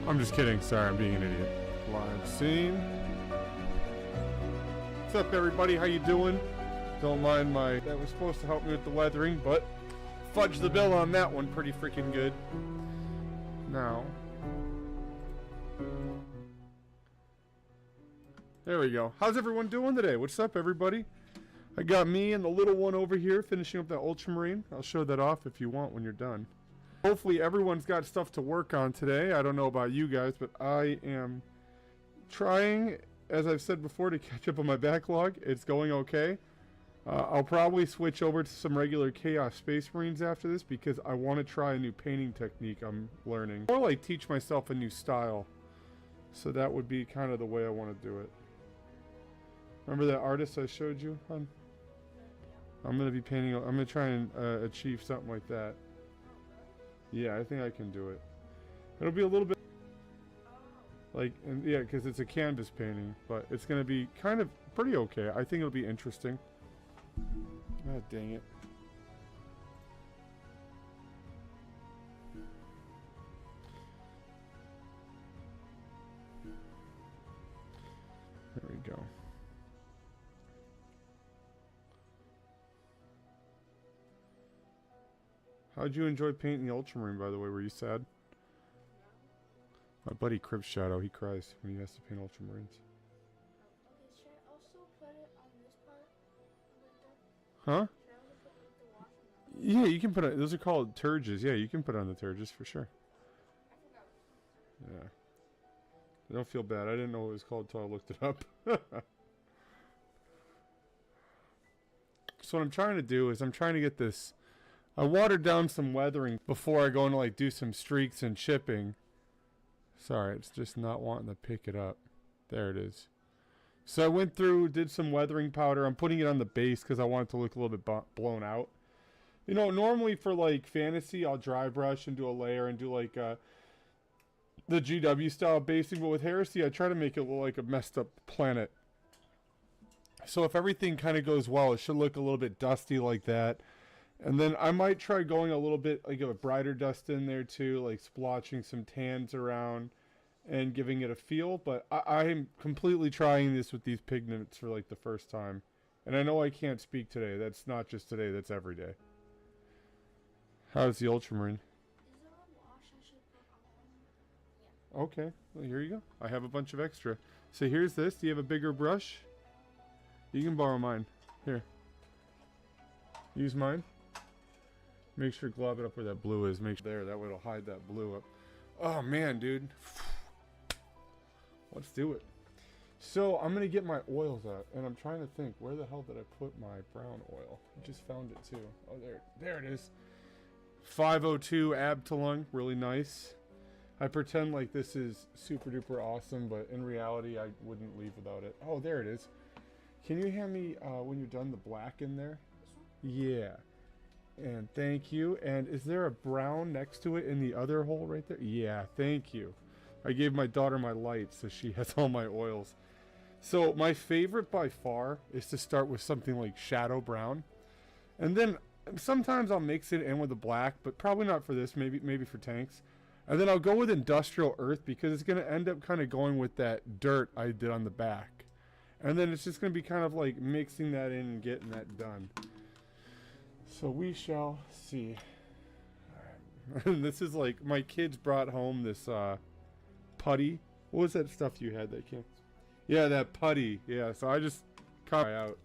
I'm just kidding. Sorry, I'm being an idiot. Live scene. What's up, everybody? How you doing? Don't mind my... That was supposed to help me with the weathering, but fudged the bill on that one pretty freaking good. Now... There we go. How's everyone doing today? What's up, everybody? I got me and the little one over here finishing up that Ultramarine. I'll show that off if you want when you're done. Hopefully everyone's got stuff to work on today. I don't know about you guys, but I am trying, as I've said before, to catch up on my backlog. It's going okay. I'll probably switch over to some regular Chaos Space Marines after this because I want to try a new painting technique I'm learning. Or like teach myself a new style. So that would be kind of the way I want to do it. Remember that artist I showed you, hon? I'm going to be painting, I'm going to try and achieve something like that. Yeah, I think I can do it. It'll be a little bit like, and yeah, because it's a canvas painting, but it's going to be kind of pretty okay. I think it'll be interesting. God dang it. There we go. How'd you enjoy painting the Ultramarine, by the way? Were you sad? My buddy Crib Shadow, he cries when he has to paint Ultramarines. Okay, should I also put it on this part? Huh? Should I also put like, the wash on Yeah, you can put it. Those are called turges. Yeah, you can put on the turges for sure. Yeah. I don't feel bad. I didn't know what it was called until I looked it up. So what I'm trying to do is I'm trying to get this... I watered down some weathering before I go and like do some streaks and chipping. Sorry, it's just not wanting to pick it up. There it is. So I went through, did some weathering powder. I'm putting it on the base because I want it to look a little bit blown out. You know, normally for like fantasy, I'll dry brush and do a layer and do like the GW style basing. But with Heresy, I try to make it look like a messed up planet. So if everything kind of goes well, it should look a little bit dusty like that. And then I might try going a little bit like a brighter dust in there too, like splotching some tans around and giving it a feel. But I'm completely trying this with these pigments for like the first time. And I know I can't speak today. That's not just today, that's every day. How's the Ultramarine? Is there a wash I should put on? Yeah. Okay, well here you go. I have a bunch of extra. So here's this. Do you have a bigger brush? You can borrow mine. Here. Use mine. Make sure to glob it up where that blue is. Make sure there. That way it'll hide that blue up. Oh, man, dude. Let's do it. So, I'm going to get my oils out. And I'm trying to think, where the hell did I put my brown oil? I just found it, too. Oh, there it is. 502 Abtalung. Really nice. I pretend like this is super duper awesome, but in reality, I wouldn't leave without it. Oh, there it is. Can you hand me, when you're done, the black in there? This one? Yeah. And thank you. And is there a brown next to it in the other hole right there? Yeah, thank you. I gave my daughter my light, so she has all my oils. So my favorite by far is to start with something like shadow brown. And then sometimes I'll mix it in with the black, but probably not for this, maybe for tanks. And then I'll go with industrial earth because it's going to end up kind of going with that dirt I did on the back. And then it's just going to be kind of like mixing that in and getting that done. So we shall see. This is like, my kids brought home this putty. What was that stuff you had that came? Yeah, that putty. Yeah, so I just cut it out.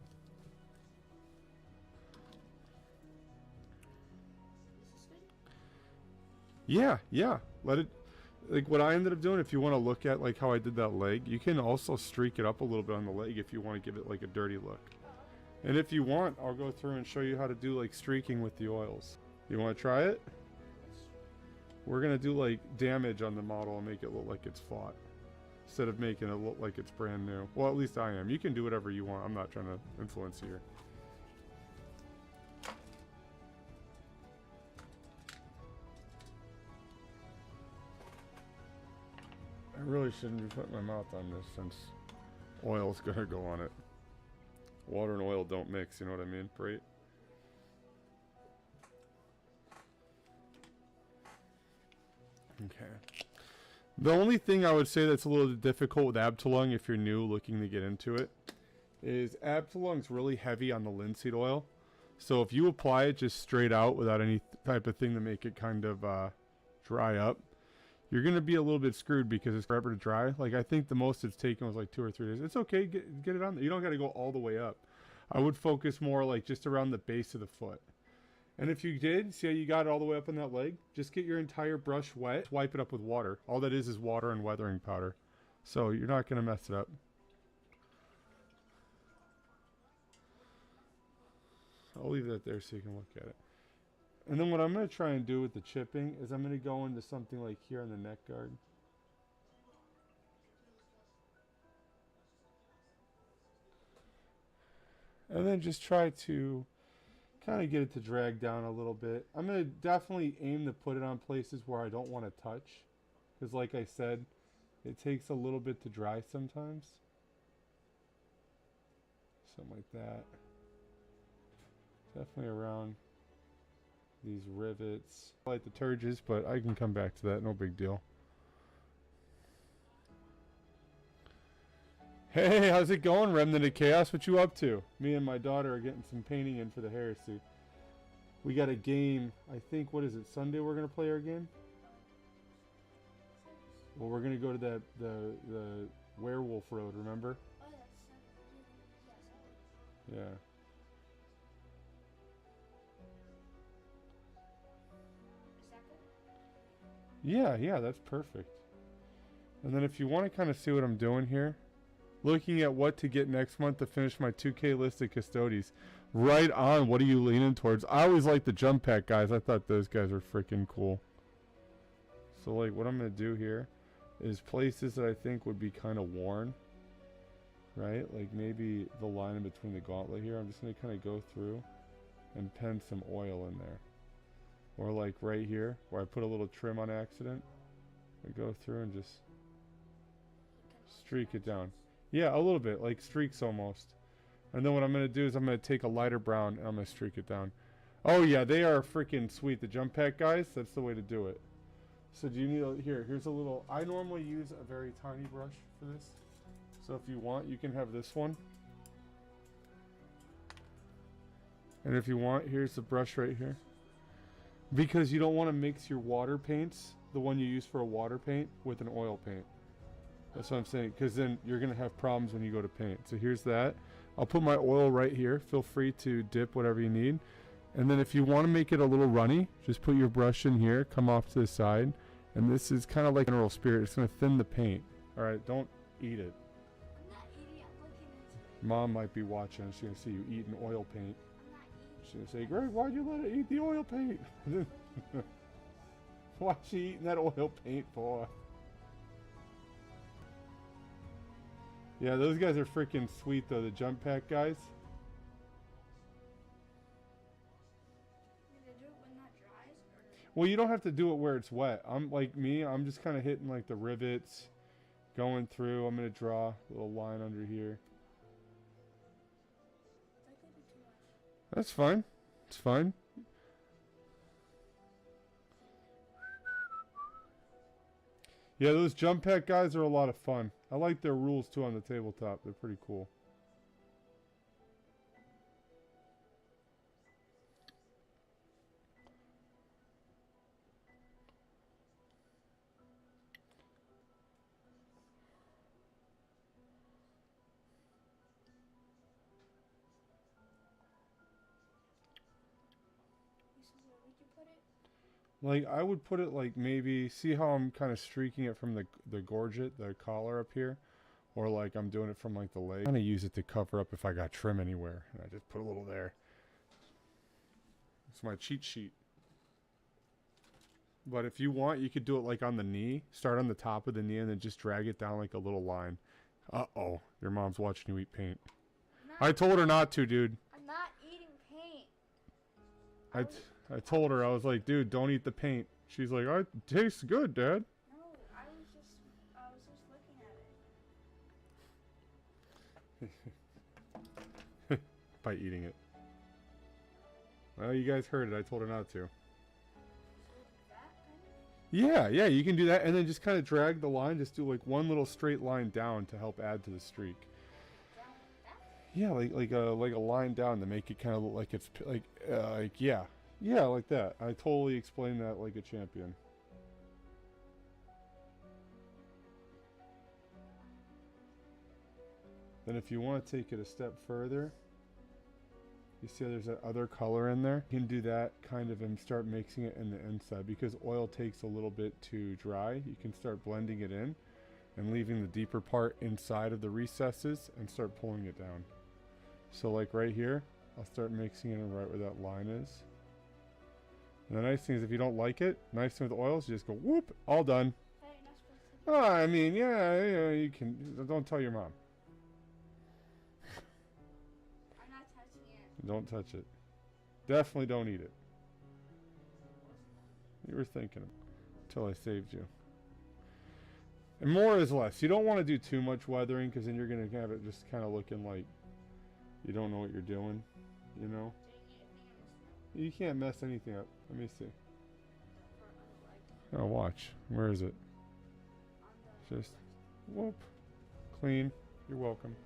Yeah. Let it, like what I ended up doing, if you want to look at like how I did that leg, you can also streak it up a little bit on the leg if you want to give it like a dirty look. And if you want, I'll go through and show you how to do like streaking with the oils. You want to try it? We're going to do like damage on the model and make it look like it's fought. Instead of making it look like it's brand new. Well, at least I am. You can do whatever you want. I'm not trying to influence you here. I really shouldn't be putting my mouth on this since oil's going to go on it. Water and oil don't mix, you know what I mean? Right? Okay. The only thing I would say that's a little difficult with Abtalung, if you're new looking to get into it, is Abtalung's really heavy on the linseed oil. So if you apply it just straight out without any type of thing to make it kind of dry up, you're going to be a little bit screwed because it's forever to dry. Like, I think the most it's taken was like 2 or 3 days. It's okay. Get it on there. You don't got to go all the way up. I would focus more like just around the base of the foot. And if you did, see how you got it all the way up on that leg? Just get your entire brush wet. Wipe it up with water. All that is water and weathering powder. So you're not going to mess it up. I'll leave that there so you can look at it. And then what I'm going to try and do with the chipping is I'm going to go into something like here on the neck guard. And then just try to kind of get it to drag down a little bit. I'm going to definitely aim to put it on places where I don't want to touch. Because like I said, it takes a little bit to dry sometimes. Something like that. Definitely around these rivets. I like the turges, but I can come back to that. No big deal. Hey, how's it going, Remnant of Chaos? What you up to? Me and my daughter are getting some painting in for the Heresy. We got a game. I think, what is it, Sunday we're going to play our game? Well, we're going to go to the werewolf road, remember? Oh, that's Yeah. Yeah, that's perfect. And then if you want to kind of see what I'm doing here, looking at what to get next month to finish my 2K list of Custodes. Right on. What are you leaning towards? I always like the jump pack guys. I thought those guys were freaking cool. So like what I'm going to do here is places that I think would be kind of worn. Right? Like maybe the line in between the gauntlet here. I'm just going to kind of go through and pen some oil in there. Or like right here where I put a little trim on accident. I go through and just streak it down. Yeah, a little bit, like streaks almost. And then what I'm going to do is I'm going to take a lighter brown and I'm going to streak it down. Oh yeah, they are freaking sweet. The jump pack guys, that's the way to do it. So do you need a, here's a little, I normally use a very tiny brush for this. So if you want, you can have this one. And if you want, here's the brush right here. Because you don't want to mix your water paints, the one you use for a water paint, with an oil paint. That's what I'm saying, because then you're going to have problems when you go to paint. So here's that. I'll put my oil right here. Feel free to dip whatever you need. And then if you want to make it a little runny, just put your brush in here, come off to the side. And this is kind of like mineral spirit. It's going to thin the paint. All right, don't eat it. I'm not eating it. I'm looking into it. Mom might be watching. She's going to see you eating oil paint. I'm not eating She's going to say, Greg, why'd you let it eat the oil paint? Why's she eating that oil paint for? Yeah, those guys are freaking sweet though, the jump pack guys. You're gonna do it when that dries? Or? Well, you don't have to do it where it's wet. I'm like me, I'm just kind of hitting like the rivets, going through. I'm going to draw a little line under here. That could be too much. That's fine. It's fine. Yeah, those jump pack guys are a lot of fun. I like their rules too on the tabletop. They're pretty cool. Where would you put it? Like, I would put it like maybe, see how I'm kind of streaking it from the gorget, the collar up here? Or like I'm doing it from like the leg. I'm going to use it to cover up if I got trim anywhere. And I just put a little there. It's my cheat sheet. But if you want, you could do it like on the knee. Start on the top of the knee and then just drag it down like a little line. Uh-oh. Your mom's watching you eat paint. I told her not to, dude. I'm not eating paint. I told her, I was like, dude, don't eat the paint. She's like, it tastes good, Dad. No, I was just looking at it. By eating it. Well, you guys heard it. I told her not to. That kind Yeah, yeah, you can do that, and then just kind of drag the line. Just do like one little straight line down to help add to the streak. Down like that? Yeah, like a line down to make it kind of look like it's like yeah, yeah, like that. I totally explained that like a champion. Then if you want to take it a step further, you see there's that other color in there? You can do that kind of and start mixing it in the inside. Because oil takes a little bit to dry, you can start blending it in and leaving the deeper part inside of the recesses and start pulling it down. So like right here, I'll start mixing it in right where that line is. And the nice thing is if you don't like it, nice thing with oils, you just go whoop, all done. Hey, you're not supposed to. Oh, I mean, yeah, you can, don't tell your mom. I'm not touching it. Don't touch it. Definitely don't eat it. You were thinking until I saved you. And more is less. You don't want to do too much weathering because then you're going to have it just kind of looking like you don't know what you're doing, you know? You can't mess anything up. Let me see. Oh, watch. Where is it? Just whoop. Clean. You're welcome.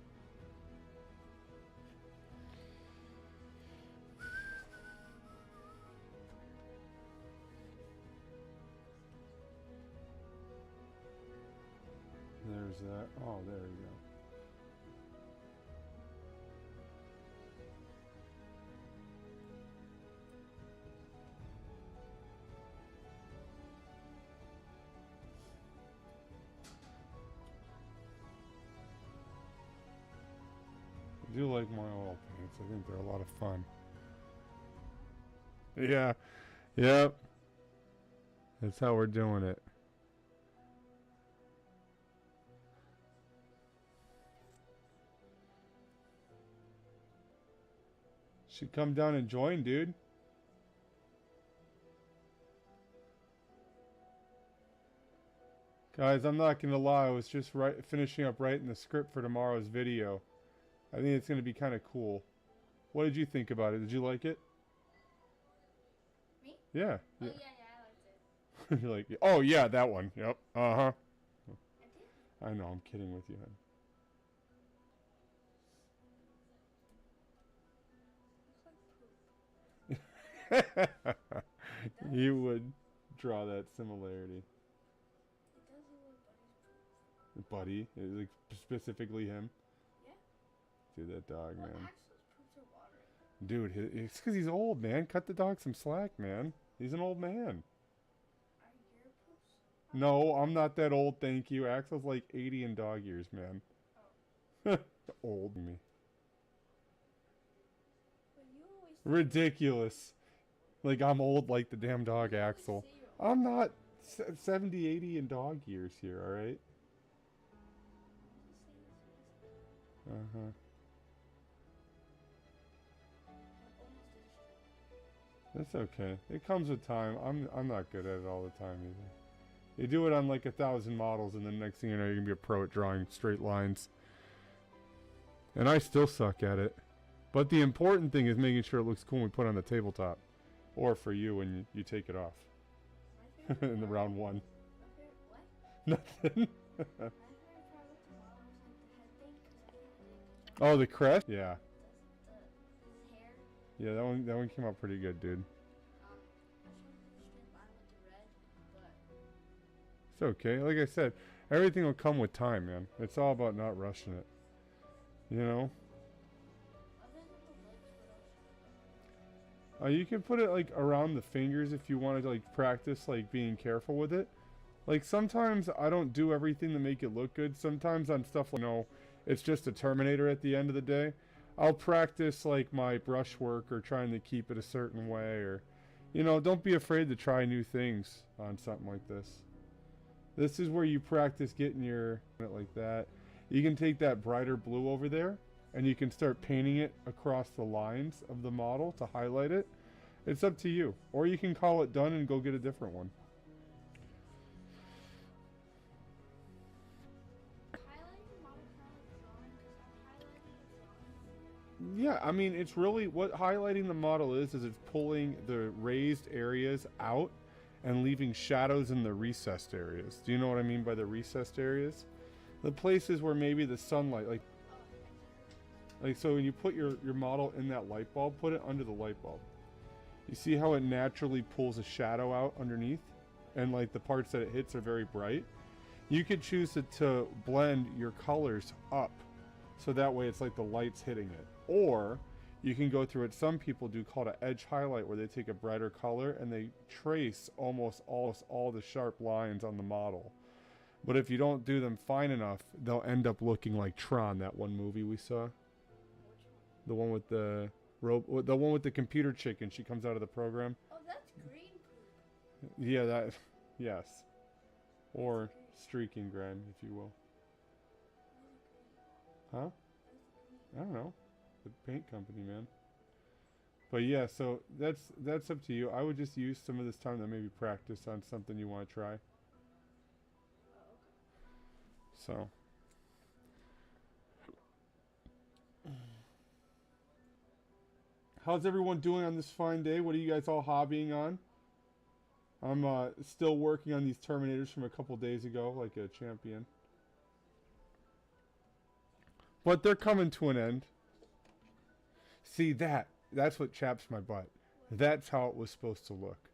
There's that. Oh, there you go. I do like my oil paints. I think they're a lot of fun. Yeah. Yep. That's how we're doing it. Should come down and join, dude. Guys, I'm not gonna lie, I was just finishing up writing the script for tomorrow's video. I think it's gonna be kind of cool. What did you think about it? Did you like it? Me? Yeah. Oh, Yeah. yeah, I liked it. You're like, oh yeah, that one. Yep. Uh-huh. I did? I know, I'm kidding with you, Looks like poop. hon. You would draw that similarity. It does look like Buddy's poop. Buddy, like specifically him. Yeah. Dude, that dog, Well, man. Axel's poops are watery. Dude, it's because he's old, man. Cut the dog some slack, man. He's an old man. Are your poops? No, I'm not that old, thank you. Axel's like 80 in dog years, man. Old me. But you always Ridiculous. Like I'm old like the damn dog, Axel. say you're I'm not 70, 80 in dog years here, alright? Uh-huh. That's okay. It comes with time. I'm not good at it all the time either. You do it on like 1,000 models and then next thing you know you're gonna be a pro at drawing straight lines. And I still suck at it. But the important thing is making sure it looks cool when we put it on the tabletop. Or for you when you take it off. In the round one. What? Nothing. My favorite part of the model was like the head thing, because I can't take Oh, the crest? Yeah. his hair. Yeah, that one came out pretty good, dude. I was trying to put a straight line with the red, but It's okay. Like I said, everything will come with time, man. It's all about not rushing it. You know? other than the legs, what else? You can put it like around the fingers if you wanted to like practice like being careful with it. Like sometimes I don't do everything to make it look good. Sometimes on stuff like, it's just a Terminator at the end of the day. I'll practice like my brush work or trying to keep it a certain way or, don't be afraid to try new things on something like this. This is where you practice getting your, like that. You can take that brighter blue over there and you can start painting it across the lines of the model to highlight it. It's up to you. Or you can call it done and go get a different one. Highlighting the model kind of drawing, because I'm highlighting the drawing. Yeah, I mean, it's really what highlighting the model is it's pulling the raised areas out and leaving shadows in the recessed areas. Do you know what I mean by the recessed areas? The places where maybe the sunlight, like so when you put your model in that light bulb, put it under the light bulb. You see how it naturally pulls a shadow out underneath? And like the parts that it hits are very bright. You could choose to blend your colors up, so that way it's like the light's hitting it. Or you can go through what some people do called an edge highlight, where they take a brighter color and they trace almost all the sharp lines on the model. But if you don't do them fine enough, they'll end up looking like Tron, that one movie we saw. The one with the one with the computer chick and she comes out of the program. Oh, that's green poop. Yeah, that, yes. Or streaking grime, if you will. Huh? I don't know. The paint company, man. But yeah, so that's up to you. I would just use some of this time to maybe practice on something you want to try. So. How's everyone doing on this fine day? What are you guys all hobbying on? I'm still working on these Terminators from a couple days ago, like a champion. But they're coming to an end. See, that's what chaps my butt. That's how it was supposed to look.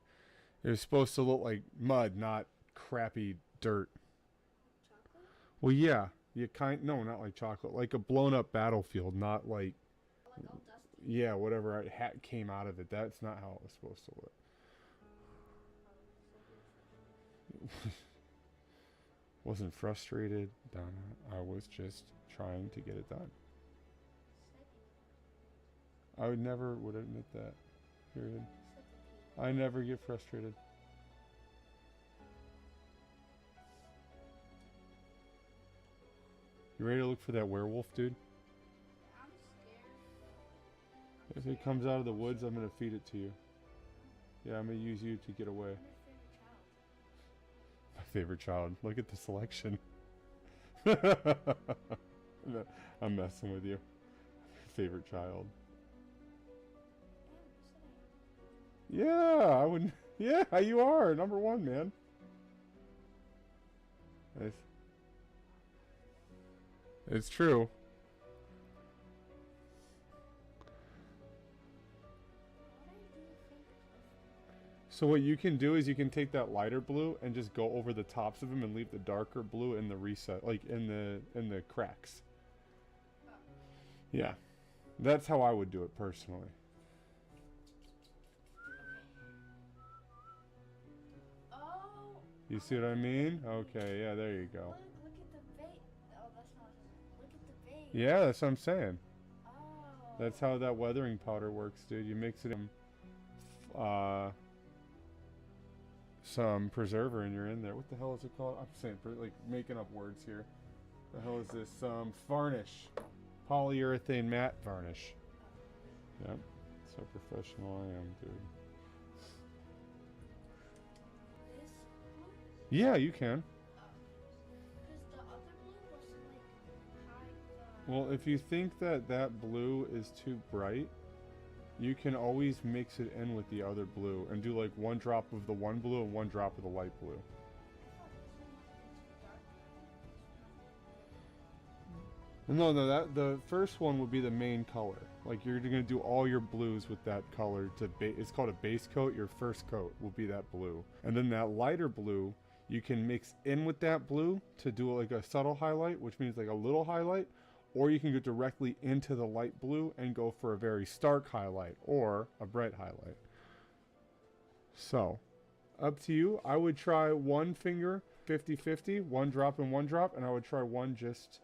It was supposed to look like mud, not crappy dirt. Chocolate? Well, yeah. No, not like chocolate. Like a blown up battlefield, not like... Like all dusty. Yeah, whatever came out of it. That's not how it was supposed to look. Wasn't frustrated, Donna. I was just trying to get it done. I would admit that. Period. I never get frustrated. You ready to look for that werewolf, dude? I'm scared. If it comes out of the woods, I'm gonna feed it to you. Yeah, I'm gonna use you to get away. My favorite child. Look at the selection. I'm messing with you. Favorite child. Yeah, I wouldn't. Yeah, you are number one, man. Nice. It's true. So what you can do is you can take that lighter blue and just go over the tops of them and leave the darker blue in the reset, like in the cracks. Yeah, that's how I would do it personally. Oh. You see what I mean? Okay, yeah, there you go. Look at the bait. Oh, that's not. Look at the bait. Yeah, that's what I'm saying. Oh. That's how that weathering powder works, dude. You mix it in some preserver and you're in there. What the hell is it called? I'm saying, like, making up words here. The hell is this? Varnish. Polyurethane matte varnish. Yep. So professional I am, dude. This blue? Yeah, you can. Because the other blue was like high. Well, if you think that blue is too bright, you can always mix it in with the other blue and do like one drop of the one blue and one drop of the light blue. No, the first one would be the main color. Like you're gonna do all your blues with that color it's called a base coat. Your first coat will be that blue, and then that lighter blue you can mix in with that blue to do like a subtle highlight, which means like a little highlight, or you can go directly into the light blue and go for a very stark highlight or a bright highlight. So, up to you. I would try one finger 50-50, one drop and one drop, and I would try one just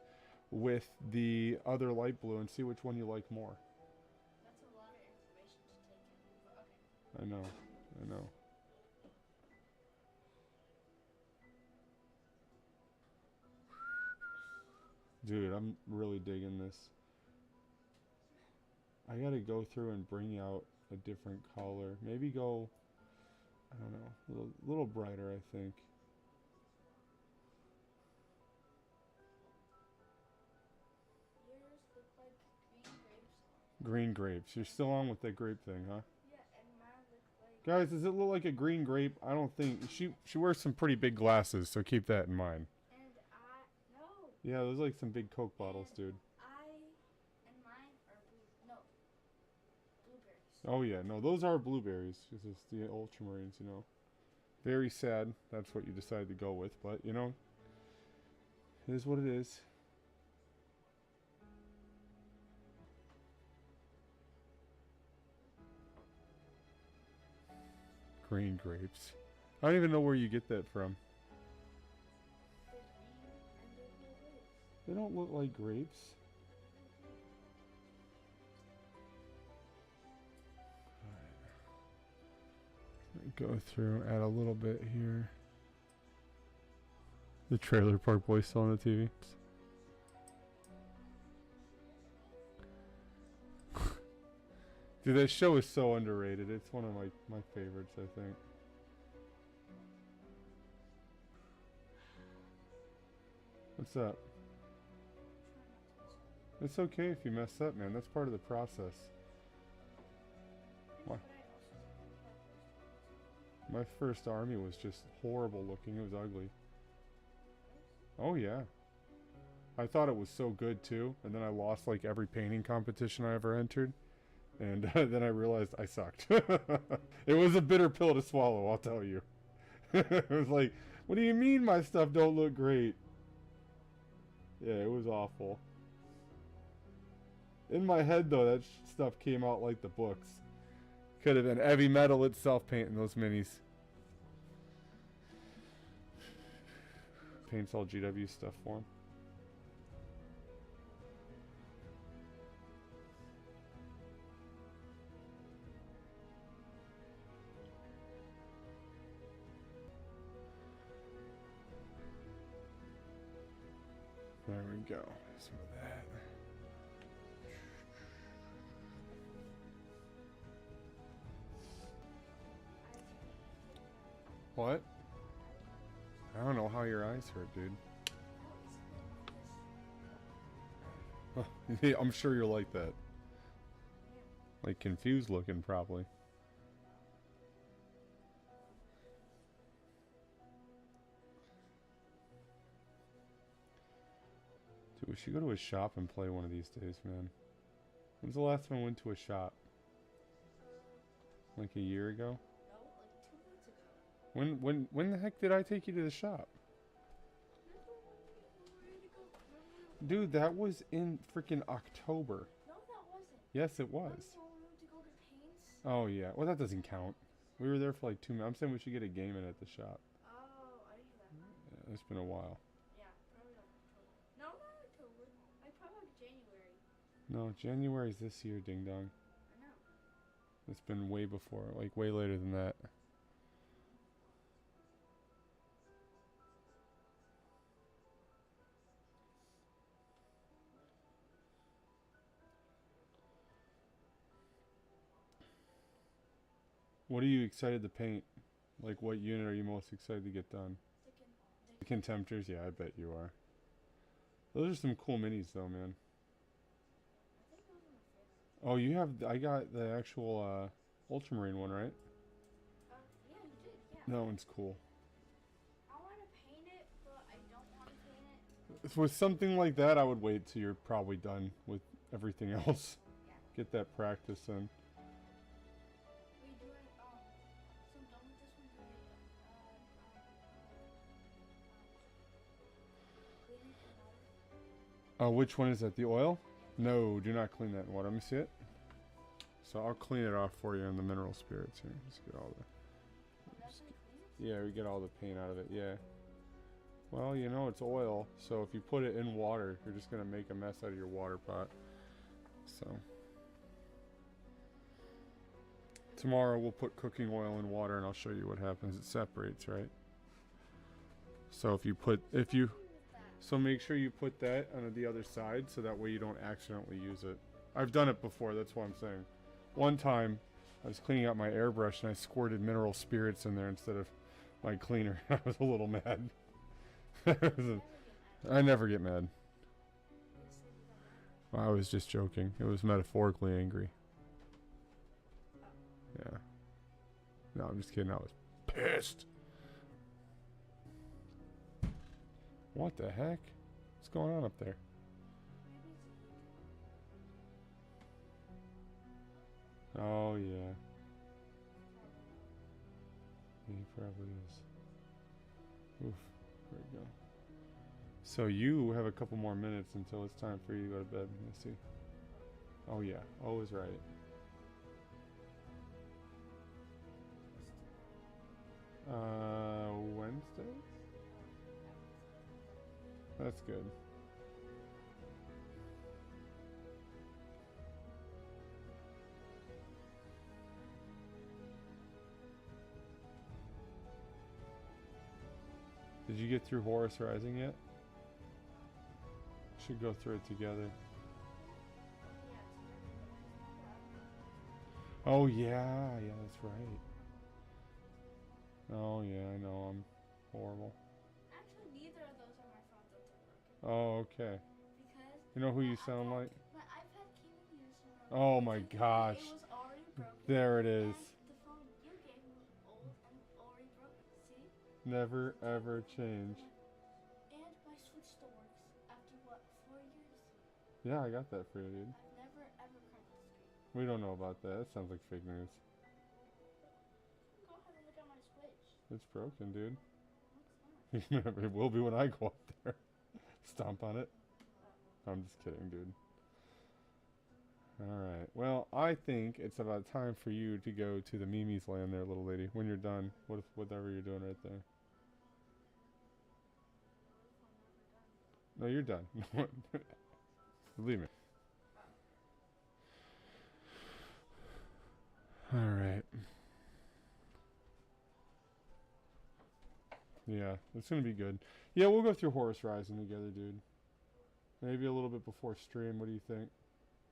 with the other light blue and see which one you like more. That's a lot of information to take in. But okay. I know. Dude, I'm really digging this. I gotta go through and bring out a different color. Maybe go, I don't know, a little brighter, I think. Yours look like green grapes. Green grapes. You're still on with that grape thing, huh? Yeah, and mine look like. Guys, does it look like a green grape? I don't think she wears some pretty big glasses, so keep that in mind. And no. Yeah, those are like some big Coke bottles, dude. And mine are blueberries. Oh yeah, no, those are blueberries. This is the Ultramarines, you know. Very sad. That's what you decided to go with, but you know, it is what it is. Green grapes. I don't even know where you get that from. They don't look like grapes. Go through, add a little bit here. The Trailer Park Boys still on the TV. Dude, that show is so underrated. It's one of my favorites, I think. What's up? It's okay if you mess up, man. That's part of the process. My first army was just horrible looking. It was ugly. Oh yeah. I thought it was so good too, and then I lost like every painting competition I ever entered. And then I realized I sucked. It was a bitter pill to swallow, I'll tell you. It was like, what do you mean my stuff don't look great? Yeah, it was awful. In my head though, that stuff came out like the books. Could have been heavy metal itself painting those minis. Paints all GW stuff for him. There we go. Some of that. What? I don't know how your eyes hurt, dude. Yeah, I'm sure you're like that. Like confused looking, probably. Dude, we should go to a shop and play one of these days, man. When's the last time I went to a shop? Like a year ago? No, like 2 months ago. When the heck did I take you to the shop? Dude, that was in freaking October. No, that wasn't. Yes, it was. Remember when we went to go get paints? Oh, yeah. Well, that doesn't count. We were there for like 2 minutes. I'm saying we should get a game in at the shop. Oh, I didn't hear that. Yeah, it's been a while. Yeah, probably like October. No, not October. Like probably like January. No, January's this year, ding dong. I know. It's been way before, like way later than that. What are you excited to paint? Like, what unit are you most excited to get done? The Contemptors? Yeah, I bet you are. Those are some cool minis, though, man. I think those are my favorite. Oh, you have... I got the actual, Ultramarine one, right? Yeah, you did, yeah. That one's cool. I want to paint it, but I don't want to paint it. With something like that, I would wait till you're probably done with everything else. Yeah. Get that practice in. We do it, so I'm done with this one, do it, clean it in water. Which one is that? The oil? No, do not clean that in water. Let me see it. So I'll clean it off for you in the mineral spirits here. Just get all the... That's gonna clean it? Yeah, we get all the paint out of it, yeah. Well, you know, it's oil, so if you put it in water, you're just going to make a mess out of your water pot. So. Tomorrow we'll put cooking oil in water and I'll show you what happens. It separates, right? So if you put, so make sure you put that on the other side so that way you don't accidentally use it. I've done it before, that's what I'm saying. One time, I was cleaning out my airbrush and I squirted mineral spirits in there instead of my cleaner. I was a little mad. I never get mad. Well, I was just joking. It was metaphorically angry. Yeah. No, I'm just kidding. I was pissed. What the heck? What's going on up there? Oh, yeah. He probably is. Oof. There we go. So you have a couple more minutes until it's time for you to go to bed. Let's see. Oh, yeah. Always right. Wednesday? That's good. Did you get through Horus Rising yet? Should go through it together. Oh yeah, that's right. Oh yeah, I know, I'm horrible. Actually, neither of those are my fault that they're broken. Oh, okay. Because You know who you my sound iPad- like? My iPad came in years ago. Oh my gosh. It was already broken. There it is. And the phone you gave me was old and already broken. See? Never ever change. And my Switch still works after what, 4 years? Yeah, I got that for you, dude. I've never ever cracked the screen. We don't know about that. That sounds like fake news. Go ahead and look at my Switch. It's broken, dude. No, it's not. It will be when I go up there. Stomp on it. I'm just kidding, dude. Alright. Well, I think it's about time for you to go to the Mimi's land there, little lady. When you're done. Whatever you're doing right there. No, you're done. Leave me. Alright. Yeah, it's gonna be good. Yeah, we'll go through Horus Rising together, dude. Maybe a little bit before stream. What do you think?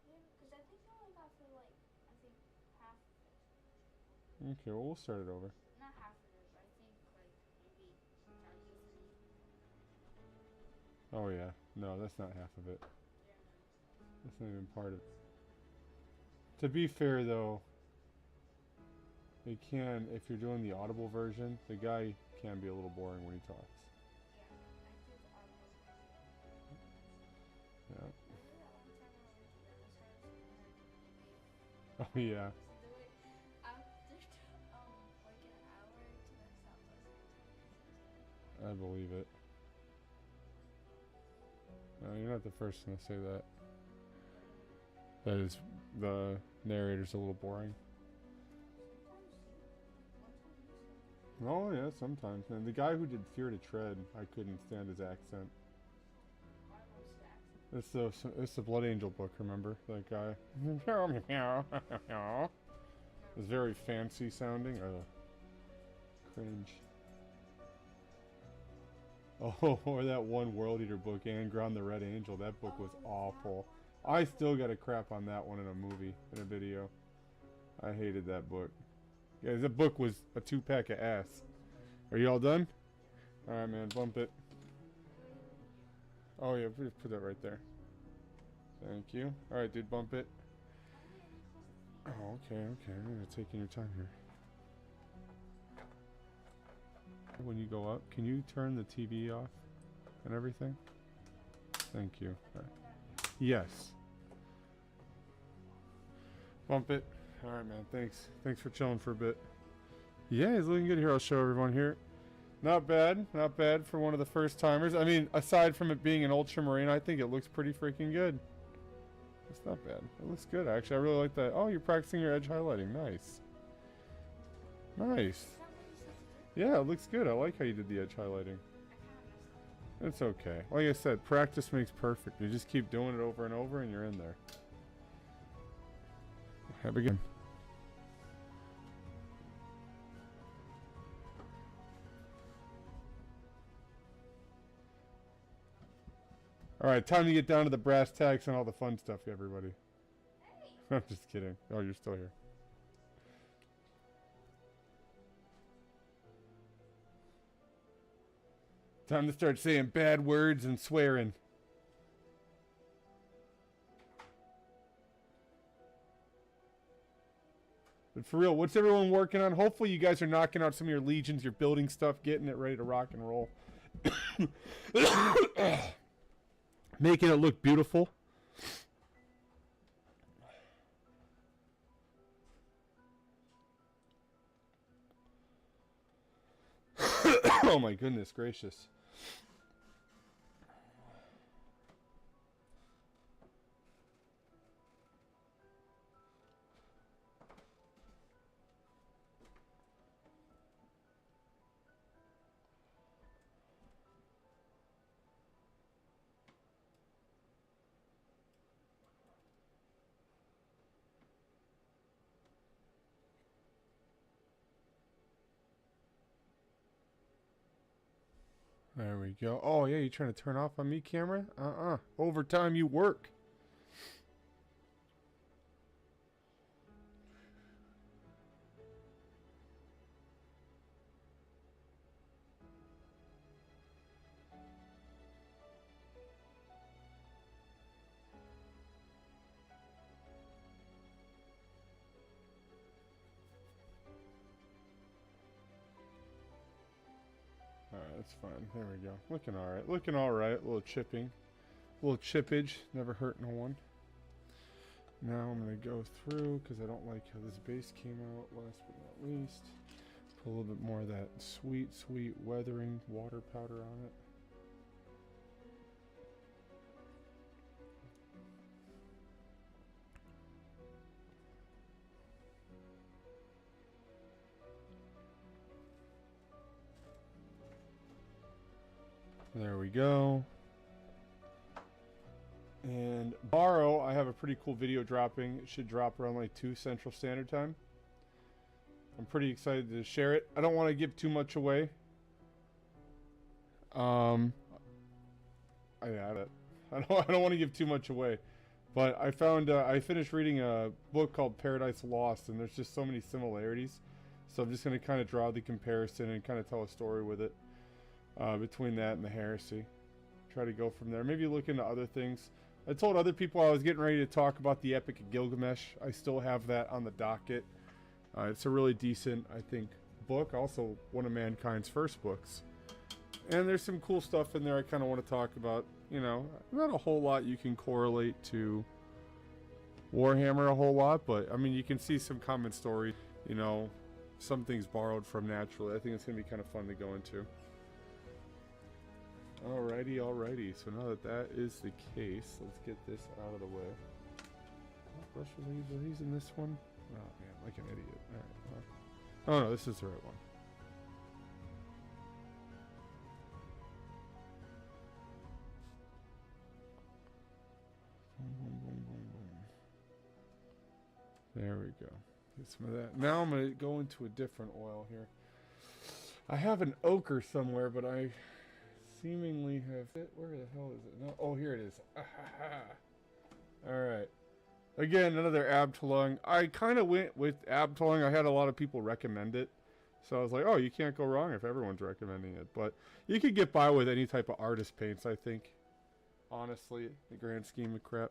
Yeah, because I think I only got through like, I think half of it. Okay, well, we'll start it over. Not half of it, but I think like maybe 30%. Oh, yeah. No, that's not half of it. That's not even part of it. To be fair, though, it can, if you're doing the audible version, the guy can be a little boring when he talks. Yeah, I did Yeah. Oh, yeah. I believe it. No, you're not the first one to say that. That is, the narrator's a little boring. Oh yeah, sometimes. And the guy who did Fear to Tread, I couldn't stand his accent. It's the Blood Angel book, remember? That guy. It's very fancy sounding. Cringe. Oh, or that one World Eater book, Angron the Red Angel. That book was awful. I still got a crap on that one in a movie, in a video. I hated that book. Guys, that book was a 2-pack of ass. Are you all done? Alright, man, bump it. Oh, yeah, put that right there. Thank you. Alright, dude, bump it. Oh, okay. You're taking your time here. When you go up, can you turn the TV off and everything? Thank you. Right. Yes. Bump it. Alright, man, thanks. Thanks for chilling for a bit. Yeah, he's looking good here. I'll show everyone here. Not bad for one of the first timers. I mean, aside from it being an Ultramarine, I think it looks pretty freaking good. It's not bad. It looks good, actually. I really like that. Oh, you're practicing your edge highlighting. Nice. Nice. Yeah, it looks good. I like how you did the edge highlighting. It's okay. Like I said, practice makes perfect. You just keep doing it over and over and you're in there. Have a good. Alright, time to get down to the brass tacks and all the fun stuff, everybody. Hey. I'm just kidding. Oh, you're still here. Time to start saying bad words and swearing. But for real, what's everyone working on? Hopefully you guys are knocking out some of your legions, you're building stuff, getting it ready to rock and roll. Making it look beautiful. Oh my goodness gracious. There we go. Oh, yeah, you trying to turn off on me, camera? Overtime, you work. Alright, that's fine. There we go. Looking alright. Looking alright. A little chipping. A little chippage. Never hurt no one. Now I'm going to go through, because I don't like how this base came out, last but not least. Put a little bit more of that sweet, sweet weathering water powder on it. There we go. And Borrow, I have a pretty cool video dropping. It should drop around like 2 Central Standard Time. I'm pretty excited to share it. I don't want to give too much away. I don't want to give too much away. But I found I finished reading a book called Paradise Lost, and there's just so many similarities. So I'm just going to kind of draw the comparison and kind of tell a story with it. Between that and the Heresy. Try to go from there. Maybe look into other things. I told other people I was getting ready to talk about the Epic of Gilgamesh. I still have that on the docket. It's a really decent, I think, book. Also, one of Mankind's first books. And there's some cool stuff in there I kind of want to talk about. You know, not a whole lot you can correlate to Warhammer a whole lot, but, I mean, you can see some common stories. You know, some things borrowed from naturally. I think it's going to be kind of fun to go into. Alrighty, alrighty. So now that that is the case, let's get this out of the way. What brush are these in this one? Oh man, like an idiot. Alright, oh no, this is the right one. Boom, boom, boom, boom, boom. There we go. Get some of that. Now I'm going to go into a different oil here. I have an ochre somewhere, but I seemingly have it. Where the hell is it? No, oh, here it is. Alright. Again, another Abtalung. I kind of went with Abtalung. I had a lot of people recommend it. So I was like, oh, you can't go wrong if everyone's recommending it. But you could get by with any type of artist paints, I think. Honestly, the grand scheme of crap.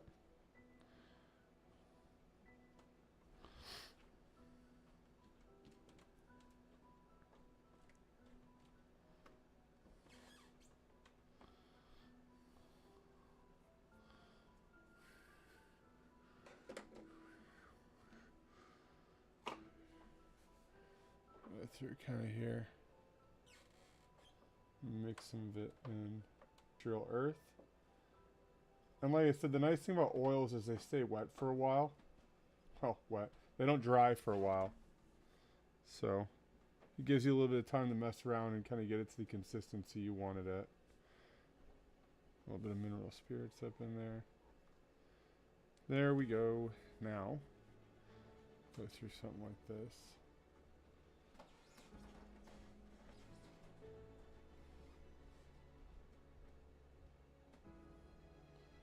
Through kind of here, mix some of it in drill earth. And like I said, the nice thing about oils is they stay wet for a while. Oh, wet. They don't dry for a while. So it gives you a little bit of time to mess around and kind of get it to the consistency you want it at. A little bit of mineral spirits up in there. There we go. Now, go through something like this.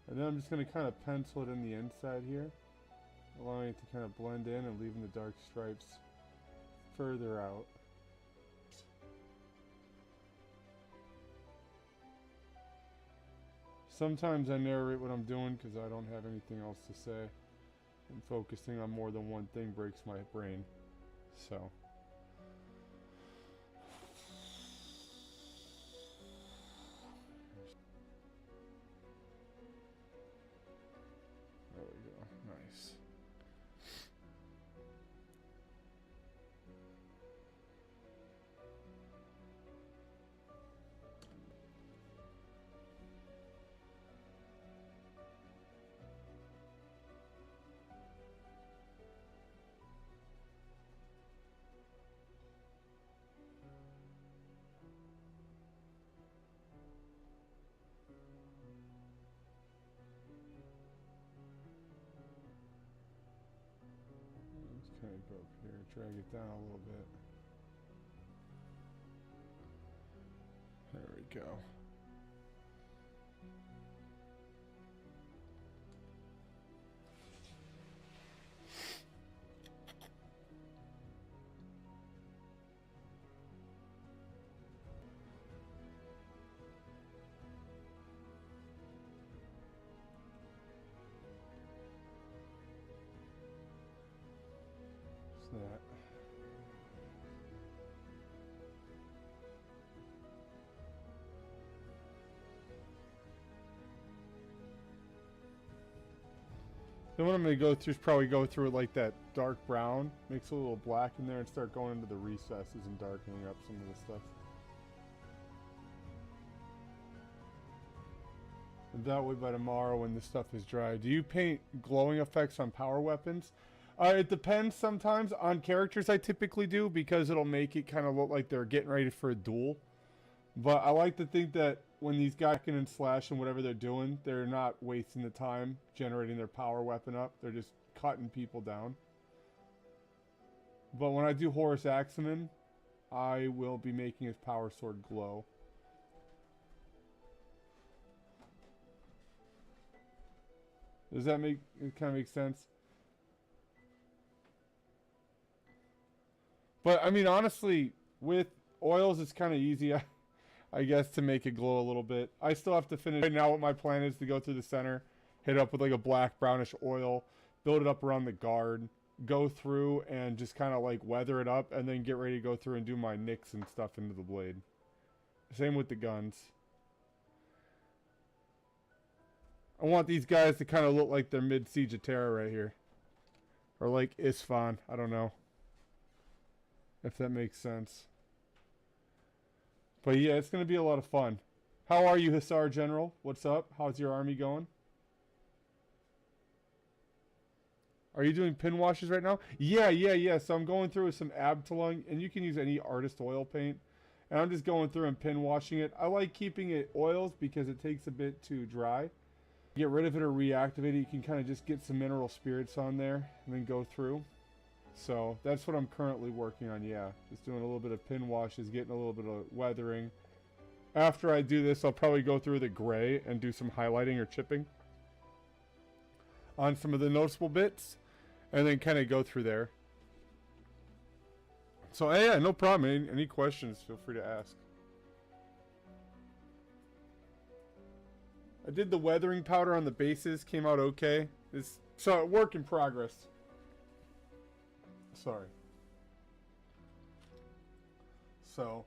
And then I'm just going to kind of pencil it in the inside here, allowing it to kind of blend in and leaving the dark stripes further out. Sometimes I narrate what I'm doing because I don't have anything else to say, and focusing on more than one thing breaks my brain. So. There we go. Nice. Let's kind of go up here, drag it down a little bit. There we go. What's that? Then what I'm going to go through is probably go through it like that dark brown, mix a little black in there and start going into the recesses and darkening up some of the stuff. And that way by tomorrow when this stuff is dry. Do you paint glowing effects on power weapons? It depends sometimes. On characters I typically do because it'll make it kind of look like they're getting ready for a duel. But I like to think that when these guys can and slash and whatever they're doing, they're not wasting the time generating their power weapon up. They're just cutting people down. But when I do Horus Axeman, I will be making his power sword glow. Does that make it kind of make sense? But I mean, honestly, with oils, it's kind of easy, I guess, to make it glow a little bit. I still have to finish. Right now, what my plan is to go through the center, hit it up with like a black brownish oil, build it up around the guard, go through and just kind of like weather it up, and then get ready to go through and do my nicks and stuff into the blade. Same with the guns. I want these guys to kind of look like they're mid-Siege of Terra right here. Or like Isfahan. I don't know. If that makes sense. But yeah, it's going to be a lot of fun. How are you, Hussar General? What's up? How's your army going? Are you doing pin washes right now? Yeah. So I'm going through with some Abtalung, and you can use any artist oil paint. And I'm just going through and pin washing it. I like keeping it oils because it takes a bit to dry. Get rid of it or reactivate it. You can kind of just get some mineral spirits on there and then go through. So that's what I'm currently working on, yeah. Just doing a little bit of pin washes, getting a little bit of weathering. After I do this, I'll probably go through the gray and do some highlighting or chipping on some of the noticeable bits. And then kind of go through there. So yeah, no problem. Any questions, feel free to ask. I did the weathering powder on the bases, came out okay. It's so work in progress. Sorry. So,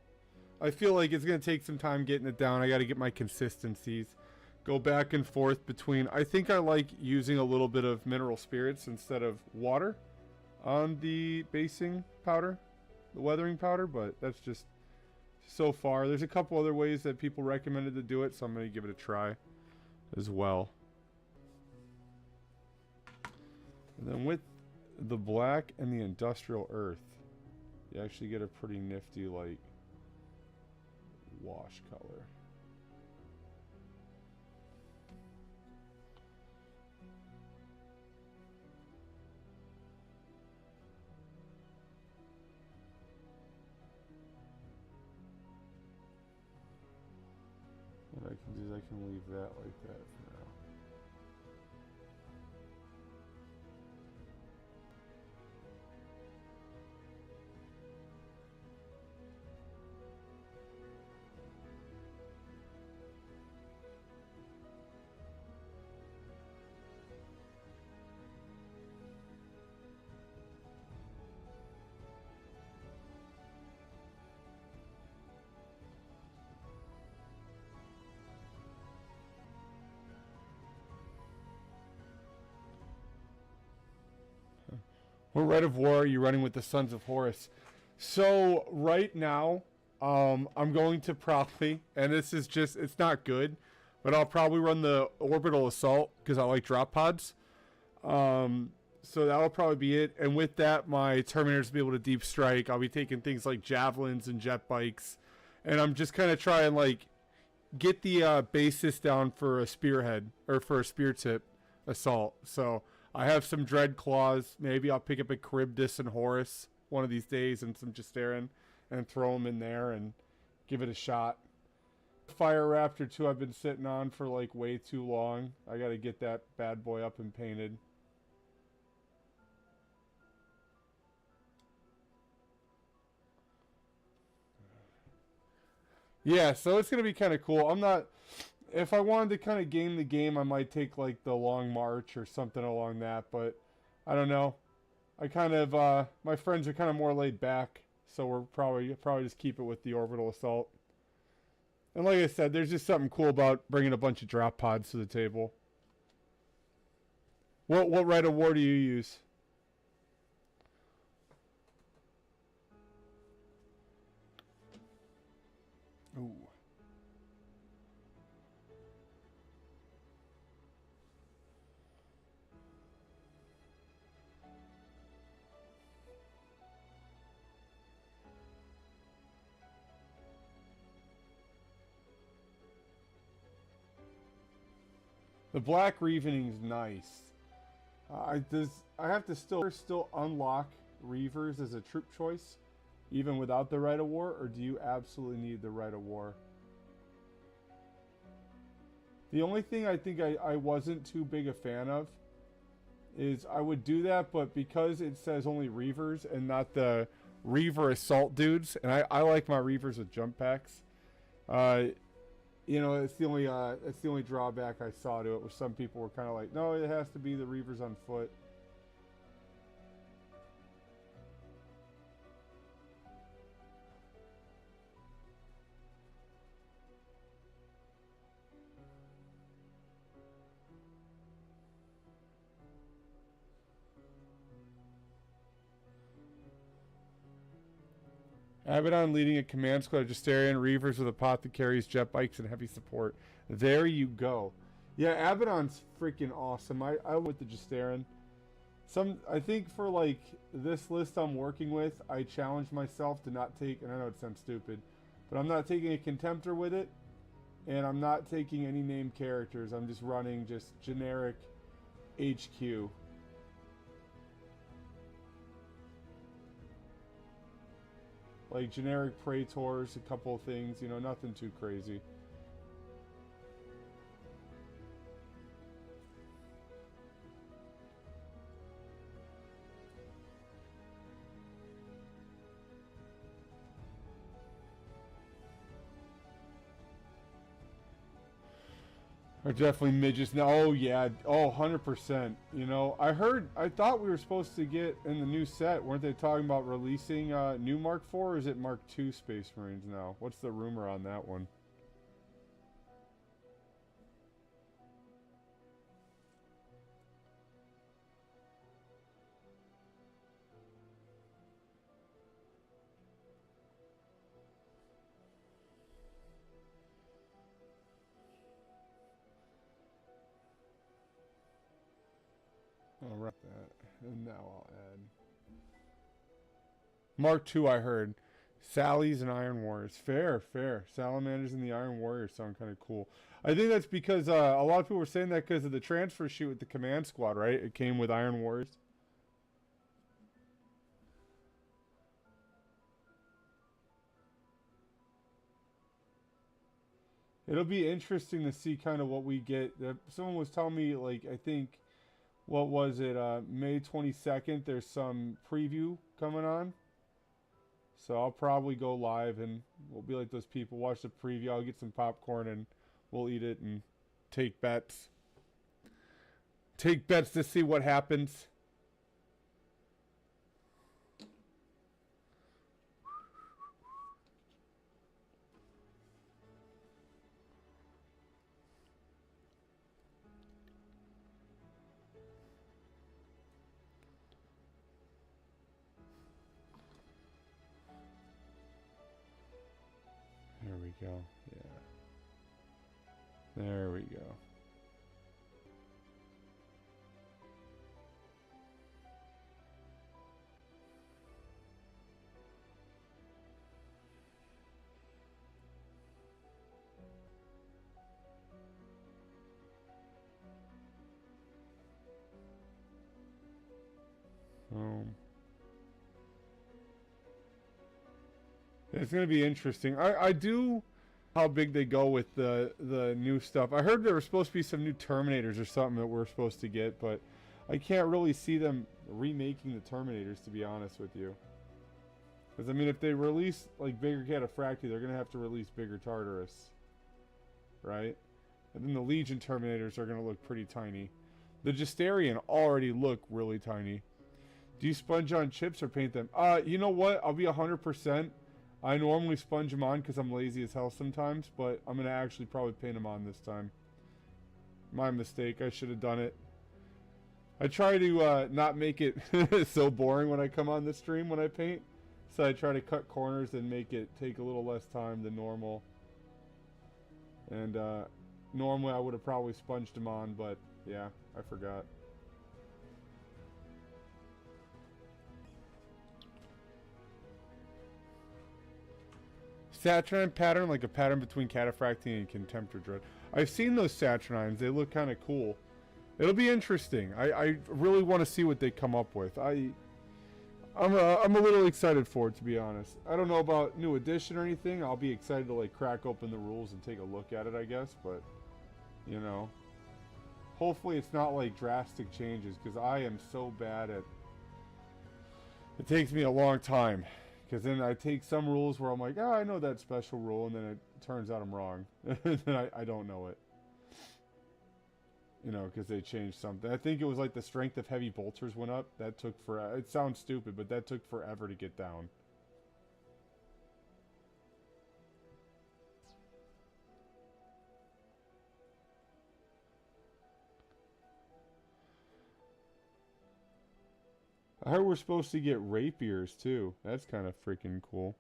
I feel like it's going to take some time getting it down. I got to get my consistencies. Go back and forth between... I think I like using a little bit of mineral spirits instead of water on the basing powder. The weathering powder, but that's just so far. There's a couple other ways that people recommended to do it, so I'm going to give it a try as well. And then with the black and the industrial earth, you actually get a pretty nifty like wash color. What I can do is I can leave that like that for now. What rite of war are you running with the Sons of Horus? So right now, I'm going to probably, and this is just, it's not good, but I'll probably run the orbital assault because I like drop pods. So that'll probably be it. And with that, my Terminators will be able to deep strike. I'll be taking things like javelins and jet bikes, and I'm just kind of trying like get the basis down for a spearhead or for a spear tip assault. So I have some Dread Claws. Maybe I'll pick up a Charybdis and Horus one of these days and some Justarin and throw them in there and give it a shot. Fire Raptor 2 I've been sitting on for like way too long. I got to get that bad boy up and painted. Yeah, so it's going to be kind of cool. I'm not... If I wanted to kind of game the game, I might take like the Long March or something along that, but I don't know. I kind of, my friends are kind of more laid back, so we're probably just keep it with the orbital assault. And like I said, there's just something cool about bringing a bunch of drop pods to the table. What rite of war do you use? Ooh. The Black Reavening's nice. I have to still unlock Reavers as a troop choice, even without the Rite of War, or do you absolutely need the Rite of War? The only thing I think I wasn't too big a fan of is I would do that, but because it says only Reavers and not the Reaver Assault dudes, and I like my Reavers with jump packs, you know, it's the only drawback I saw to it, where some people were kind of like, no, it has to be the Reavers on foot. Abaddon leading a command squad of Justarian Reavers with apothecaries, jet bikes, and heavy support. There you go. Yeah, Abaddon's freaking awesome. I with the Justarian. I think for like this list I'm working with, I challenged myself to not take, and I know it sounds stupid, but I'm not taking a Contemptor with it, and I'm not taking any named characters. I'm just running just generic HQ. Like generic Praetors, a couple of things, you know, nothing too crazy. Are definitely midgets now. Oh yeah, oh 100%. You know, I thought we were supposed to get in the new set. Weren't they talking about releasing new Mark IV, or is it Mark II Space Marines now? What's the rumor on that one? I'll write that, and now I'll add Mark II. I heard Sally's and Iron Warriors. Fair. Salamanders and the Iron Warriors sound kind of cool. I think that's because a lot of people were saying that because of the transfer sheet with the command squad, right? It came with Iron Warriors. It'll be interesting to see kind of what we get. Someone was telling me, like, I think, what was it, May 22nd, there's some preview coming on. So I'll probably go live and we'll be like those people, watch the preview, I'll get some popcorn and we'll eat it and take bets. Take bets to see what happens. we go. Yeah. There we go. It's going to be interesting. I do how big they go with the new stuff. I heard there were supposed to be some new Terminators or something that we're supposed to get, but I can't really see them remaking the Terminators, to be honest with you. Because, I mean, if they release, like, bigger Cataphracti, they're going to have to release bigger Tartarus. Right? And then the Legion Terminators are going to look pretty tiny. The Justarian already look really tiny. Do you sponge on chips or paint them? You know what? I'll be 100%. I normally sponge them on because I'm lazy as hell sometimes, but I'm going to actually probably paint them on this time. My mistake. I should have done it. I try to not make it so boring when I come on the stream when I paint. So I try to cut corners and make it take a little less time than normal. And normally I would have probably sponged them on, but yeah, I forgot. Saturnine pattern, like a pattern between Cataphracti and Contemptor Dread. I've seen those Saturnines. They look kind of cool. It'll be interesting. I really want to see what they come up with. I'm a little excited for it, to be honest. I don't know about new edition or anything. I'll be excited to like crack open the rules and take a look at it, I guess. But you know, hopefully it's not like drastic changes, because I am so bad at. It takes me a long time. Because then I take some rules where I'm like, I know that special rule, and then it turns out I'm wrong. And then I don't know it. You know, because they changed something. I think it was like the strength of heavy bolters went up. That took forever. It sounds stupid, but that took forever to get down. I heard we're supposed to get rapiers too. That's kind of freaking cool.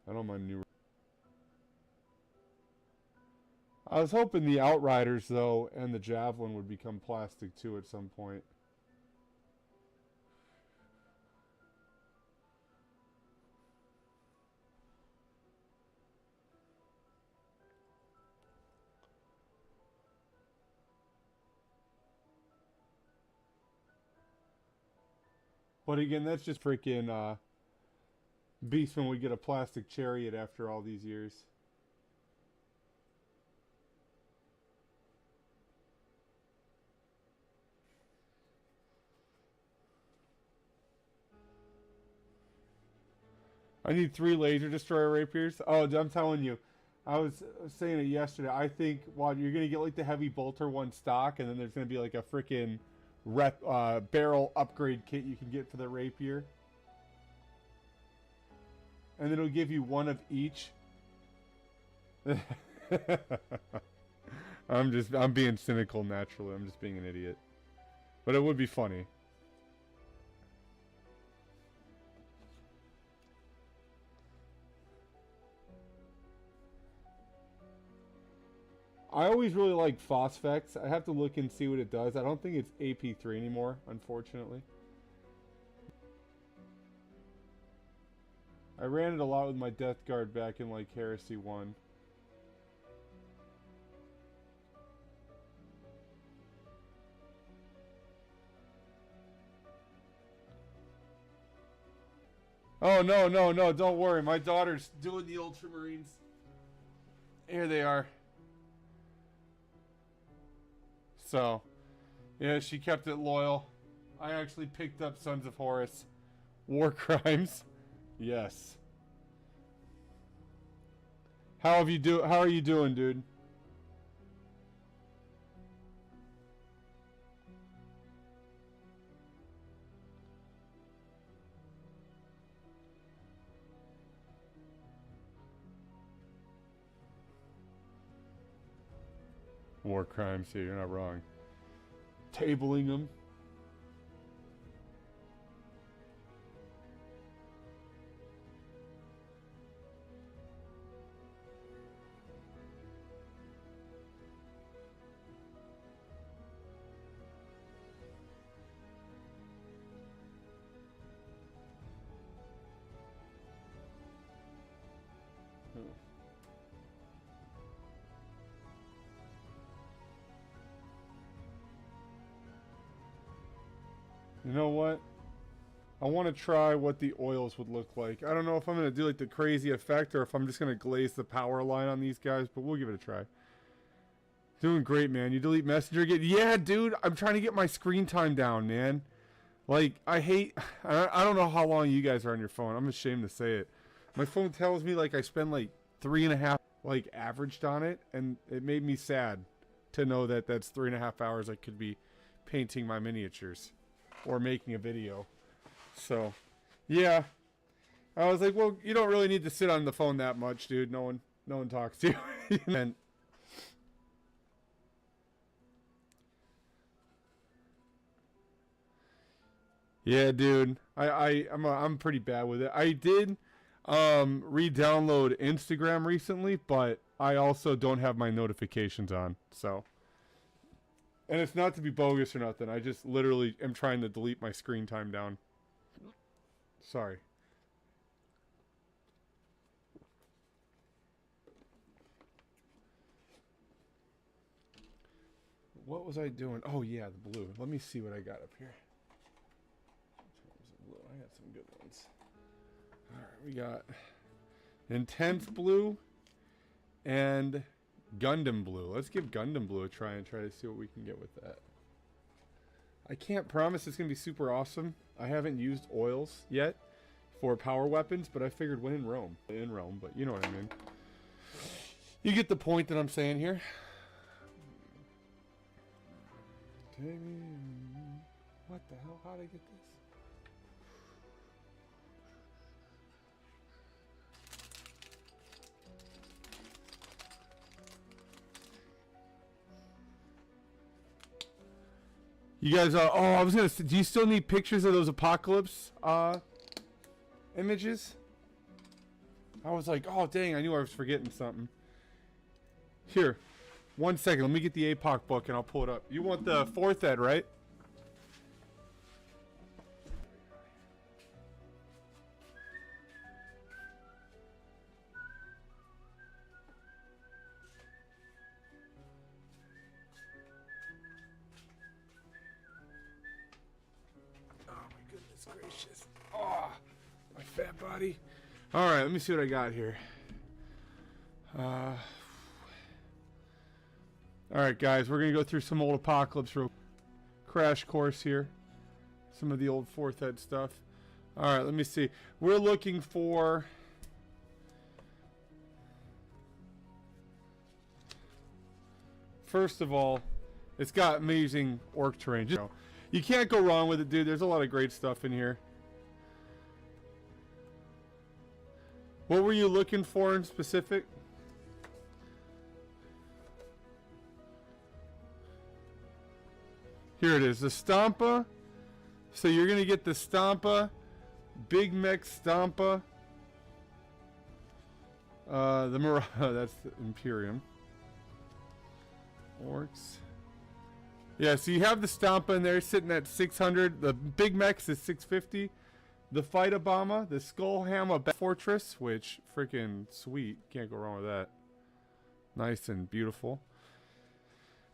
I don't mind new. I was hoping the Outriders though and the Javelin would become plastic too at some point. But again, that's just freaking Beastman would get a plastic chariot after all these years. I need 3 laser destroyer rapiers. Oh, I'm telling you. I was saying it yesterday. I think, well, you're going to get like the heavy bolter one stock, and then there's going to be like a freaking barrel upgrade kit you can get for the rapier, and then it'll give you one of each. I'm being cynical naturally. I'm just being an idiot, but it would be funny. I always really like Phosphex. I have to look and see what it does. I don't think it's AP3 anymore, unfortunately. I ran it a lot with my Death Guard back in like Heresy 1. Oh, no, no, no, don't worry. My daughter's doing the Ultramarines. Here they are. So, yeah, she kept it loyal. I actually picked up Sons of Horus. War Crimes. Yes. How are you doing, dude? War Crimes here, you're not wrong. Tabling them. Oh. You know what? I want to try what the oils would look like. I don't know if I'm going to do like the crazy effect or if I'm just going to glaze the power line on these guys, but we'll give it a try. Doing great, man. You delete Messenger again? Yeah, dude. I'm trying to get my screen time down, man. Like, I don't know how long you guys are on your phone. I'm ashamed to say it. My phone tells me like I spend like 3.5 like averaged on it, and it made me sad to know that that's 3.5 hours I could be painting my miniatures or making a video. So, yeah. I was like, well, you don't really need to sit on the phone that much, dude. No one talks to you. And yeah, dude. I'm pretty bad with it. I did re-download Instagram recently, but I also don't have my notifications on. So, and it's not to be bogus or nothing. I just literally am trying to delete my screen time down. Sorry. What was I doing? Oh yeah, the blue. Let me see what I got up here. Blue. I got some good ones. All right, we got intense blue and Gundam blue. Let's give Gundam blue a try and try to see what we can get with that. I can't promise it's gonna be super awesome. I haven't used oils yet for power weapons, but I figured when in Rome, but you know what I mean. You get the point that I'm saying here. What the hell? How'd I get this? You guys are. Oh, I was gonna. Do you still need pictures of those apocalypse images? I was like, oh dang, I knew I was forgetting something. Here, 1 second. Let me get the APOC book and I'll pull it up. You want the 4th ed, right? Gracious. Oh, my fat body. All right, let me see what I got here. All right, guys, we're going to go through some old Apocalypse real crash course here. Some of the old 4th ed stuff. All right, let me see. We're looking for... First of all, it's got amazing orc terrain. You can't go wrong with it, dude. There's a lot of great stuff in here. What were you looking for in specific? Here it is, the Stampa. So you're going to get the Stampa, Big Mech Stampa. That's the Imperium. Orcs. Yeah, so you have the Stampa in there sitting at 600. The Big Mechs is 650. The Fight Obama, the Skullhammer Fortress, which freaking sweet. Can't go wrong with that. Nice and beautiful.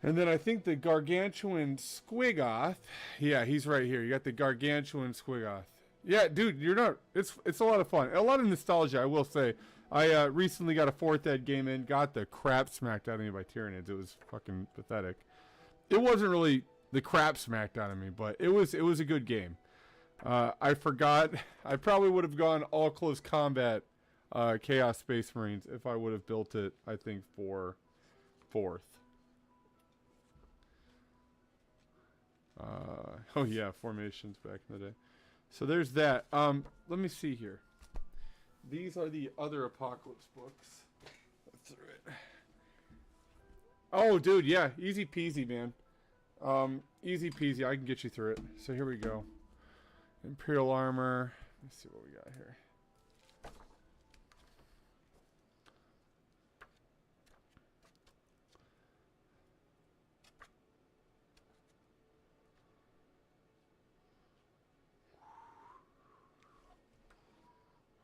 And then I think the Gargantuan Squigoth. Yeah, he's right here. You got the Gargantuan Squigoth. Yeah, dude, you're not. It's a lot of fun. A lot of nostalgia, I will say. I recently got a 4th ed game in, got the crap smacked out of me by Tyranids. It was fucking pathetic. It wasn't really the crap smacked out of me, but it was a good game. I forgot. I probably would have gone all close combat Chaos Space Marines if I would have built it, I think, for 4th. Oh yeah, formations back in the day. So there's that. Let me see here. These are the other Apocalypse books. That's right. Oh, dude, yeah. Easy peasy, man. Easy peasy. I can get you through it. So here we go. Imperial armor. Let's see what we got here.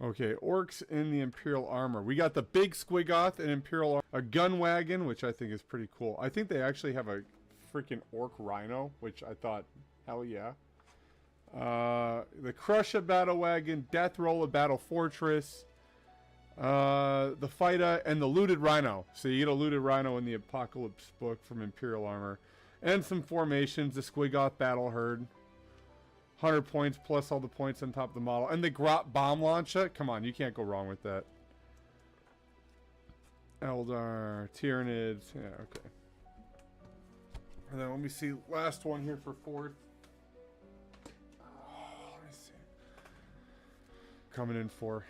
Okay, orcs in the Imperial armor. We got the big Squiggoth in Imperial armor. A gun wagon, which I think is pretty cool. I think they actually have a freaking orc rhino, which I thought, hell yeah. The Crusher battle wagon, Death Roller battle fortress, the Fighter, and the looted rhino. So you get a looted rhino in the Apocalypse book from Imperial armor. And some formations, the Squiggoth battle herd. 100 points plus all the points on top of the model. And the Grot bomb launcher. Come on, you can't go wrong with that. Eldar, Tyranids. Yeah, okay. And then let me see. Last one here for fourth. Oh, let me see. Coming in for.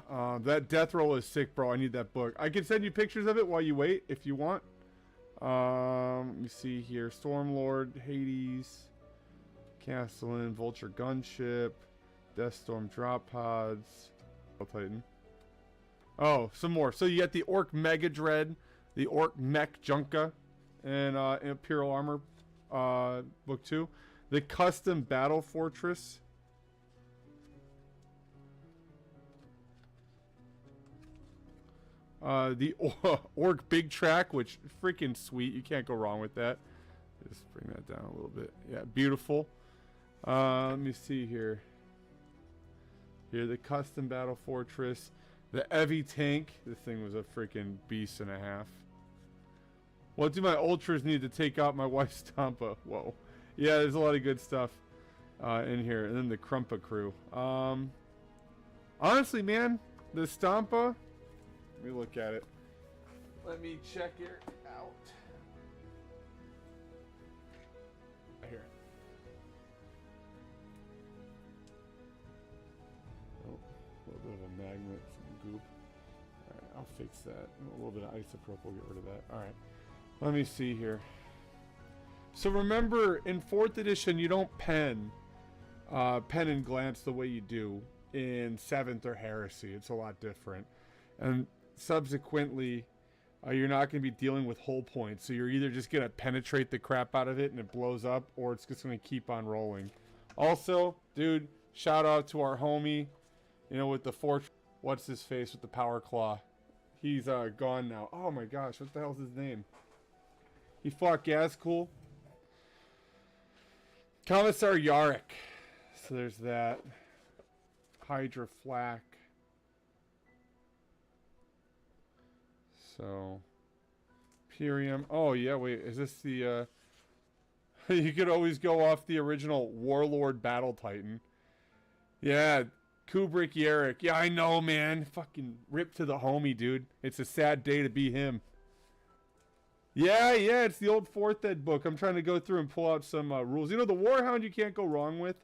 That death roll is sick, bro. I need that book. I can send you pictures of it while you wait if you want. Let me see here. Stormlord, Hades. Castellan, Vulture Gunship, Deathstorm Drop Pods, Titan. Oh, some more. So you got the Orc Mega Dread, the Orc Mech Junka, and Imperial Armor Book 2. The Custom Battle Fortress. The Orc Big Track, which freaking sweet. You can't go wrong with that. Just bring that down a little bit. Yeah, beautiful. Let me see here. Here, the Custom Battle Fortress. The Evi Tank. This thing was a freaking beast and a half. What do my ultras need to take out my wife's Stampa? Whoa. Yeah, there's a lot of good stuff in here. And then the Krumpa crew. Honestly, man, the Stampa. Let me look at it. Let me check it out. Here. Oh, a little bit of a magnet, some goop. Alright, I'll fix that. A little bit of isopropyl, we'll get rid of that. Alright. Let me see here. So remember, in 4th edition, you don't pen and glance the way you do in 7th or Heresy. It's a lot different. And subsequently, you're not going to be dealing with hull points. So you're either just going to penetrate the crap out of it and it blows up, or it's just going to keep on rolling. Also, dude, shout out to our homie, you know, with the what's his face with the power claw. He's gone now. Oh my gosh, what the hell's his name? He fought Gazcool. Commissar Yarrick. So there's that. Hydra Flak. So, Imperium. Oh, yeah, wait. Is this the, you could always go off the original Warlord Battle Titan. Yeah, Kubrick Yarrick. Yeah, I know, man. Fucking ripped to the homie, dude. It's a sad day to be him. Yeah, it's the old 4th ed book. I'm trying to go through and pull out some rules. You know, the Warhound you can't go wrong with.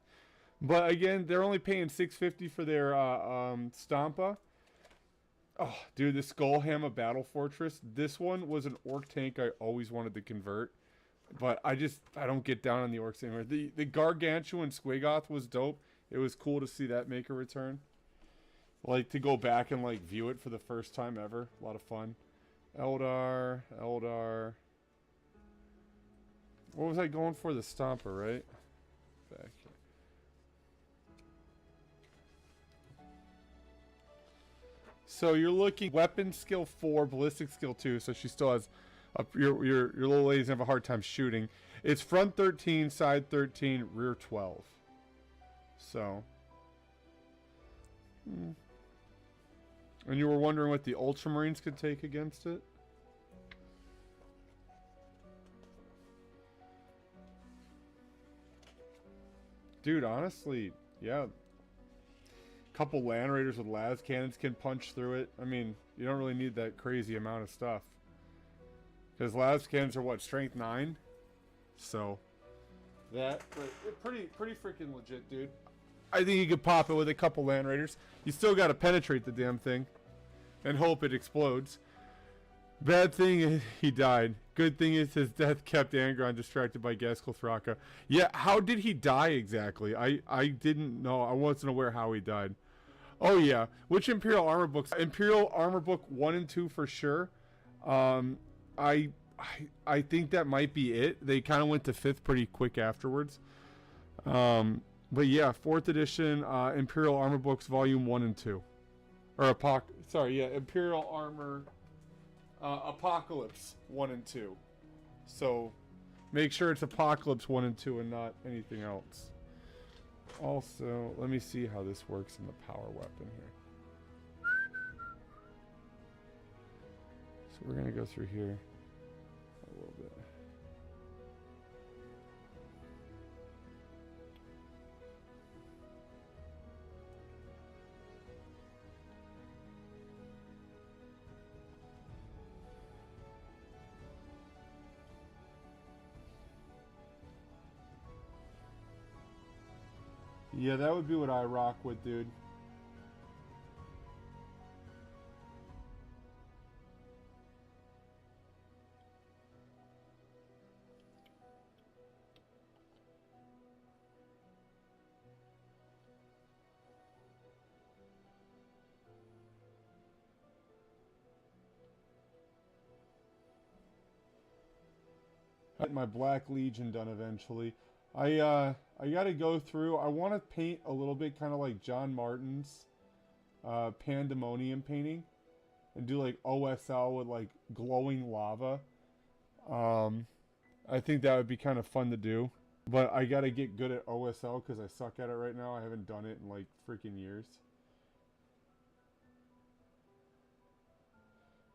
But, again, they're only paying $6.50 for their Stampa. Oh, dude, the Skullhammer Battle Fortress. This one was an orc tank I always wanted to convert. But I don't get down on the orcs anymore. The Gargantuan Squiggoth was dope. It was cool to see that make a return. Like, to go back and, like, view it for the first time ever. A lot of fun. Eldar. What was I going for? The Stomper, right? Back here. So you're looking weapon skill 4, ballistic skill 2. So she still has your little ladies have a hard time shooting. It's front 13, side 13, rear 12. So. And you were wondering what the Ultramarines could take against it? Dude, honestly, yeah. Couple Land Raiders with las cannons can punch through it. I mean, you don't really need that crazy amount of stuff. Because las cannons are what, strength 9? So, that, but pretty freaking legit, dude. I think you could pop it with a couple Land Raiders. You still got to penetrate the damn thing and hope it explodes. Bad thing is he died. Good thing is his death kept Angron distracted by Gaskell Thraka. Yeah, how did he die exactly? I didn't know. I wasn't aware how he died. Oh yeah, which Imperial Armor books? Imperial Armor Book 1 and 2 for sure. I think that might be it. They kind of went to 5th pretty quick afterwards. But yeah, 4th edition Imperial Armor Books Volume 1 and 2. Or sorry, yeah, Imperial Armor Apocalypse 1 and 2. So make sure it's Apocalypse 1 and 2 and not anything else. Also, let me see how this works in the power weapon here. So we're going to go through here a little bit. Yeah, that would be what I rock with, dude. Get my Black Legion done eventually. I gotta go through. I want to paint a little bit, kind of like John Martin's Pandemonium painting, and do like OSL with like glowing lava. I think that would be kind of fun to do. But I gotta get good at OSL because I suck at it right now. I haven't done it in like freaking years.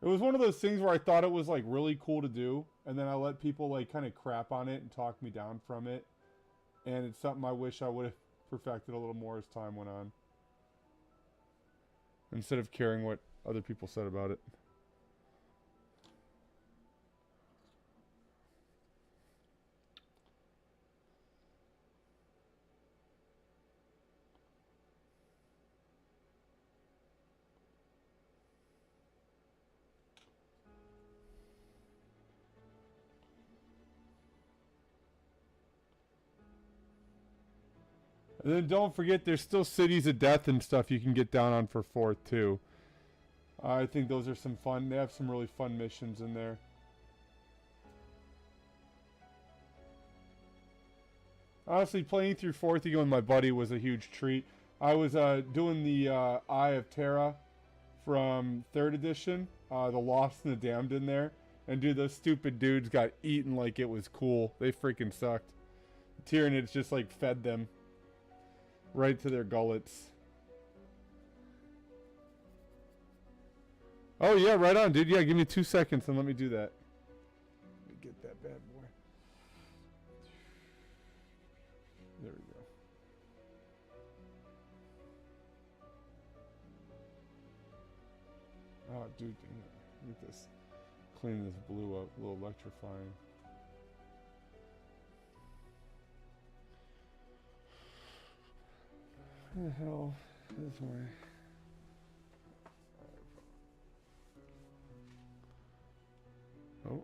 It was one of those things where I thought it was like really cool to do, and then I let people like kind of crap on it and talk me down from it. And it's something I wish I would have perfected a little more as time went on. Instead of caring what other people said about it. And then don't forget, there's still Cities of Death and stuff you can get down on for 4th, too. I think those are some fun. They have some really fun missions in there. Honestly, playing through 4th again with my buddy was a huge treat. I was doing the Eye of Terra from 3rd edition. The Lost and the Damned in there. And dude, those stupid dudes got eaten like it was cool. They freaking sucked. Tyranids just like fed them. Right to their gullets. Oh yeah, right on, dude. Yeah, give me 2 seconds and let me do that. Let me get that bad boy. There we go. Oh, dude, look at this. Clean this blue up, a little electrifying. Where the hell? This way. Oh.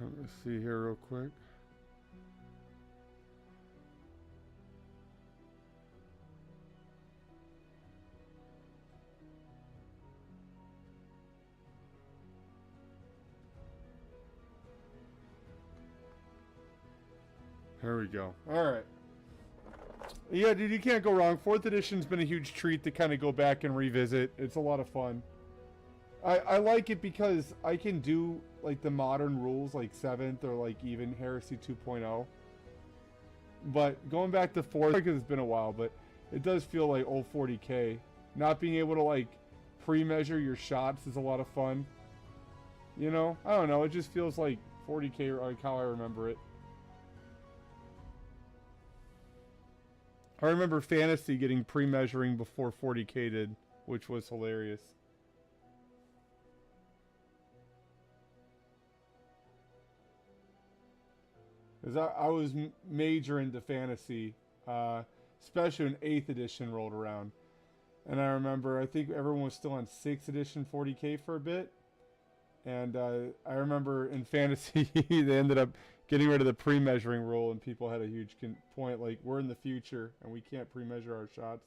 Let me see here real quick. There we go. Alright. Yeah, dude, you can't go wrong. 4th edition's been a huge treat to kind of go back and revisit. It's a lot of fun. I like it because I can do, like, the modern rules, like 7th or, like, even Heresy 2.0. But going back to 4th, because it's been a while, but it does feel like old 40k. Not being able to, like, pre-measure your shots is a lot of fun. You know? I don't know. It just feels like 40k, like how I remember it. I remember Fantasy getting pre-measuring before 40k did, which was hilarious. Because I was major into Fantasy, especially when 8th edition rolled around. And I remember, I think everyone was still on 6th edition 40k for a bit. And I remember in Fantasy, they ended up getting rid of the pre-measuring rule, and people had a huge point, like, we're in the future, and we can't pre-measure our shots.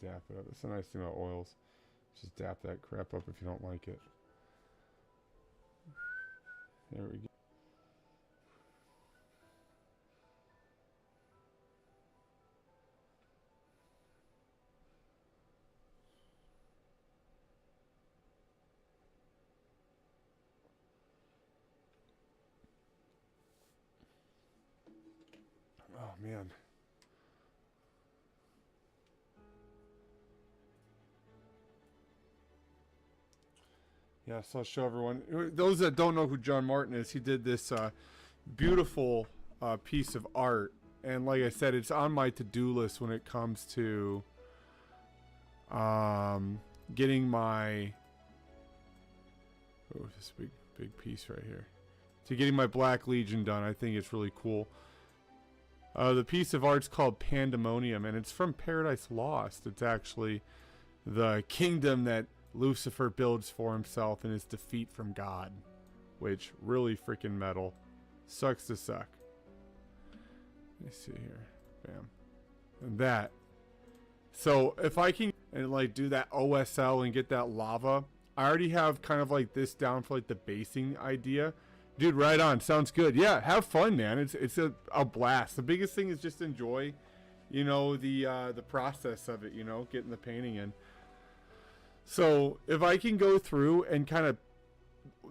dap it up. That's the nice thing about oils. Just dap that crap up if you don't like it. There we go. Oh, man. Yeah, so I'll show everyone. Those that don't know who John Martin is, he did this beautiful piece of art. And like I said, it's on my to-do list when it comes to getting my... Oh, this big piece right here. To getting my Black Legion done. I think it's really cool. The piece of art's called Pandemonium, and it's from Paradise Lost. It's actually the kingdom that Lucifer builds for himself in his defeat from God, which really freaking metal. Sucks to suck. Let me see here. Bam. And that. So if I can and like do that OSL and get that lava, I already have kind of like this down for like the basing idea. Dude, right on. Sounds good. Yeah, have fun, man. It's a blast. The biggest thing is just enjoy, you know, the process of it, you know, getting the painting in. So if I can go through and kind of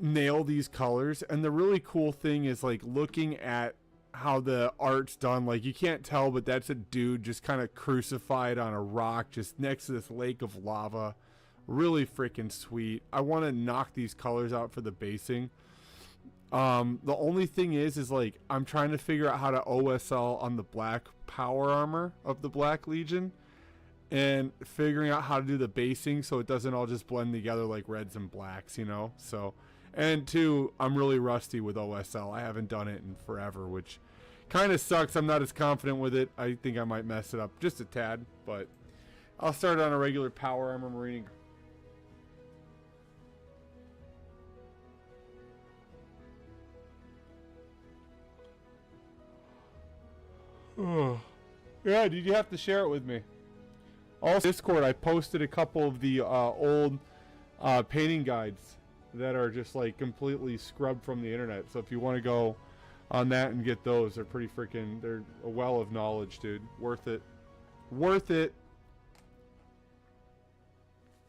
nail these colors, and the really cool thing is like looking at how the art's done, like you can't tell, but that's a dude just kind of crucified on a rock just next to this lake of lava. Really freaking sweet. I want to knock these colors out for the basing. The only thing is like I'm trying to figure out how to OSL on the black power armor of the Black Legion, and figuring out how to do the basing so it doesn't all just blend together like reds and blacks, you know. So, and two, I'm really rusty with OSL. I haven't done it in forever, which kind of sucks. I'm not as confident with it. I think I might mess it up just a tad, but I'll start on a regular power armor marine. Oh. Yeah, did you have to share it with me? Also, Discord, I posted a couple of the old painting guides that are just like completely scrubbed from the internet. So if you want to go on that and get those, they're pretty freaking, they're a well of knowledge, dude. Worth it. Worth it.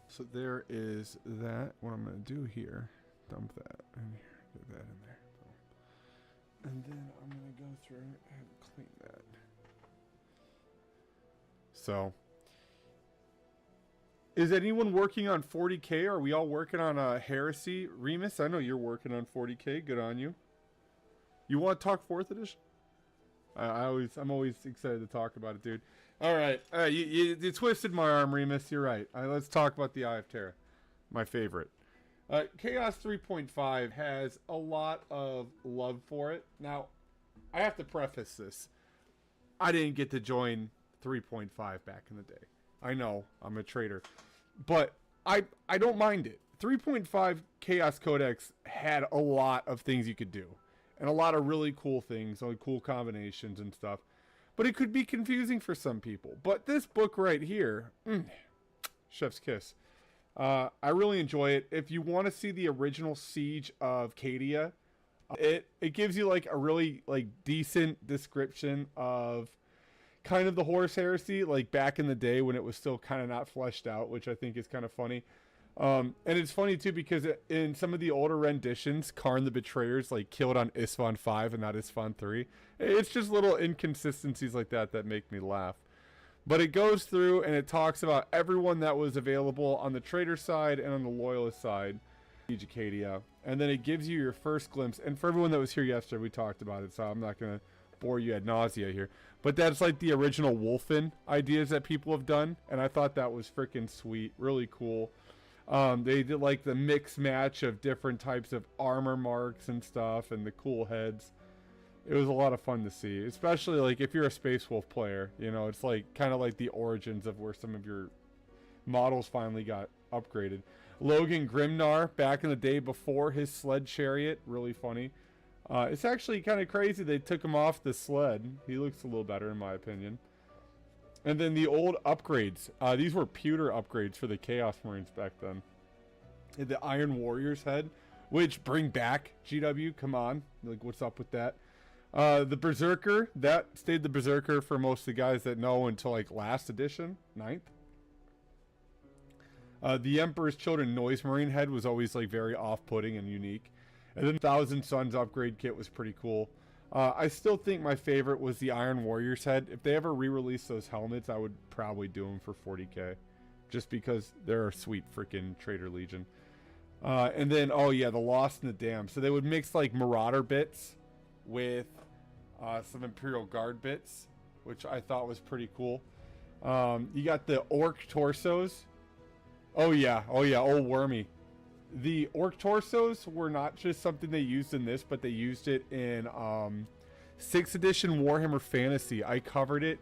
So there is that. What I'm going to do here, dump that in here, get that in there. And then I'm going to go through and clean that. So, is anyone working on 40K? Are we all working on a Heresy? Remus, I know you're working on 40K. Good on you. You want to talk 4th edition? I'm always excited to talk about it, dude. All right, you twisted my arm, Remus. You're right. Let's talk about the Eye of Terror, my favorite. Chaos 3.5 has a lot of love for it. Now, I have to preface this. I didn't get to join 3.5 back in the day. I know, I'm a traitor. But I don't mind it. 3.5 Chaos Codex had a lot of things you could do. And a lot of really cool things, like cool combinations and stuff. But it could be confusing for some people. But this book right here, chef's kiss. I really enjoy it. If you want to see the original Siege of Cadia, it gives you like a really like decent description of kind of the Horus Heresy, like back in the day when it was still kind of not fleshed out, which I think is kind of funny. And it's funny too because in some of the older renditions, Karn the Betrayer's like killed on Isfan 5 and not Isfan 3. It's just little inconsistencies like that that make me laugh. But it goes through and it talks about everyone that was available on the traitor side and on the loyalist side, Siege of Cadia. And then it gives you your first glimpse. And for everyone that was here yesterday, we talked about it, so I'm not going to bore you ad nausea here. But that's like the original Wolfen ideas that people have done. And I thought that was freaking sweet. Really cool. They did like the mix match of different types of armor marks and stuff and the cool heads. It was a lot of fun to see, especially like if you're a Space Wolf player, you know, it's like kind of like the origins of where some of your models finally got upgraded. Logan Grimnar back in the day before his sled chariot, really funny. It's actually kind of crazy they took him off the sled. He looks a little better in my opinion. And then the old upgrades. These were pewter upgrades for the Chaos Marines back then. The Iron Warrior's head, which bring back GW. Come on, like what's up with that? The Berserker, that stayed the Berserker for most of the guys that know until like last edition, 9th. The Emperor's Children Noise Marine head was always like very off-putting and unique. And then Thousand Suns upgrade kit was pretty cool. I still think my favorite was the Iron Warrior's head. If they ever re-release those helmets, I would probably do them for 40k. Just because they're a sweet freaking Traitor Legion. And then, oh yeah, the Lost and the Damned. So they would mix like Marauder bits with some Imperial Guard bits, which I thought was pretty cool. You got the Orc torsos. Oh yeah, old Wormy. The Orc torsos were not just something they used in this, but they used it in 6th edition Warhammer Fantasy. I covered it.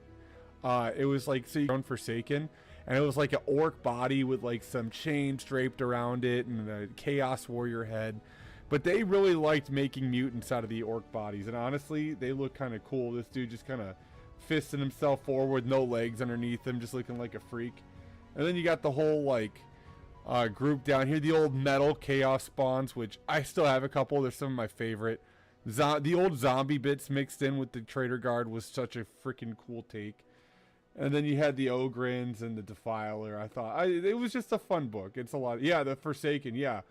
It was like Forsaken, and it was like an orc body with like some chains draped around it and a Chaos Warrior head. But they really liked making mutants out of the orc bodies, and honestly, they look kind of cool. This dude just kind of fisting himself forward, no legs underneath him, just looking like a freak. And then you got the whole like group down here, the old metal Chaos Spawns, which I still have a couple. They're some of my favorite. The old zombie bits mixed in with the Traitor Guard was such a freaking cool take. And then you had the Ogrins and the Defiler. I thought it was just a fun book. It's a lot. Yeah, the Forsaken. Yeah.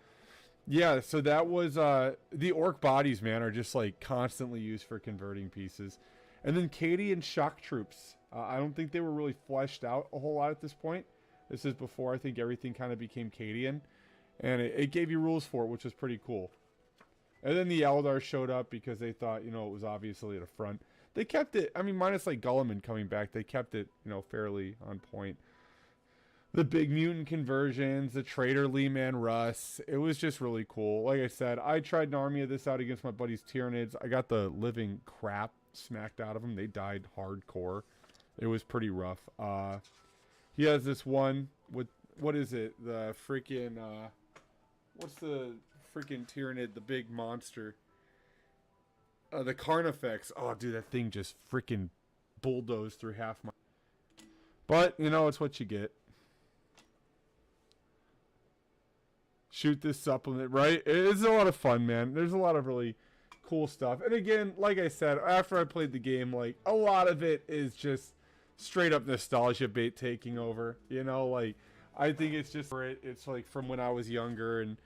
So that was the orc bodies, man, are just like constantly used for converting pieces. And then Katie and Shock Troops. I don't think they were really fleshed out a whole lot at this point. This is before I think everything kind of became Cadian. And it gave you rules for it, which was pretty cool. And then the Eldar showed up because they thought, it was obviously at the front. They kept it, I mean, minus like Gulliman coming back, they kept it, fairly on point. The big mutant conversions, the Traitor Leman Russ, it was just really cool. Like I said, I tried an army of this out against my buddies Tyranids. I got the living crap smacked out of them. They died hardcore. It was pretty rough. He has this one with, what is it? The freaking, what's the freaking Tyranid, the big monster? The Carnifex. Oh, dude, that thing just freaking bulldozed through half my... But, it's what you get. Shoot this supplement, right? It's a lot of fun, man. There's a lot of really cool stuff. And again, like I said, after I played the game, like, a lot of it is just straight up nostalgia bait taking over. Like, I think it's just... It's like from when I was younger, and...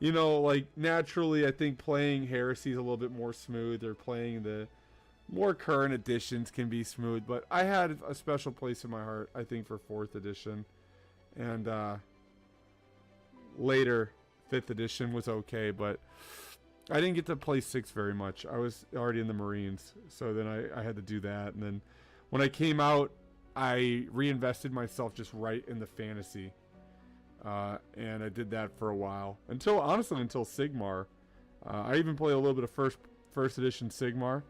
like, naturally, I think playing Heresy is a little bit more smooth, or playing the more current editions can be smooth, but I had a special place in my heart, I think, for 4th edition, and later 5th edition was okay, but I didn't get to play 6 very much. I was already in the Marines, so then I had to do that, and then when I came out, I reinvested myself just right in the fantasy. And I did that for a while until Sigmar. I even played a little bit of first edition Sigmar.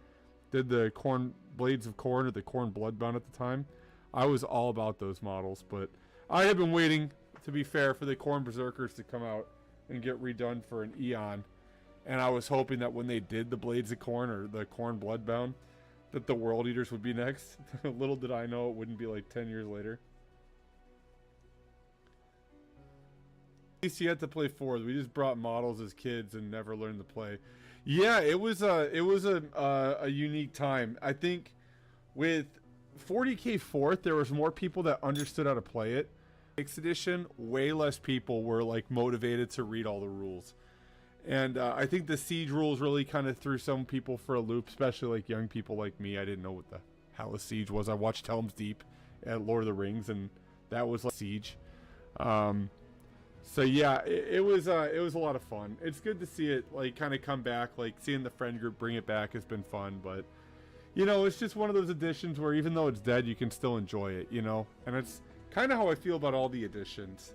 Did the Corn Blades of Corn or the Corn Bloodbound at the time. I was all about those models, but I have been waiting, to be fair, for the Corn Berserkers to come out and get redone for an Eon. And I was hoping that when they did the Blades of Corn or the Corn Bloodbound, that the World Eaters would be next. Little did I know it wouldn't be like 10 years later. At least you had to play 4th. We just brought models as kids and never learned to play. Yeah, it was a unique time. I think with 40k 4th, there was more people that understood how to play it. 6th edition, way less people were like motivated to read all the rules. And I think the siege rules really kind of threw some people for a loop, especially like young people like me. I didn't know what the hell a siege was. I watched Helm's Deep at Lord of the Rings, and that was like siege. So yeah, it was a lot of fun. It's good to see it like kind of come back. Like seeing the friend group bring it back has been fun. But it's just one of those editions where even though it's dead, you can still enjoy it. And it's kind of how I feel about all the editions.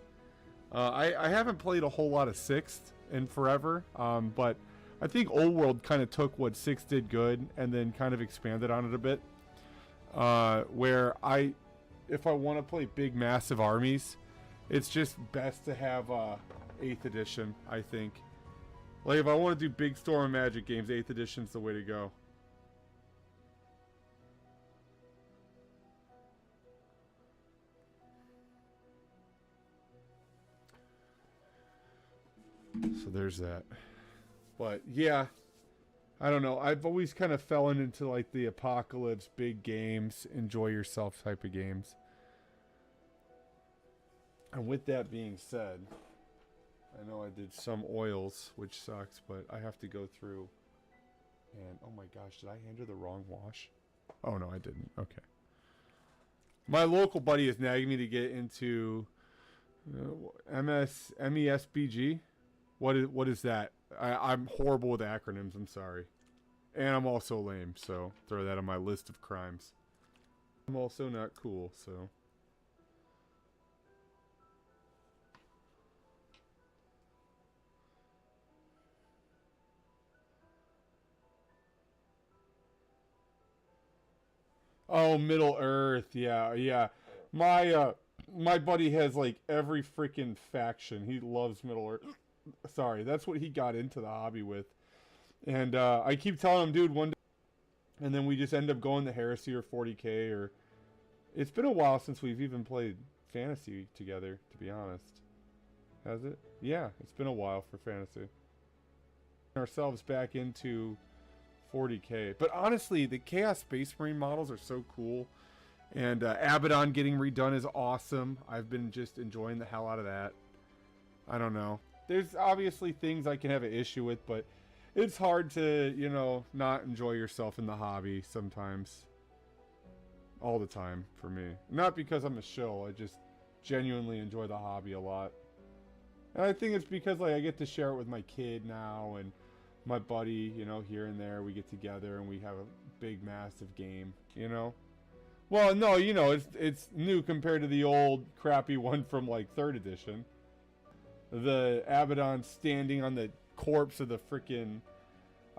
I haven't played a whole lot of 6th in forever, but I think Old World kind of took what 6th did good and then kind of expanded on it a bit. Where if I want to play big, massive armies, it's just best to have 8th edition, I think. Like, if I want to do big Storm and Magic games, 8th edition's the way to go. So there's that. But yeah, I don't know. I've always kind of fallen into like the apocalypse, big games, enjoy yourself type of games. And with that being said, I know I did some oils, which sucks, but I have to go through and, oh my gosh, did I hand her the wrong wash? Oh no, I didn't. Okay. My local buddy is nagging me to get into MESBG. What is that? I'm horrible with acronyms, I'm sorry. And I'm also lame, so throw that on my list of crimes. I'm also not cool, so. Oh, Middle Earth, yeah, yeah. My buddy has like every freaking faction. He loves Middle Earth. Sorry, that's what he got into the hobby with. And I keep telling him, dude, one day, and then we just end up going to Heresy or 40K or. It's been a while since we've even played Fantasy together, to be honest. Has it? Yeah, it's been a while for Fantasy. Ourselves back into 40K. But honestly, the Chaos Space Marine models are so cool. And Abaddon getting redone is awesome. I've been just enjoying the hell out of that. I don't know. There's obviously things I can have an issue with, but it's hard to, you know, not enjoy yourself in the hobby sometimes. All the time for me. Not because I'm a shill, I just genuinely enjoy the hobby a lot. And I think it's because like I get to share it with my kid now and my buddy, you know, here and there we get together and we have a big massive game, you know? Well, no, you know, it's new compared to the old crappy one from like 3rd edition. The Abaddon standing on the corpse of the frickin'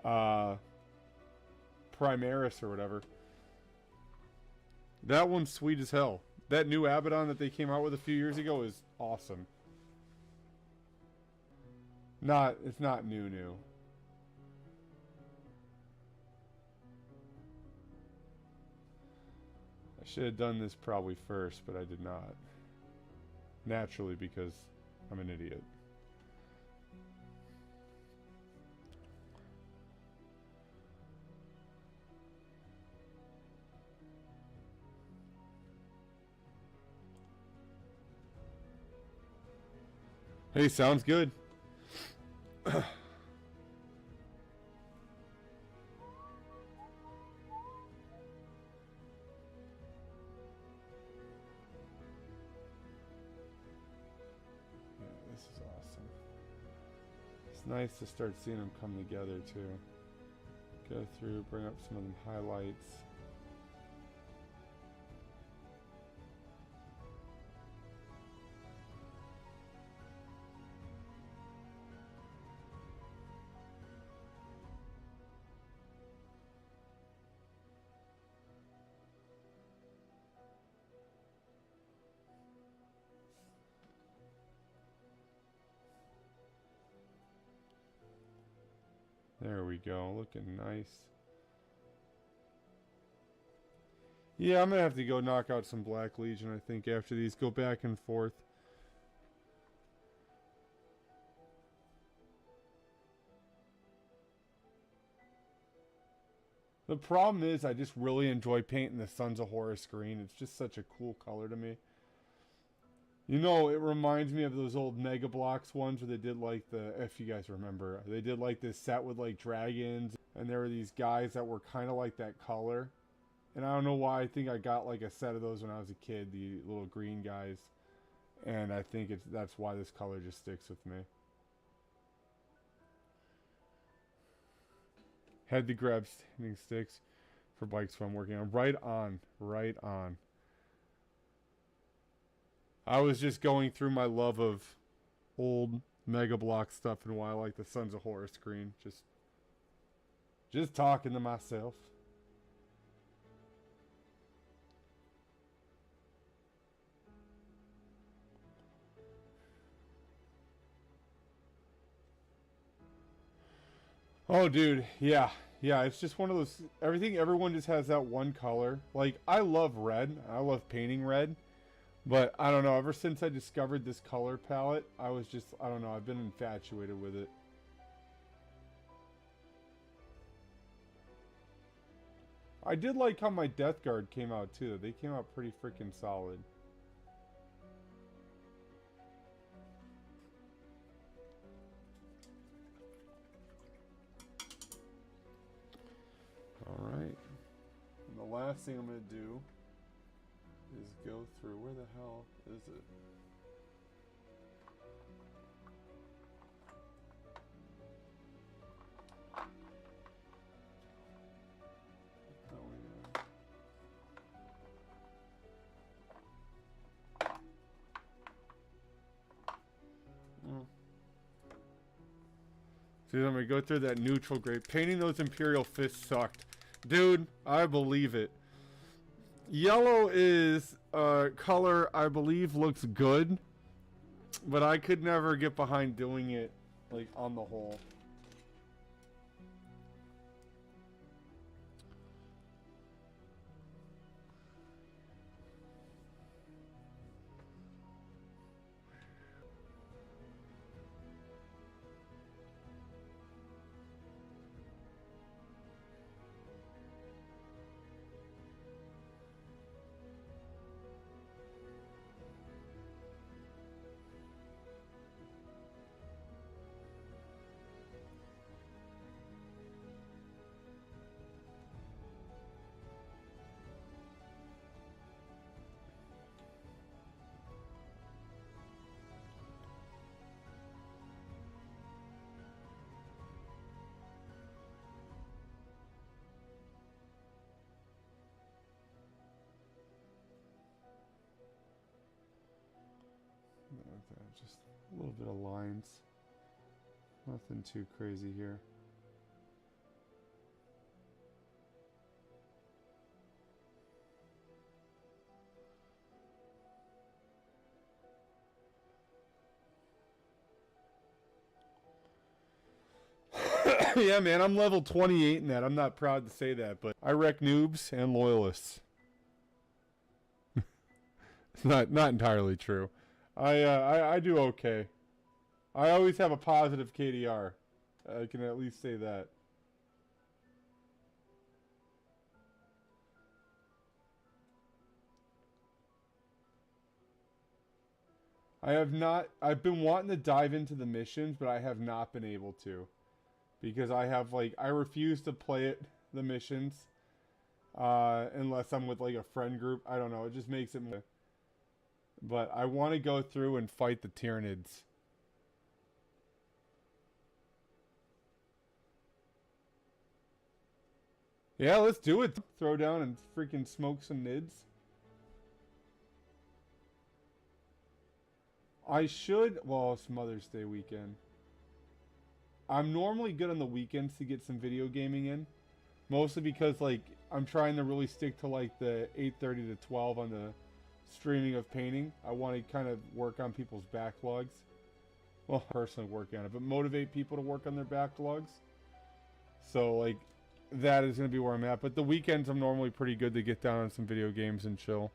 Primaris or whatever. That one's sweet as hell. That new Abaddon that they came out with a few years ago is awesome. It's not new. I should have done this probably first, but I did not. Naturally, because I'm an idiot. Hey, sounds good. Yeah, this is awesome. It's nice to start seeing them come together too. Go through, bring up some of them highlights. There we go, looking nice. Yeah, I'm gonna have to go knock out some Black Legion, I think, after these. Go back and forth. The problem is, I just really enjoy painting the Sons of Horus green. It's just such a cool color to me. You know, it reminds me of those old Mega Bloks ones where they did like if you guys remember, they did like this set with like dragons, and there were these guys that were kind of like that color. And I don't know why, I think I got like a set of those when I was a kid, the little green guys. And I think that's why this color just sticks with me. Had to grab standing sticks for bikes I'm working on. Right on, right on. I was just going through my love of old Mega Block stuff and why I like the Sons of Horus screen. Just talking to myself. Oh, dude, yeah. Yeah, it's just one of those, everyone just has that one color. Like, I love red. I love painting red. But I don't know, ever since I discovered this color palette, I was just, I don't know, I've been infatuated with it. I did like how my Death Guard came out too. They came out pretty freaking solid. Alright. And the last thing I'm going to do is go through, where the hell is it? See, I'm gonna go through that neutral gray. Painting those Imperial fists sucked. Dude, I believe it. Yellow is a color I believe looks good, but I could never get behind doing it, like, on the whole. Just a little bit of lines. Nothing too crazy here. Yeah, man, I'm level 28 in that. I'm not proud to say that, but I wreck noobs and loyalists. It's not entirely true. I do okay. I always have a positive KDR. I can at least say that. I've been wanting to dive into the missions, but I have not been able to. Because I refuse to play the missions. Unless I'm with, like, a friend group. I don't know, it just makes it more... But I want to go through and fight the Tyranids. Yeah, let's do it. Throw down and freaking smoke some nids. I should... Well, it's Mother's Day weekend. I'm normally good on the weekends to get some video gaming in. Mostly because, like, I'm trying to really stick to, like, the 8:30 to 12 on the... streaming of painting. I want to kind of work on people's backlogs. Well, personally working on it, but motivate people to work on their backlogs. So, like, that is going to be where I'm at. But the weekends, I'm normally pretty good to get down on some video games and chill.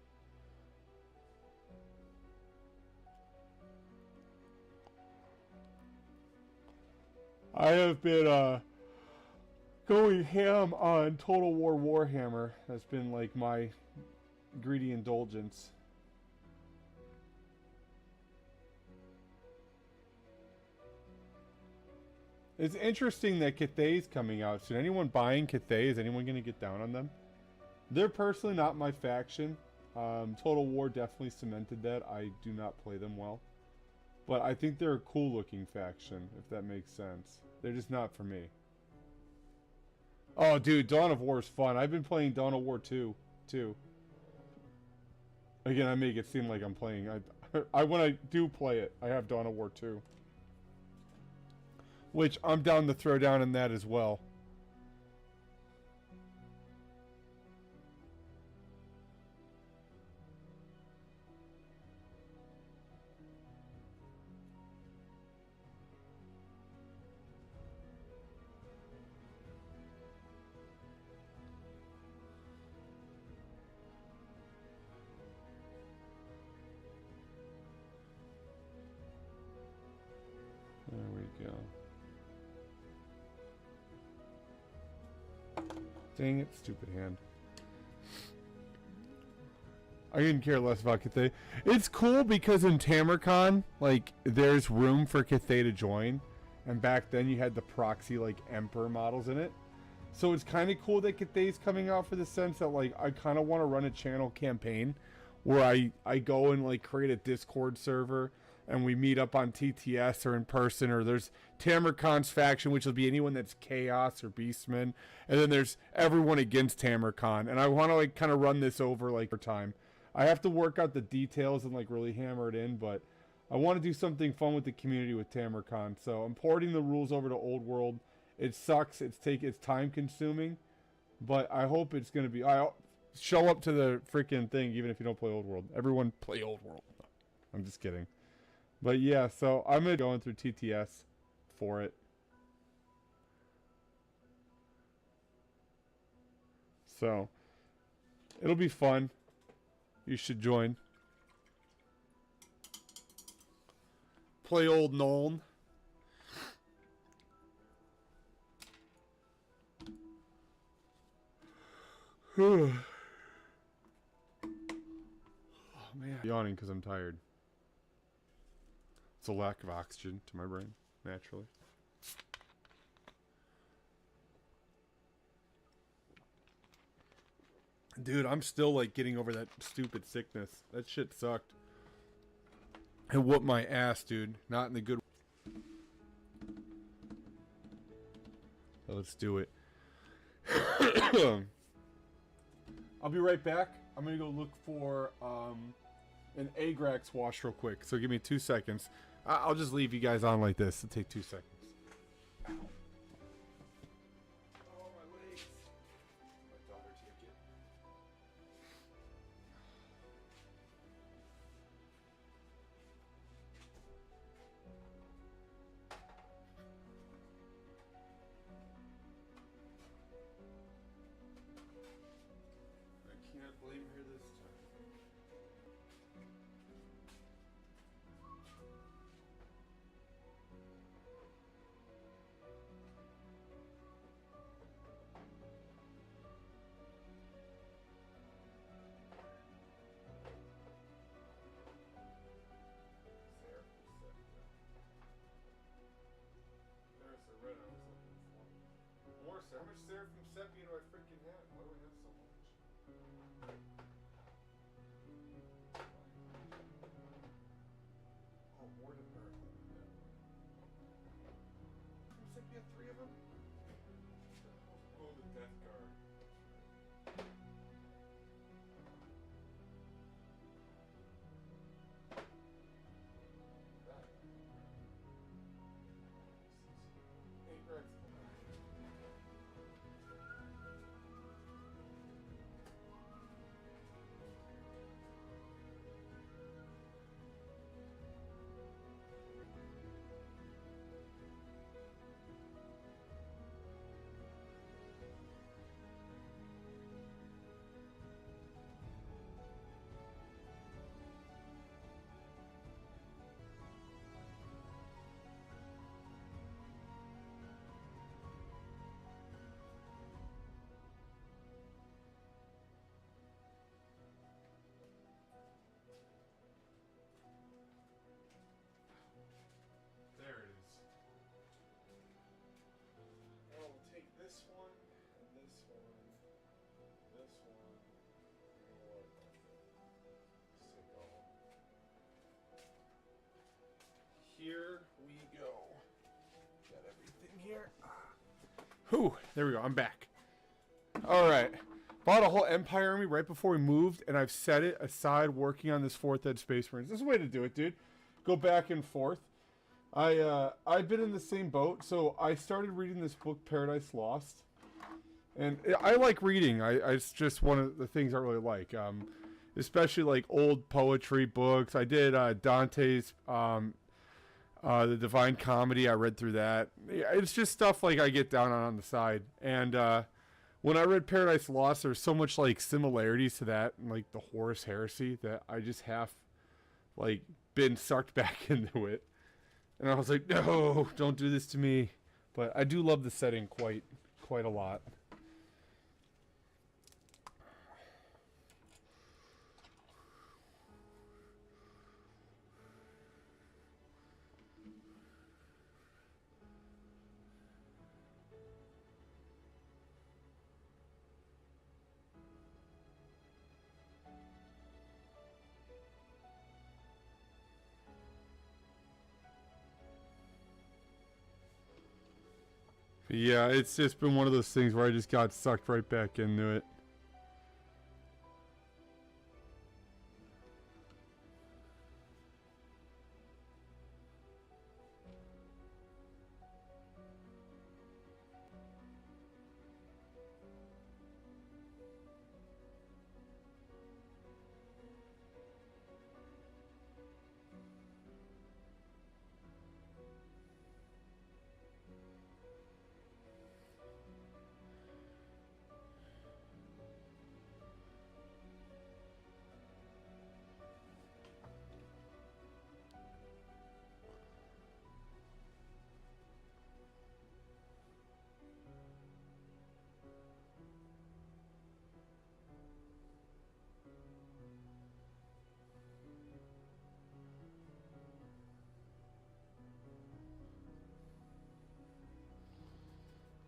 I have been, going ham on Total War Warhammer. That's been, like, my greedy indulgence. It's interesting that Cathay's coming out soon. Anyone buying Cathay? Is anyone going to get down on them? They're personally not my faction. Total War definitely cemented that. I do not play them well. But I think they're a cool looking faction, if that makes sense. They're just not for me. Oh, dude, Dawn of War is fun. I've been playing Dawn of War 2, too. Again, I make it seem like I'm playing. When I do play it, I have Dawn of War 2. Which I'm down to throw down in that as well. Dang it, stupid hand. I couldn't care less about Cathay. It's cool because in Tamarcon, like, there's room for Cathay to join. And back then you had the proxy, like, Emperor models in it. So it's kind of cool that Cathay's coming out for the sense that, like, I kind of want to run a channel campaign where I go and, like, create a Discord server and we meet up on TTS or in person, or there's Tamarcon's faction, which will be anyone that's Chaos or Beastmen. And then there's everyone against Tamarcon. And I want to, like, kind of run this over, like, for time. I have to work out the details and, like, really hammer it in, but I want to do something fun with the community with Tamarcon. So I'm porting the rules over to Old World. It sucks. It's time consuming, but I hope it's going to be. I'll show up to the freaking thing even if you don't play Old World. Everyone play Old World. I'm just kidding. But yeah, so I'm going to go through TTS for it. So it'll be fun. You should join. Play old Nuln. Oh man, yawning because I'm tired. It's a lack of oxygen to my brain, naturally. Dude, I'm still like getting over that stupid sickness. That shit sucked. It whooped my ass, dude. Not in the good. So let's do it. I'll be right back. I'm gonna go look for an Agrax wash real quick. So give me 2 seconds. I'll just leave you guys on like this. It'll take 2 seconds. Ow. Oh, my legs. My daughter take it. I can't blame her this time. How much Seraphim Sepia do I freaking have? Why do I have so much? Oh, more than her. Sepia, 3 of them? Oh, the Death Guard. That. 8 reds. There it is. I'll take this one, and this one, this one, or sick of them. Here we go. Got everything here. Whew, there we go. I'm back. Alright. Bought a whole Empire army right before we moved, and I've set it aside working on this 4th Ed Space Marines. This is the way to do it, dude. Go back and forth. I've been in the same boat, so I started reading this book, Paradise Lost, and I like reading. It's just one of the things I really like, especially like old poetry books. I did Dante's The Divine Comedy. I read through that. It's just stuff like I get down on the side, and when I read Paradise Lost, there's so much like similarities to that, and like the Horus Heresy, that I just have like been sucked back into it. And I was like, no, don't do this to me. But I do love the setting quite a lot. But yeah, it's just been one of those things where I just got sucked right back into it.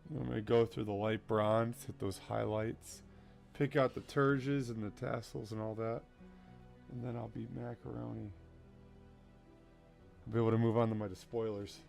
I'm going to go through the light bronze, hit those highlights, pick out the turges and the tassels and all that, and then I'll be macaroni. I'll be able to move on to my despoilers.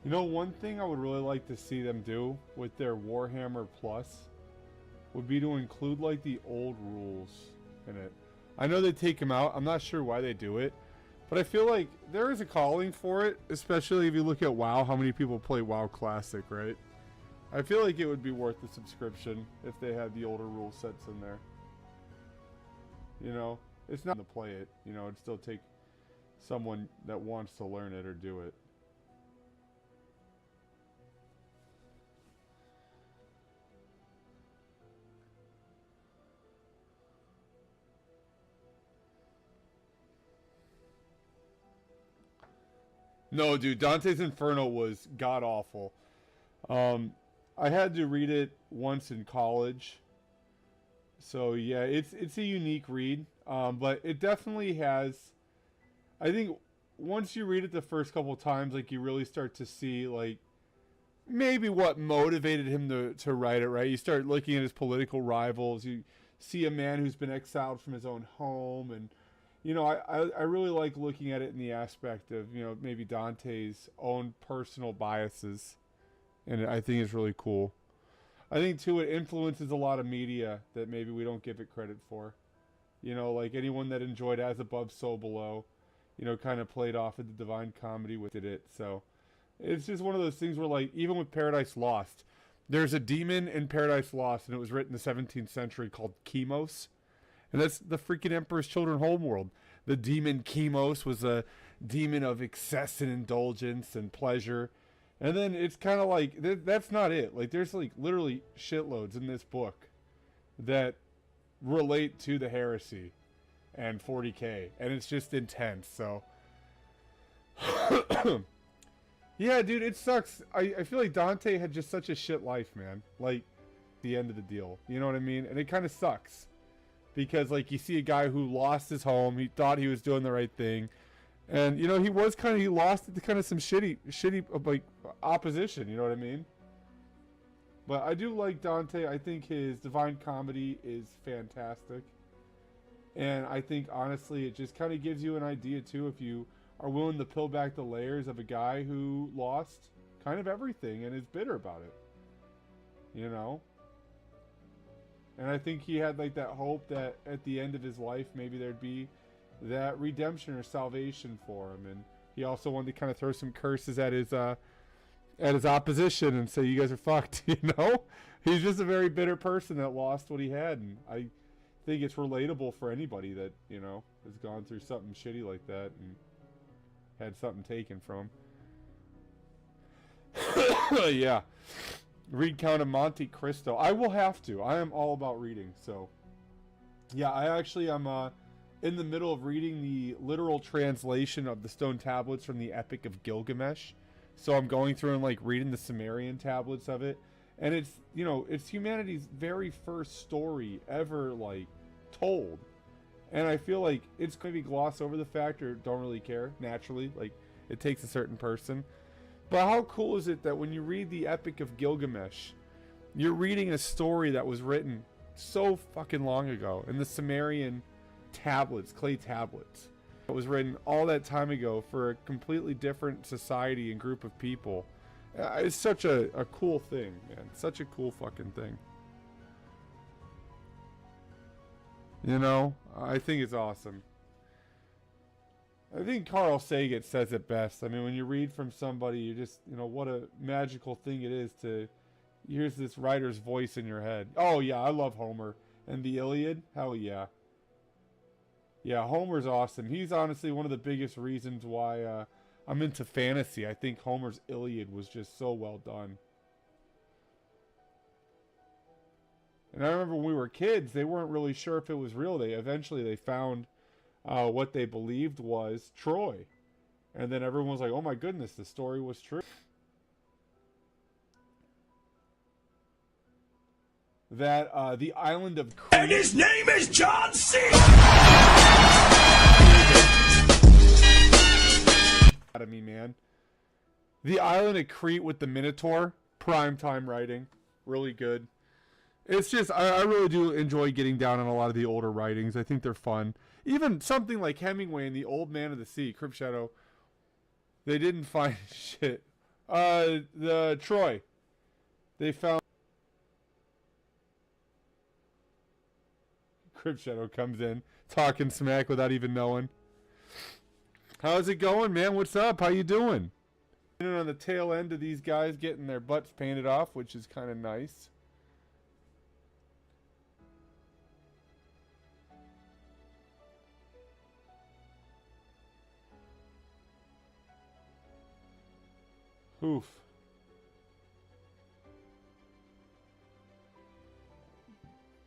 You know, one thing I would really like to see them do with their Warhammer Plus would be to include like the old rules in it. I know they take them out. I'm not sure why they do it, but I feel like there is a calling for it, especially if you look at WoW, how many people play WoW Classic, right? I feel like it would be worth the subscription if they had the older rule sets in there. You know, it's not to play it, you know, it'd still take someone that wants to learn it or do it. No, dude, Dante's Inferno was god-awful. I had to read it once in college. So, yeah, it's a unique read. But it definitely has... I think once you read it the first couple times, like, you really start to see, like, maybe what motivated him to write it, right? You start looking at his political rivals. You see a man who's been exiled from his own home, and... You know, I really like looking at it in the aspect of, you know, maybe Dante's own personal biases. And I think it's really cool. I think, too, it influences a lot of media that maybe we don't give it credit for. You know, like anyone that enjoyed As Above, So Below, you know, kind of played off of the Divine Comedy with it. So it's just one of those things where, like, even with Paradise Lost, there's a demon in Paradise Lost, and it was written in the 17th century called Chemos. And that's the freaking Emperor's Children homeworld. The demon Chemos was a demon of excess and indulgence and pleasure. And then it's kind of like, that's not it. Like, there's like literally shitloads in this book that relate to the heresy and 40K. And it's just intense, so. Yeah, dude, it sucks. I feel like Dante had just such a shit life, man. Like, the end of the deal. You know what I mean? And it kind of sucks. Because, like, you see a guy who lost his home. He thought he was doing the right thing. And, you know, he lost it to kind of some shitty, like, opposition. You know what I mean? But I do like Dante. I think his Divine Comedy is fantastic. And I think, honestly, it just kind of gives you an idea, too, if you are willing to peel back the layers of a guy who lost kind of everything and is bitter about it. You know? And I think he had like that hope that at the end of his life, maybe there'd be that redemption or salvation for him. And he also wanted to kind of throw some curses at his opposition and say, you guys are fucked, you know? He's just a very bitter person that lost what he had. And I think it's relatable for anybody that, you know, has gone through something shitty like that and had something taken from him. Yeah. Read Count of Monte Cristo. I will have to. I am all about reading. So, yeah, I actually am in the middle of reading the literal translation of the stone tablets from the Epic of Gilgamesh. So I'm going through and like reading the Sumerian tablets of it, and it's, you know, it's humanity's very first story ever like told, and I feel like it's going to be glossed over the fact or don't really care naturally. Like it takes a certain person. But how cool is it that when you read the Epic of Gilgamesh, you're reading a story that was written so fucking long ago in the Sumerian tablets, clay tablets. It was written all that time ago for a completely different society and group of people. It's such a cool thing, man. Such a cool fucking thing. You know, I think it's awesome. I think Carl Sagan says it best. I mean, when you read from somebody, you just, you know, what a magical thing it is to, here's this writer's voice in your head. Oh, yeah, I love Homer. And the Iliad? Hell yeah. Yeah, Homer's awesome. He's honestly one of the biggest reasons why I'm into fantasy. I think Homer's Iliad was just so well done. And I remember when we were kids, they weren't really sure if it was real. Eventually they found what they believed was Troy. And then everyone was like, oh my goodness, the story was true. That the island of Crete... And his name is John C. Out of me, man. The island of Crete with the Minotaur, primetime writing, really good. It's just, I really do enjoy getting down on a lot of the older writings. I think they're fun. Even something like Hemingway and The Old Man of the Sea, Crypt Shadow, they didn't find shit. The Troy, they found... Crypt Shadow comes in, talking smack without even knowing. How's it going, man? What's up? How you doing? On the tail end of these guys getting their butts painted off, which is kind of nice. Oof.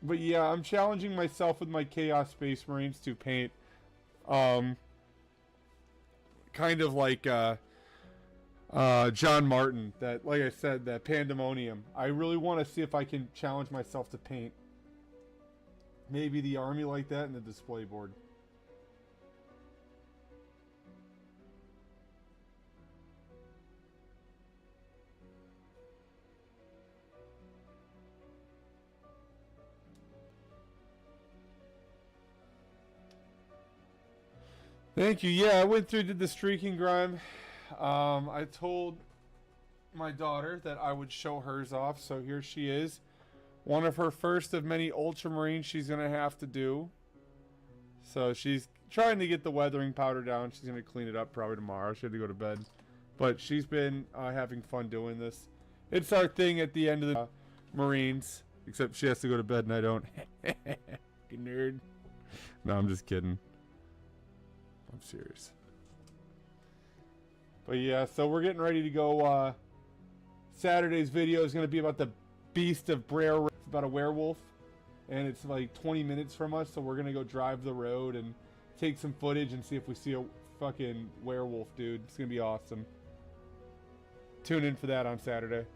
But yeah, I'm challenging myself with my Chaos Space Marines to paint kind of like John Martin, that, like I said, that Pandemonium. I really want to see if I can challenge myself to paint maybe the army like that in the display board. Thank you. Yeah, I went through, did the streaking grind. I told my daughter that I would show hers off, so here she is. One of her first of many Ultramarines she's going to have to do. So she's trying to get the weathering powder down. She's going to clean it up probably tomorrow. She had to go to bed. But she's been having fun doing this. It's our thing at the end of the Marines. Except she has to go to bed and I don't. Nerd. No, I'm just kidding. I'm serious. But yeah, so we're getting ready to go. Saturday's video is going to be about the Beast of Brer. It's about a werewolf. And it's like 20 minutes from us. So we're going to go drive the road and take some footage and see if we see a fucking werewolf, dude. It's going to be awesome. Tune in for that on Saturday.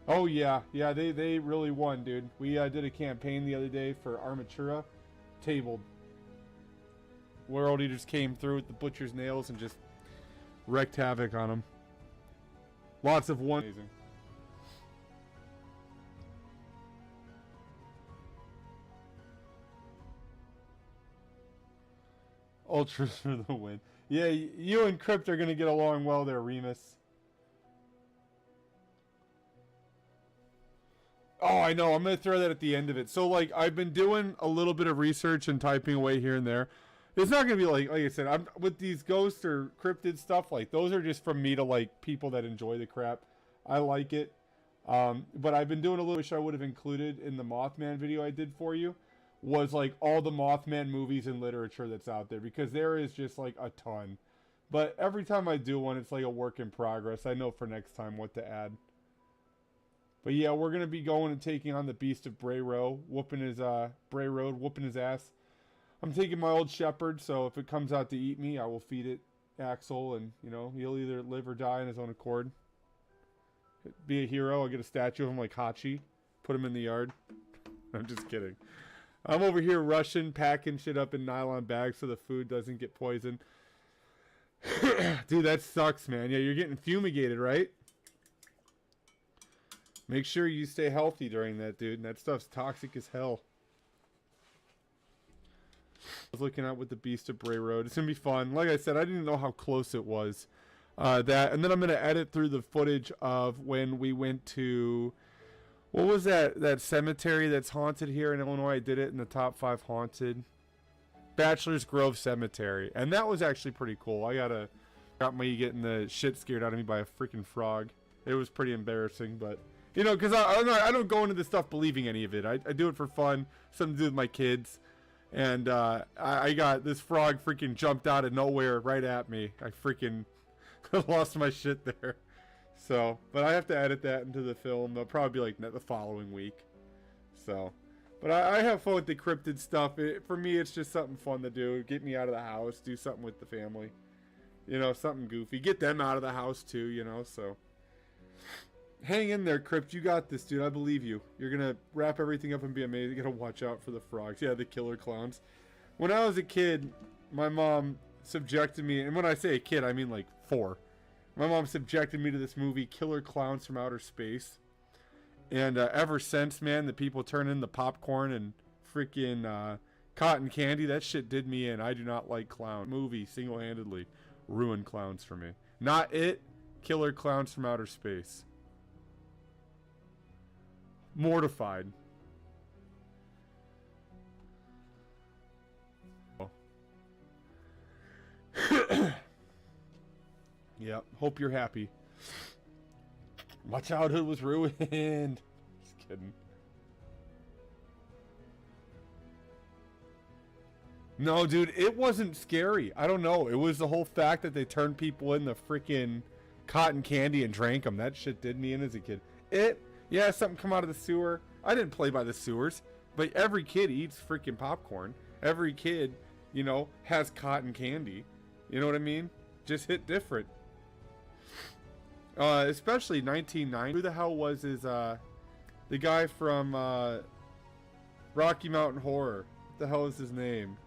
Oh yeah. Yeah, they really won, dude. We did a campaign the other day for Armatura. Tabled. World Eaters came through with the butcher's nails and just wreaked havoc on them. Lots of one. Amazing. Ultras for the win. Yeah, you and Crypt are going to get along well there, Remus. Oh, I know. I'm going to throw that at the end of it. So, like, I've been doing a little bit of research and typing away here and there. It's not going to be like I said, I'm with these ghosts or cryptid stuff, like, those are just from me to, like, people that enjoy the crap. I like it. But I've been doing a little, which I would have included in the Mothman video I did for you, was, like, all the Mothman movies and literature that's out there, because there is just, like, a ton. But every time I do one, it's like a work in progress. I know for next time what to add. But yeah, we're going to be going and taking on the Beast of Brer Road, whooping his ass. I'm taking my old shepherd, so if it comes out to eat me, I will feed it Axel, and, you know, he'll either live or die on his own accord. Be a hero. I'll get a statue of him like Hachi. Put him in the yard. I'm just kidding. I'm over here rushing, packing shit up in nylon bags so the food doesn't get poisoned. Dude, that sucks, man. Yeah, you're getting fumigated, right? Make sure you stay healthy during that, dude. And that stuff's toxic as hell. I was looking out with the Beast of Bray Road. It's going to be fun. Like I said, I didn't know how close it was. And then I'm going to edit through the footage of when we went to... What was that cemetery that's haunted here in Illinois? I did it in the top 5 haunted. Bachelor's Grove Cemetery. And that was actually pretty cool. I got me getting the shit scared out of me by a freaking frog. It was pretty embarrassing, but... You know, because I don't go into this stuff believing any of it. I do it for fun. Something to do with my kids. And I got this frog freaking jumped out of nowhere right at me. I freaking lost my shit there. So, but I have to edit that into the film. They'll probably be like the following week. So, but I have fun with the cryptid stuff. For me, it's just something fun to do. Get me out of the house. Do something with the family. You know, something goofy. Get them out of the house too, you know, so. Hang in there, Crypt. You got this, dude. I believe you. You're going to wrap everything up and be amazing. You got to watch out for the frogs. Yeah, the killer clowns. When I was a kid, my mom subjected me, and when I say a kid, I mean like 4. My mom subjected me to this movie, Killer Clowns from Outer Space. And ever since, man, the people turn in the popcorn and freaking cotton candy, that shit did me in. I do not like clown. Movie, single-handedly, ruined clowns for me. Not it, Killer Clowns from Outer Space. Mortified. Yep, hope you're happy. My childhood was ruined. Just kidding. No, dude, it wasn't scary. I don't know. It was the whole fact that they turned people into freaking cotton candy and drank them. That shit did me in as a kid. Yeah, something come out of the sewer. I didn't play by the sewers, but every kid eats freaking popcorn. Every kid, you know, has cotton candy. You know what I mean? Just hit different. Especially 1990. Who the hell was the guy from Rocky Mountain Horror? What the hell is his name?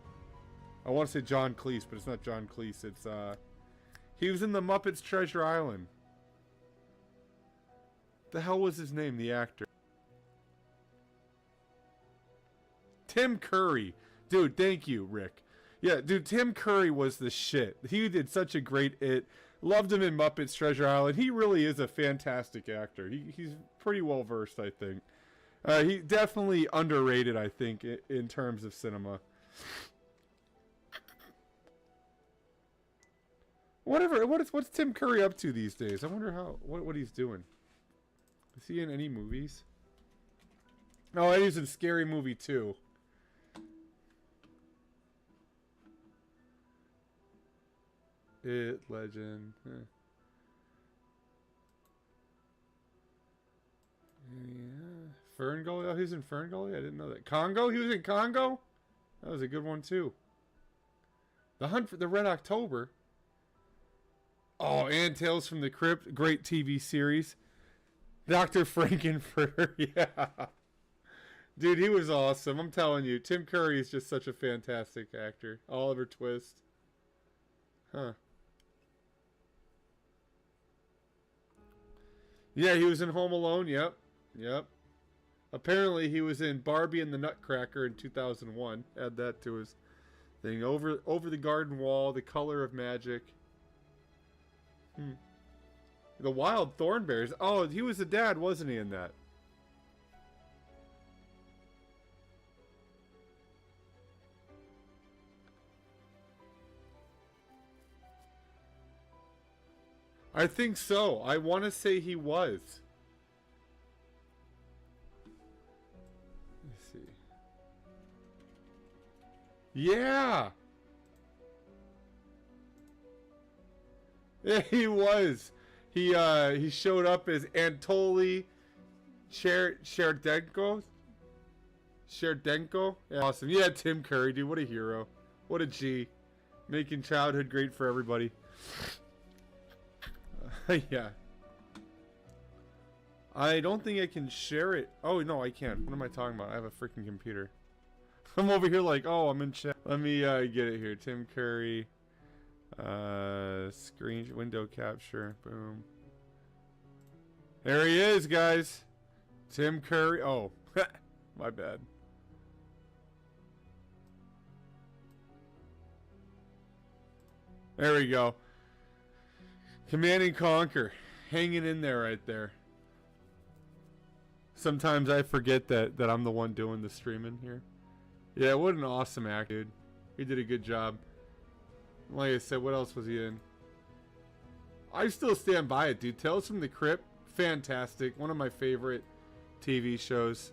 I want to say John Cleese, but it's not John Cleese. It's he was in the Muppets Treasure Island. The hell was his name, the actor? Tim Curry. Dude, thank you, Rick. Yeah, dude, Tim Curry was the shit. He did such a great it. Loved him in Muppets Treasure Island. He really is a fantastic actor. He's pretty well versed, I think. He definitely underrated, I think, in terms of cinema. What's Tim Curry up to these days? I wonder what he's doing. Is he in any movies? Oh, he's in Scary Movie 2. It, Legend. Yeah, Fern Gully. Oh, he's in Fern Gully? I didn't know that. Congo? He was in Congo? That was a good one, too. The Hunt for the Red October. Oh, and Tales from the Crypt. Great TV series. Dr. Frankenfurter. Yeah. Dude, he was awesome. I'm telling you. Tim Curry is just such a fantastic actor. Oliver Twist. Huh. Yeah, he was in Home Alone. Yep. Apparently, he was in Barbie and the Nutcracker in 2001. Add that to his thing. Over the Garden Wall, The Color of Magic. The Wild Thornberrys. Oh, he was the dad, wasn't he, in that? I think so. I want to say he was. Let's see. Yeah. Yeah, he was. He showed up as Anatoly Sherdenko. Yeah, awesome. Yeah, Tim Curry, dude. What a hero. What a G. Making childhood great for everybody. Yeah. I don't think I can share it. Oh, no, I can. What am I talking about? I have a freaking computer. I'm over here like, oh, I'm in chat. Let me get it here. Tim Curry. Screen window capture. Boom. There he is, guys. Tim Curry. Oh, my bad. There we go. Command and Conquer. Hanging in there right there. Sometimes I forget that I'm the one doing the streaming here. Yeah, what an awesome act, dude. He did a good job. Like I said, what else was he in? I still stand by it, dude. Tales from the Crypt. Fantastic. One of my favorite TV shows.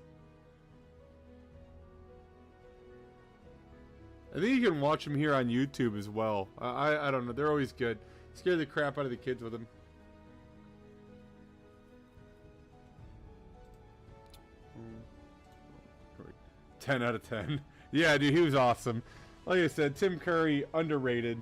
I think you can watch them here on YouTube as well. I don't know. They're always good. Scare the crap out of the kids with them. 10 out of 10. Yeah, dude, he was awesome. Like I said, Tim Curry, underrated.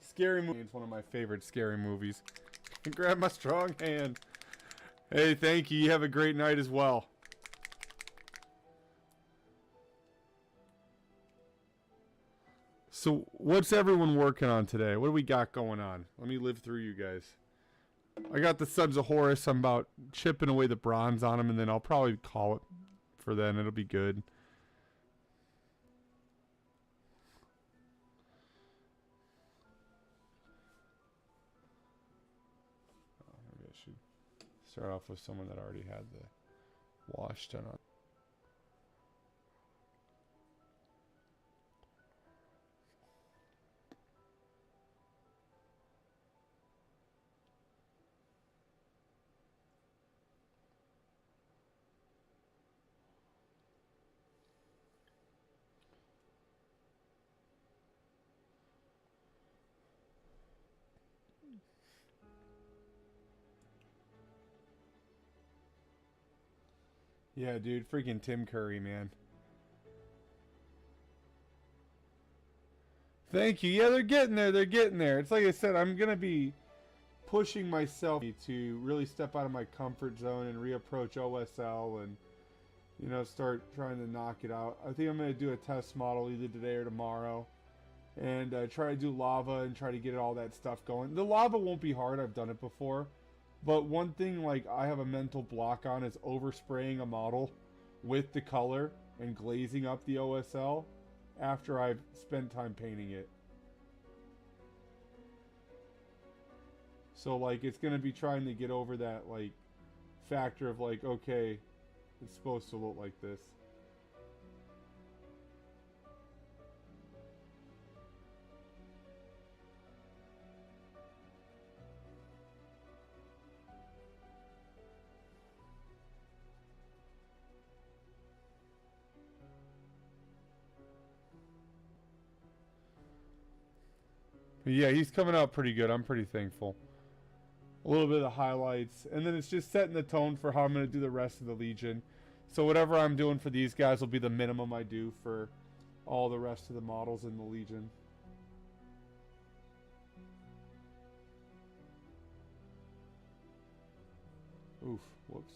Scary movie. It's one of my favorite scary movies. Grab my strong hand. Hey, thank you. You have a great night as well. So, what's everyone working on today? What do we got going on? Let me live through you guys. I got the Sons of Horus. I'm about chipping away the bronze on them, and then I'll probably call it for then. It'll be good. Start off with someone that already had the wash done on. Yeah, dude, freaking Tim Curry, man. Thank you. Yeah, they're getting there. They're getting there. It's like I said, I'm going to be pushing myself to really step out of my comfort zone and reapproach OSL and, you know, start trying to knock it out. I think I'm going to do a test model either today or tomorrow and try to do lava and try to get all that stuff going. The lava won't be hard. I've done it before. But one thing, like, I have a mental block on is overspraying a model with the color and glazing up the OSL after I've spent time painting it. So, like, it's going to be trying to get over that, like, factor of, like, okay, it's supposed to look like this. Yeah, he's coming out pretty good. I'm pretty thankful. A little bit of the highlights. And then it's just setting the tone for how I'm going to do the rest of the Legion. So whatever I'm doing for these guys will be the minimum I do for all the rest of the models in the Legion. Oof. Whoops.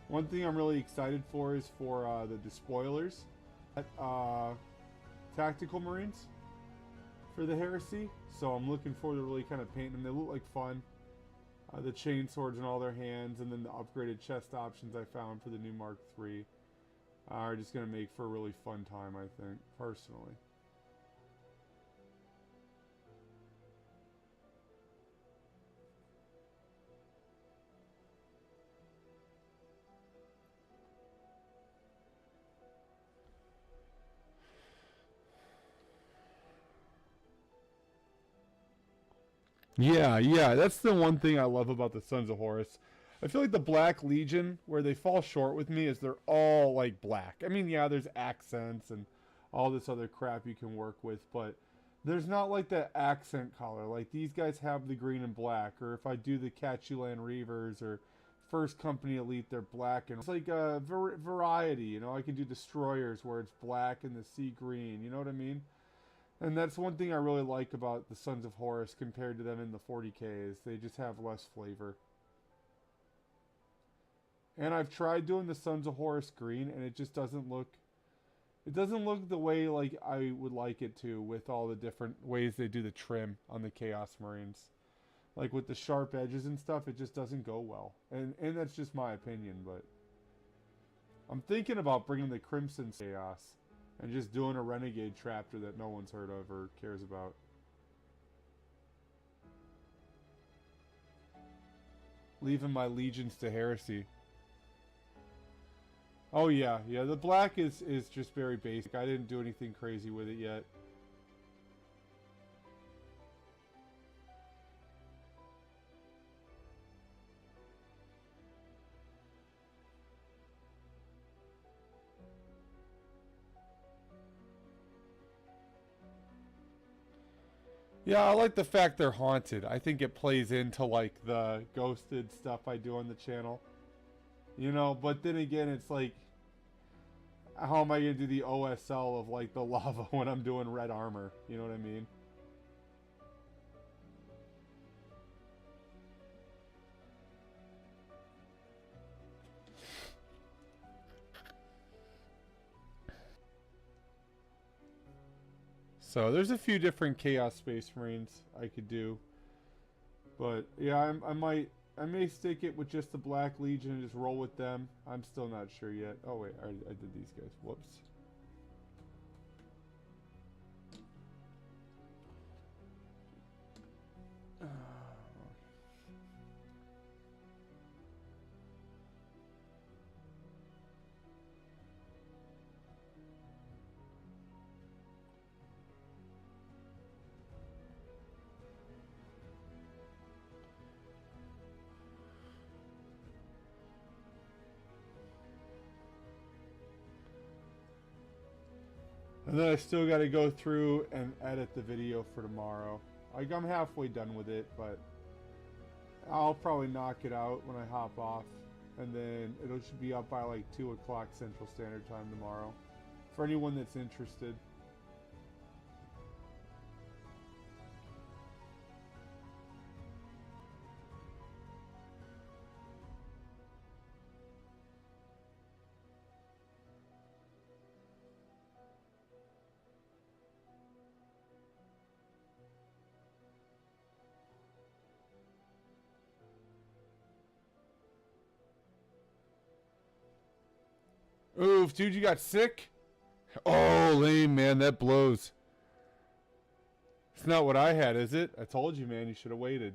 One thing I'm really excited for is for the despoilers, tactical marines for the Heresy. So I'm looking forward to really kind of painting them. They look like fun. The chain swords in all their hands, and then the upgraded chest options I found for the new Mark III are just going to make for a really fun time, I think, personally. Yeah, that's the one thing I love about the Sons of Horus. I feel like the Black Legion, where they fall short with me, is they're all like black. I mean, yeah, there's accents and all this other crap you can work with, but there's not like that accent color. Like these guys have the green and black, or if I do the Catchulan Reavers or First Company Elite, they're black, and it's like a variety. You know, I can do Destroyers where it's black and the sea green. You know what I mean? And that's one thing I really like about the Sons of Horus compared to them in the 40k is they just have less flavor. And I've tried doing the Sons of Horus green, and it just doesn't look... It doesn't look the way like I would like it to with all the different ways they do the trim on the Chaos Marines. Like with the sharp edges and stuff, it just doesn't go well. And that's just my opinion, but... I'm thinking about bringing the Crimson Chaos and just doing a Renegade chapter that no one's heard of or cares about. Leaving my legions to heresy. Oh yeah, the black is just very basic. I didn't do anything crazy with it yet. Yeah, I like the fact they're haunted. I think it plays into like the ghosted stuff I do on the channel. You know, but then again, it's like, how am I going to do the OSL of like the lava when I'm doing red armor? You know what I mean? So there's a few different Chaos Space Marines I could do. But yeah, I may stick it with just the Black Legion and just roll with them. I'm still not sure yet. Oh wait, I did these guys. Whoops. And then I still got to go through and edit the video for tomorrow. Like, I'm halfway done with it, but I'll probably knock it out when I hop off. And then it should be up by like 2 o'clock Central Standard Time tomorrow. For anyone that's interested. Oof, dude, you got sick? Oh, lame, man. That blows. It's not what I had, is it? I told you, man. You should have waited.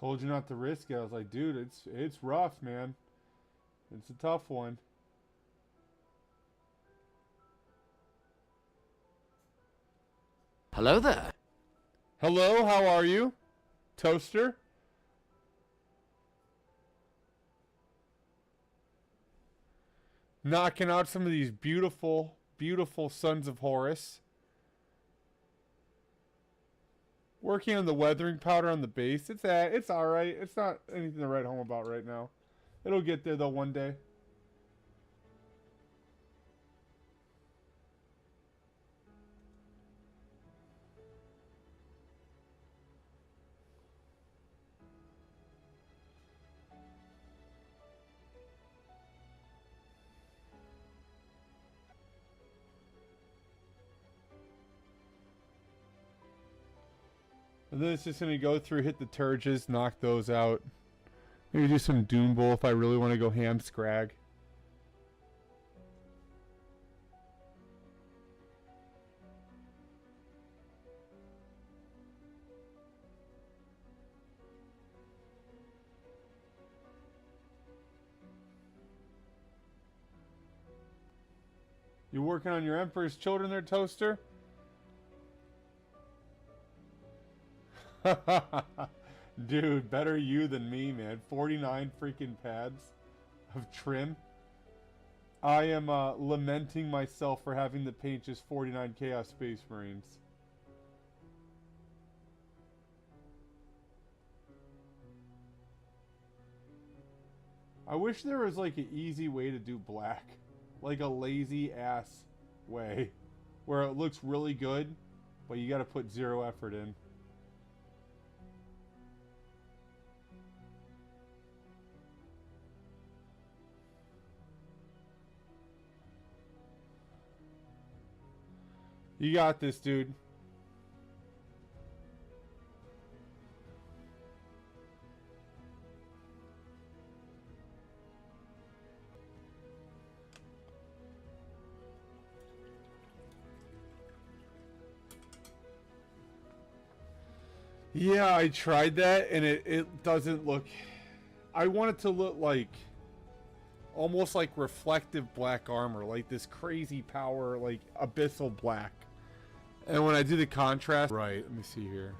Told you not to risk it. I was like, dude, it's rough, man. It's a tough one. Hello there. Hello, how are you? Toaster? Knocking out some of these beautiful, beautiful Sons of Horus. Working on the weathering powder on the base. It's alright. It's not anything to write home about right now. It'll get there though one day. And then it's just going to go through, hit the Turges, knock those out. Maybe do some Doom Bowl if I really want to go ham scrag. You working on your Emperor's Children there, Toaster? Dude, better you than me, man. 49 freaking pads of trim. I am lamenting myself for having to paint just 49 Chaos Space Marines. I wish there was like an easy way to do black. Like a lazy ass way. Where it looks really good, but you gotta put zero effort in. You got this, dude. Yeah, I tried that and it doesn't look... I want it to look like... almost like reflective black armor. Like this crazy power, like abyssal black. And when I do the contrast... Right, let me see here.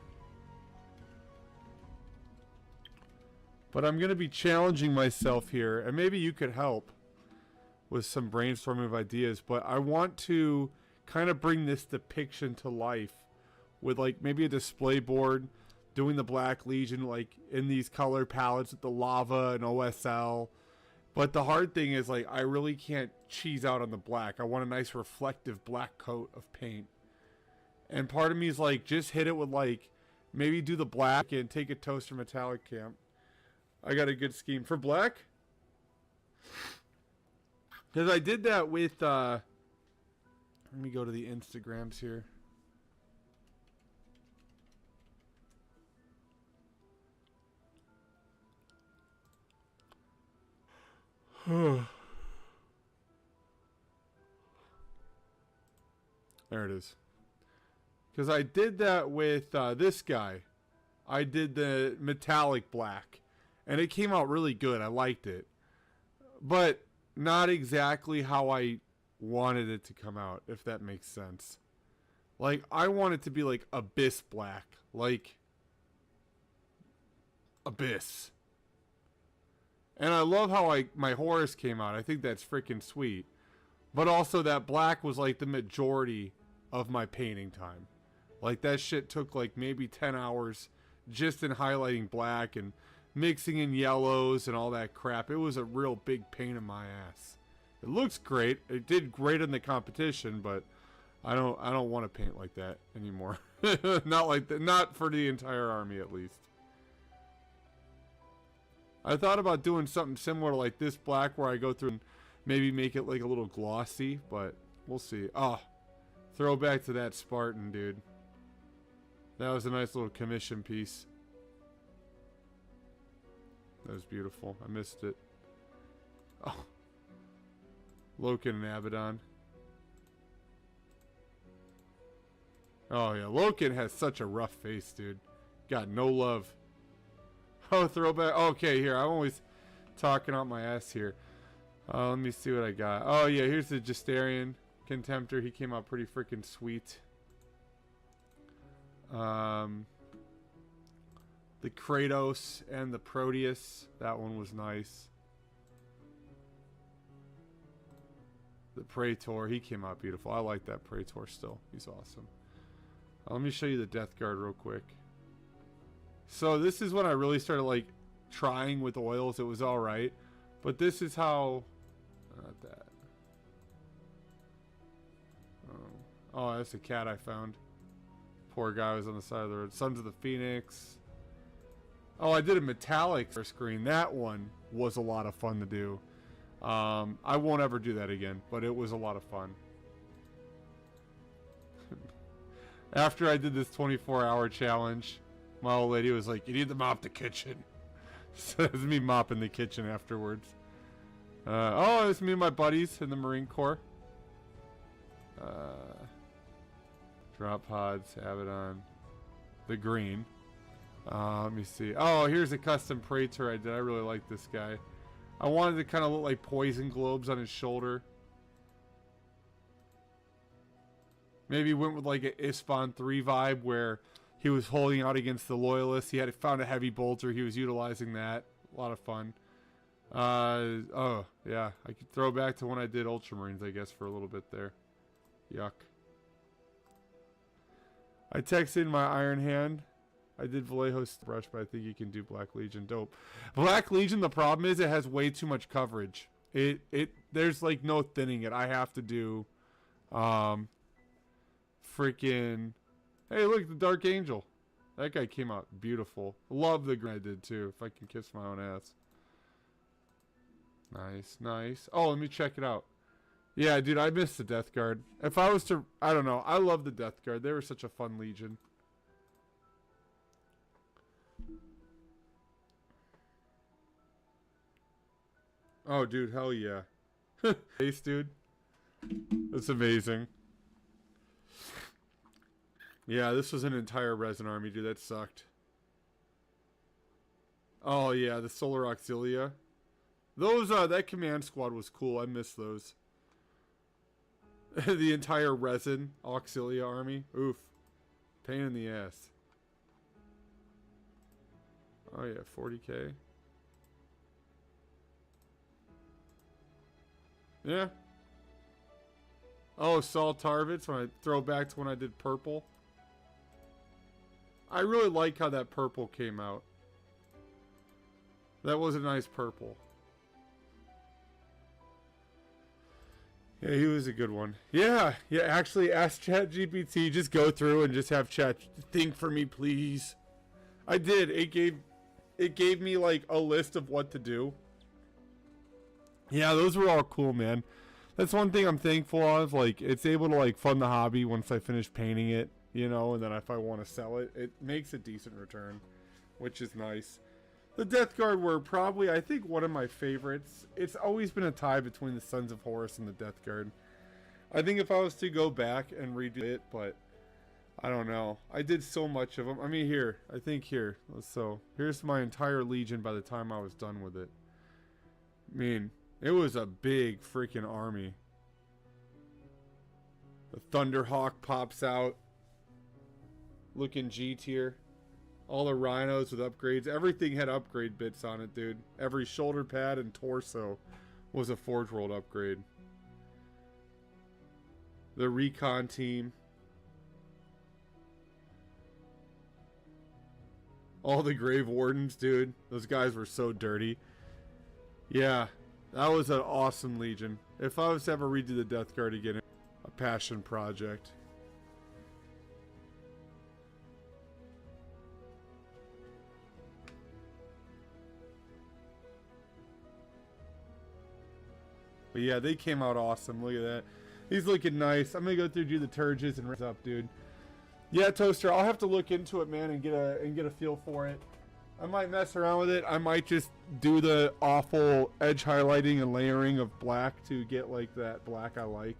But I'm going to be challenging myself here. And maybe you could help with some brainstorming of ideas. But I want to kind of bring this depiction to life. With like maybe a display board. Doing the Black Legion like in these color palettes with the lava and OSL. But the hard thing is like I really can't cheese out on the black. I want a nice reflective black coat of paint. And part of me is like, just hit it with like, maybe do the black and take a Toaster Metallic Camp. I got a good scheme for black. Because I did that with, let me go to the Instagrams here. There it is. Because I did that with this guy. I did the metallic black. And it came out really good. I liked it. But not exactly how I wanted it to come out, if that makes sense. Like, I want it to be like Abyss black. Like, Abyss. And I love how my Horus came out. I think that's freaking sweet. But also that black was like the majority of my painting time. Like that shit took like maybe 10 hours just in highlighting black and mixing in yellows and all that crap. It was a real big pain in my ass. It looks great. It did great in the competition, but I don't want to paint like that anymore. Not like that. Not for the entire army, at least. I thought about doing something similar to like this black where I go through and maybe make it like a little glossy, but we'll see. Oh, throwback to that Spartan, dude. That was a nice little commission piece. That was beautiful. I missed it. Oh. Loken and Abaddon. Oh yeah, Loken has such a rough face, dude. Got no love. Oh, throwback. Okay, here. I'm always talking out my ass here. Let me see what I got. Oh yeah, here's the Justarian Contemptor. He came out pretty freaking sweet. The Kratos and the Proteus. That one was nice. The Praetor. He came out beautiful. I like that Praetor still. He's awesome. Let me show you the Death Guard real quick. So this is when I really started like trying with oils. It was alright. But this is how... Not that. Oh, that's a cat I found. Poor guy was on the side of the road. Sons of the Phoenix. Oh, I did a metallic screen. That one was a lot of fun to do. I won't ever do that again, but it was a lot of fun. After I did this 24-hour challenge, my old lady was like, you need to mop the kitchen. So it was me mopping the kitchen afterwards. Oh, it's me and my buddies in the Marine Corps. Drop pods, Abaddon. The green. Let me see. Oh, here's a custom Praetor I did. I really like this guy. I wanted to kind of look like poison globes on his shoulder. Maybe went with like a Ispan 3 vibe where he was holding out against the Loyalists. He had found a heavy bolter. He was utilizing that. A lot of fun. Oh, yeah. I could throw back to when I did Ultramarines, I guess, for a little bit there. Yuck. I texted my Iron Hand. I did Vallejo's brush, but I think you can do Black Legion. Dope. Black Legion, the problem is it has way too much coverage. There's like no thinning it. I have to do, freaking, hey, look, the Dark Angel. That guy came out beautiful. Love the green I did too, if I can kiss my own ass. Nice, nice. Oh, let me check it out. Yeah, dude, I missed the Death Guard. If I was to, I don't know. I love the Death Guard. They were such a fun legion. Oh, dude, hell yeah. Ace, dude. That's amazing. Yeah, this was an entire resin army, dude. That sucked. Oh, yeah, the Solar Auxilia. Those, that command squad was cool. I miss those. The entire resin Auxilia army. Oof. Pain in the ass. Oh, yeah, 40k. Yeah. Oh, Saul Tarvitz, when I throw back to when I did purple. I really like how that purple came out. That was a nice purple. Yeah, he was a good one. Yeah, actually ask ChatGPT, just go through and just have Chat think for me, please. I did. It gave me like a list of what to do. Yeah, those were all cool, man. That's one thing I'm thankful of. Like, it's able to like fund the hobby once I finish painting it, you know, and then if I want to sell it, it makes a decent return, which is nice. The Death Guard were probably, I think, one of my favorites. It's always been a tie between the Sons of Horus and the Death Guard. I think if I was to go back and redo it, but I don't know. I did so much of them. I mean, here. I think here. So, here's my entire Legion by the time I was done with it. I mean, it was a big freaking army. The Thunderhawk pops out. Looking G tier. All the rhinos with upgrades. Everything had upgrade bits on it, dude. Every shoulder pad and torso was a Forge World upgrade. The recon team. All the Grave Wardens, dude. Those guys were so dirty. Yeah, that was an awesome Legion. If I was to ever redo the Death Guard again, a passion project. But yeah, they came out awesome. Look at that. He's looking nice. I'm gonna go through, do the Turges and raise up, dude. Yeah, Toaster, I'll have to look into it, man, and get a feel for it. I might mess around with it. I might just do the awful edge highlighting and layering of black to get like that black I like,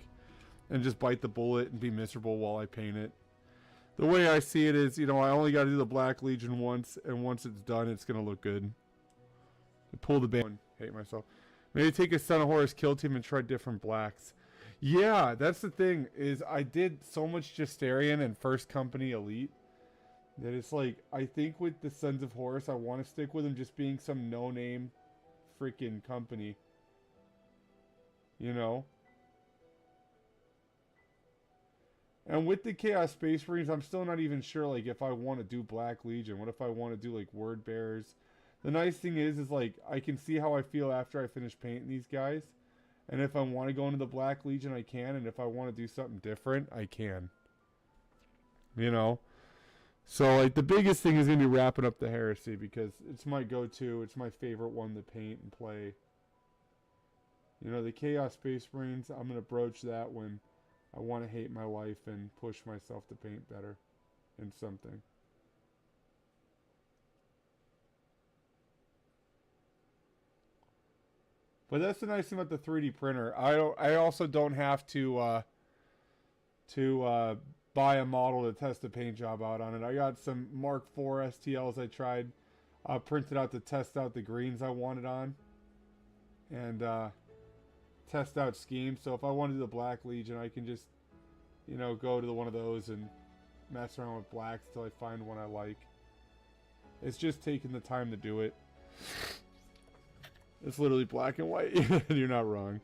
and just bite the bullet and be miserable while I paint it. The way I see it is, you know, I only got to do the Black Legion once, and once it's done, it's gonna look good. Pull the band. Hate myself. Maybe take a Son of Horus kill team and try different blacks. Yeah, that's the thing, is I did so much Justarian and First Company Elite that it's like, I think with the Sons of Horus, I want to stick with them just being some no-name freaking company. You know? And with the Chaos Space Marines, I'm still not even sure, like, if I want to do Black Legion. What if I want to do, like, Word Bearers? The nice thing is like, I can see how I feel after I finish painting these guys. And if I want to go into the Black Legion, I can. And if I want to do something different, I can. You know? So, like, the biggest thing is going to be wrapping up the Heresy, because it's my go-to. It's my favorite one to paint and play. You know, the Chaos Space Marines, I'm going to broach that when I want to hate my life and push myself to paint better in something. But that's the nice thing about the 3D printer. I also don't have to buy a model to test the paint job out on it. I got some Mark IV STLs I tried, printed out to test out the greens I wanted on, and test out schemes. So if I want to do the Black Legion, I can just you know, go to one of those and mess around with blacks until I find one I like. It's just taking the time to do it. It's literally black and white. You're not wrong.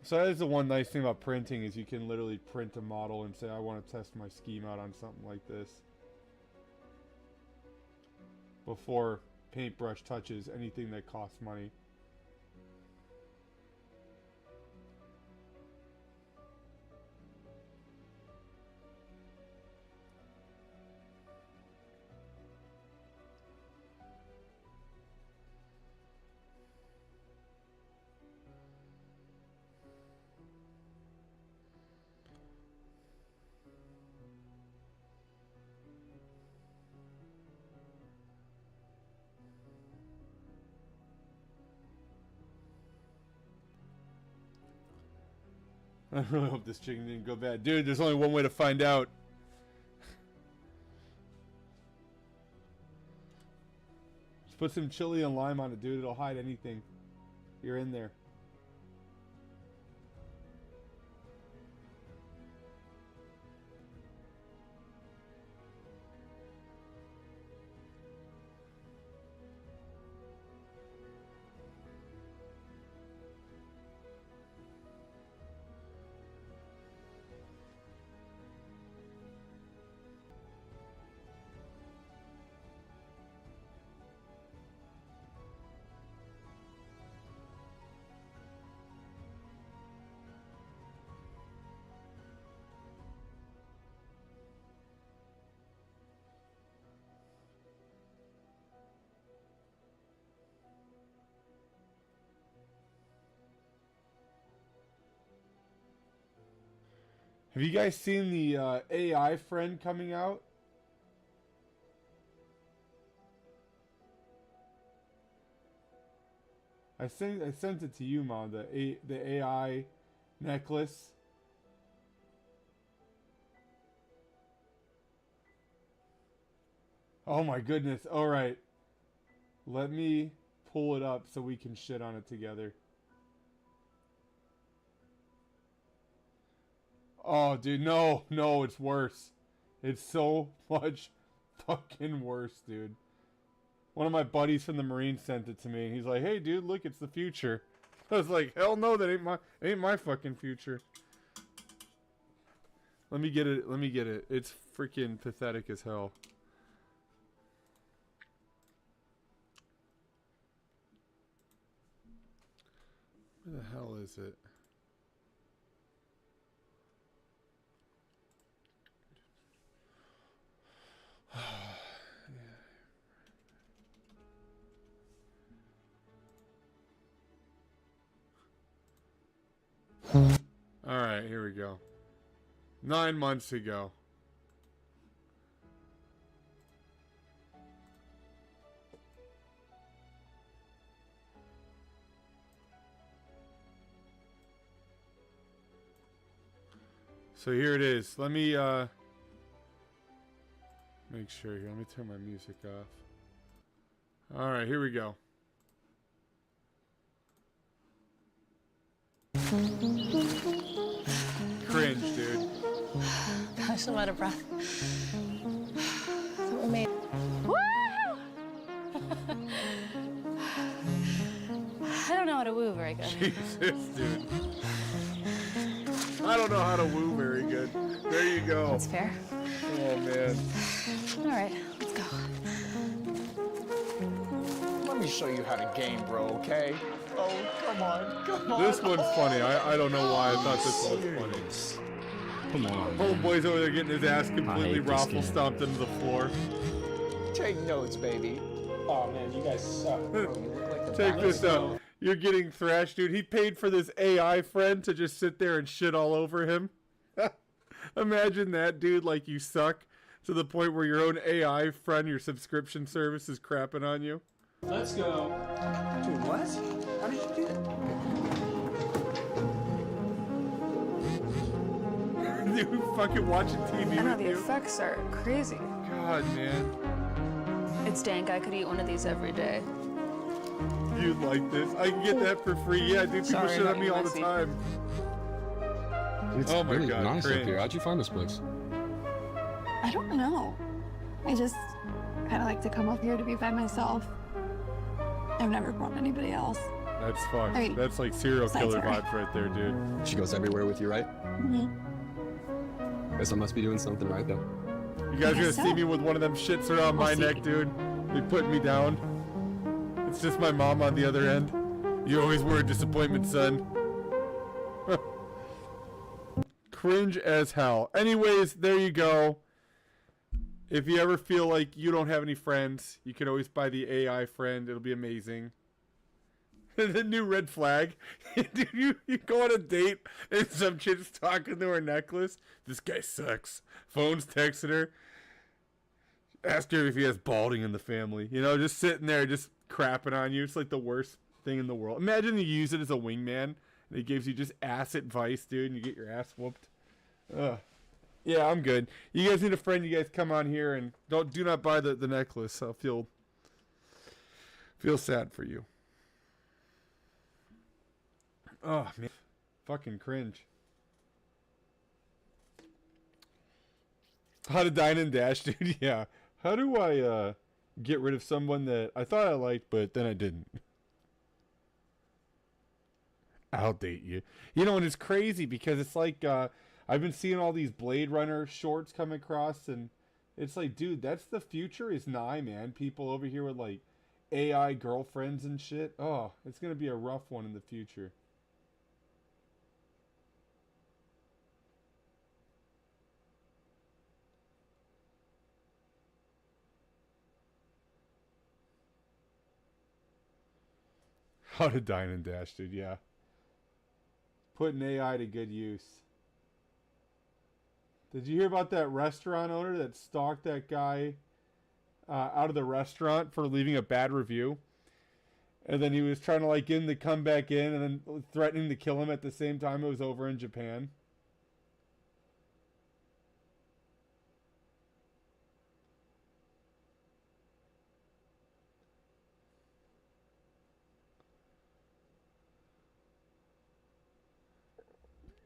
So that is the one nice thing about printing, is you can literally print a model and say, I want to test my scheme out on something like this before paintbrush touches anything that costs money. I really hope this chicken didn't go bad. Dude, there's only one way to find out. Just put some chili and lime on it, dude. It'll hide anything. You're in there. Have you guys seen the AI friend coming out? I sent it to you, Mom. The AI necklace. Oh my goodness! All right, let me pull it up so we can shit on it together. Oh, dude, no, it's worse. It's so much fucking worse, dude. One of my buddies from the Marines sent it to me, and he's like, "Hey, dude, look, it's the future." I was like, "Hell no, that ain't my fucking future." Let me get it. It's freaking pathetic as hell. Where the hell is it? Alright, here we go. 9 months ago. So here it is. Let me make sure here. Let me turn my music off. Alright, here we go. Cringe, dude. Gosh, I'm out of breath. So we made. Woo! I don't know how to woo very good. Jesus, dude. I don't know how to woo very good. There you go. That's fair. Oh, man. All right, let's go. Let me show you how to game, bro, okay? Oh, come on. This one's funny. I don't know why I thought this one was funny. Come on. Homeboy's over there getting his ass completely hate this raffle game. stomped into the floor. Take notes, baby. Oh man, you guys suck, bro. You look like the Check best. this out. You're getting thrashed, dude. He paid for this AI friend to just sit there and shit all over him. Imagine that, dude. Like, you suck to the point where your own AI friend, your subscription service, is crapping on you. Let's go. Dude, what? How did you do that? Dude, fucking watching TV I know with the you. effects are crazy. God, man. It's dank. I could eat one of these every day. You'd like this. I can get that for free. Yeah, dude, people Sorry, shit not on me you, all the Lexi. time. It's Oh my really God, nice up cringe. here. How'd you find this place? I don't know. I just kind of like to come up here to be by myself. I've never brought anybody else. That's fucked. I mean, That's like serial besides killer her. vibes right there, dude. She goes everywhere with you, right? Mm-hmm. Guess I must be doing something right then. You guys I gonna guess see so. me with one of them shits around my We'll see. neck, dude? They put me down. It's just my mom on the other end. You always were a disappointment, son. Cringe as hell. Anyways, there you go. If you ever feel like you don't have any friends, you can always buy the AI friend. It'll be amazing. The new red flag. Dude, you go on a date and some chick's talking to her necklace. This guy sucks. Phone's texting her. Ask her if he has balding in the family. You know, just sitting there, just crapping on you. It's like the worst thing in the world. Imagine you use it as a wingman, and it gives you just ass advice, dude, and you get your ass whooped. Ugh. Yeah, I'm good. You guys need a friend. You guys come on here and do not buy the necklace. I'll feel sad for you. Oh man, fucking cringe. How to dine and dash, dude. Yeah. How do I get rid of someone that I thought I liked, but then I didn't? I'll date you. You know, and it's crazy because it's like I've been seeing all these Blade Runner shorts come across, and it's like, dude, that's the future is nigh, man. People over here with like AI girlfriends and shit. Oh, it's gonna be a rough one in the future. How to dine and dash, dude, yeah. Putting AI to good use. Did you hear about that restaurant owner that stalked that guy out of the restaurant for leaving a bad review? And then he was trying to like get him to come back in and then threatening to kill him at the same time it was over in Japan.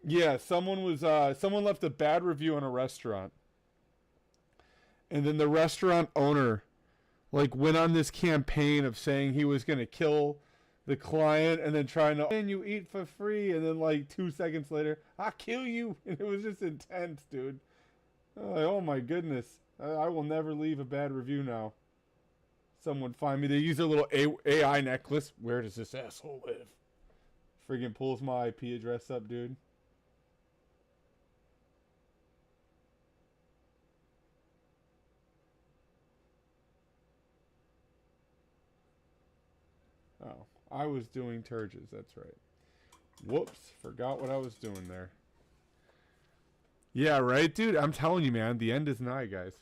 Yeah, someone left a bad review on a restaurant. And then the restaurant owner like went on this campaign of saying he was going to kill the client and then trying to, and you eat for free, and then like 2 seconds later, I'll kill you. And it was just intense, dude. Oh my goodness. I will never leave a bad review now. Someone find me. They use a little AI necklace. Where does this asshole live? Friggin' pulls my IP address up, dude. Oh, I was doing Turges, that's right. Whoops, forgot what I was doing there. Yeah, right, dude? I'm telling you, man, the end is nigh, guys.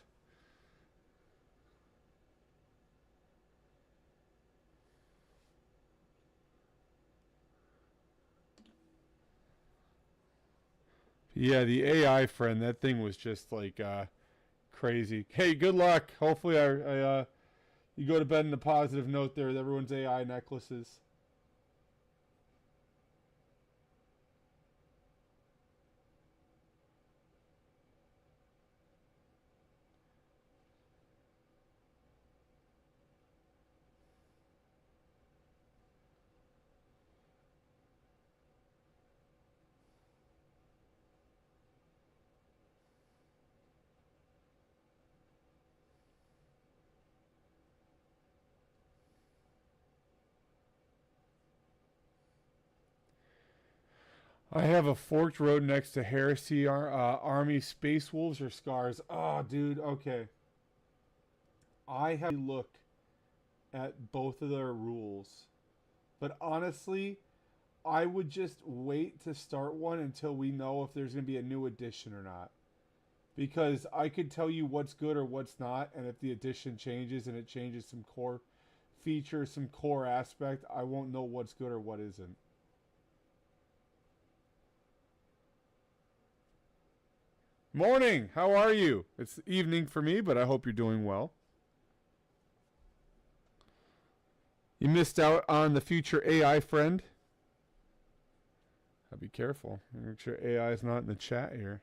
Yeah, the AI friend, that thing was just like crazy. Hey, good luck. Hopefully you go to bed in a positive note there with everyone's AI necklaces. I have a forked road next to Heresy Army Space Wolves or Scars. Oh, dude, okay. I have to look at both of their rules. But honestly, I would just wait to start one until we know if there's going to be a new edition or not. Because I could tell you what's good or what's not, and if the edition changes and it changes some core features, some core aspect, I won't know what's good or what isn't. Morning. How are you? It's evening for me, but I hope you're doing well. You missed out on the future AI friend. I'll be careful. Make sure AI is not in the chat here.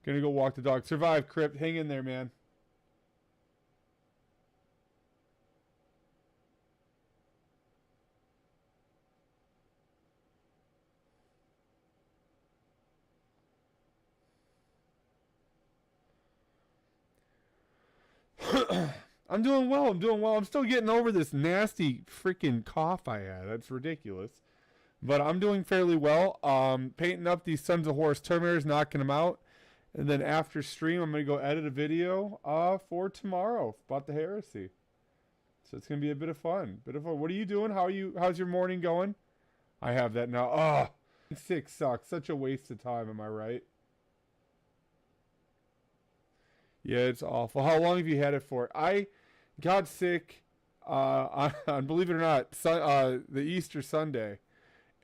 Gonna go walk the dog. Survive, Crypt. Hang in there, man. I'm doing well. I'm doing well. I'm still getting over this nasty freaking cough I had. That's ridiculous. But I'm doing fairly well. Painting up these Sons of Horus Terminators, knocking them out. And then after stream, I'm going to go edit a video for tomorrow about the Heresy. So it's going to be a bit of fun. What are you doing? How's your morning going? I have that now. Oh, 6 sucks. Such a waste of time, am I right? Yeah, it's awful. How long have you had it for? I got sick on believe it or not, the Easter Sunday.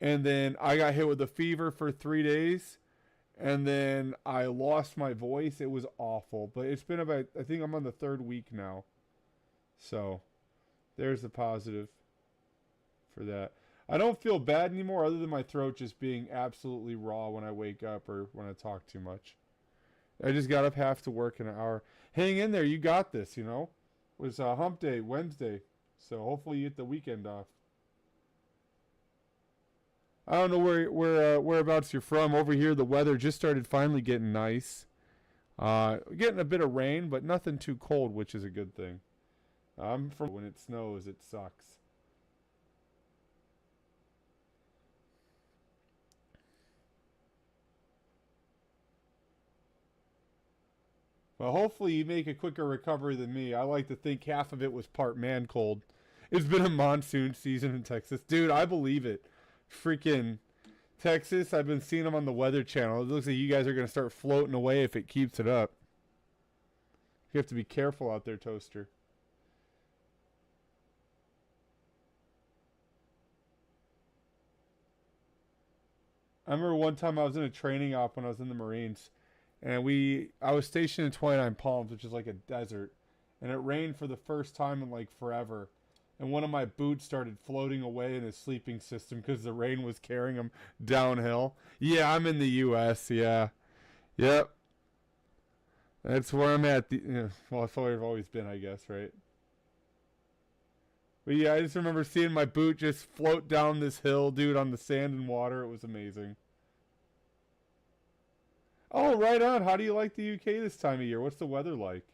And then I got hit with a fever for 3 days. And then I lost my voice. It was awful. But it's been about, I think I'm on the 3rd week now. So, there's the positive for that. I don't feel bad anymore other than my throat just being absolutely raw when I wake up or when I talk too much. I just got up half to work in an hour. Hang in there. You got this, you know. It was hump day Wednesday. So, hopefully you get the weekend off. I don't know whereabouts you're from. Over here, the weather just started finally getting nice. Getting a bit of rain, but nothing too cold, which is a good thing. I'm from when it snows, it sucks. Well, hopefully you make a quicker recovery than me. I like to think half of it was part man cold. It's been a monsoon season in Texas. Dude, I believe it. Freaking Texas, I've been seeing them on the Weather Channel. It looks like you guys are going to start floating away if it keeps it up. You have to be careful out there, Toaster. I remember one time I was in a training op when I was in the Marines. And I was stationed in 29 Palms, which is like a desert. And it rained for the first time in like forever. And one of my boots started floating away in his sleeping system because the rain was carrying him downhill. Yeah, I'm in the U.S., yeah. Yep. That's where I'm at. Well, that's where I've always been, I guess, right? But yeah, I just remember seeing my boot just float down this hill, dude, on the sand and water. It was amazing. Oh, right on. How do you like the UK this time of year? What's the weather like?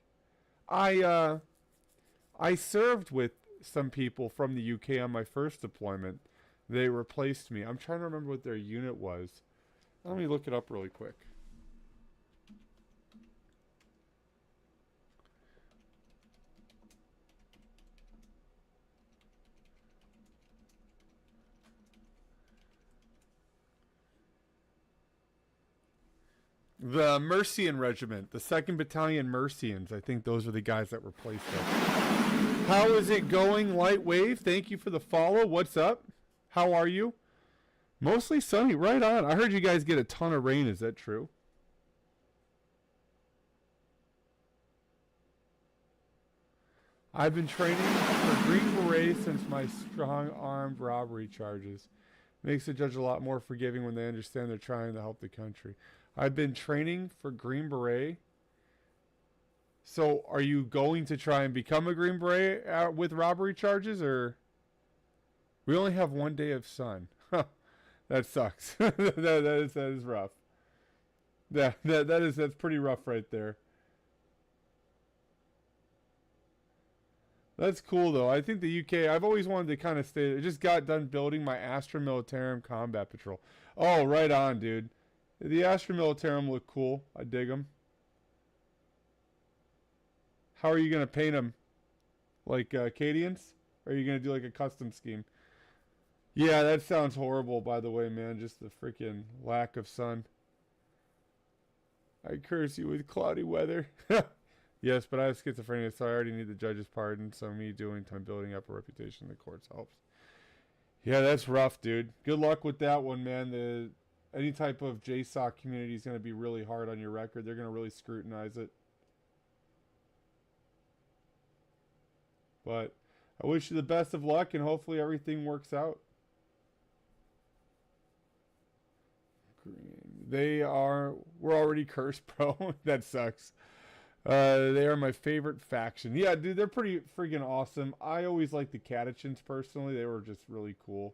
I served with some people from the UK on my first deployment. They replaced me. I'm trying to remember what their unit was. Let me look it up really quick. The Mercian Regiment, the 2nd Battalion Mercians. I think those are the guys that replaced us. How is it going, Light Wave? Thank you for the follow. What's up? How are you? Mostly sunny. Right on. I heard you guys get a ton of rain. Is that true? I've been training for Green Beret since my strong-armed robbery charges. Makes the judge a lot more forgiving when they understand they're trying to help the country. I've been training for Green Beret. So, are you going to try and become a Green Beret with robbery charges, or? We only have 1 day of sun. That sucks. that is rough. That's pretty rough right there. That's cool though. I think the UK. I've always wanted to kind of stay. I just got done building my Astra Militarum Combat Patrol. Oh, right on, dude. The Astra Militarum look cool. I dig them. How are you going to paint them? Like Cadians? Or are you going to do like a custom scheme? Yeah, that sounds horrible, by the way, man. Just the freaking lack of sun. I curse you with cloudy weather. Yes, but I have schizophrenia, so I already need the judge's pardon. So me doing time building up a reputation in the courts helps. Yeah, that's rough, dude. Good luck with that one, man. any type of JSOC community is going to be really hard on your record. They're going to really scrutinize it. But I wish you the best of luck, and hopefully everything works out. We're already cursed, bro. That sucks. They are my favorite faction. Yeah, dude, they're pretty freaking awesome. I always liked the Catechins personally. They were just really cool.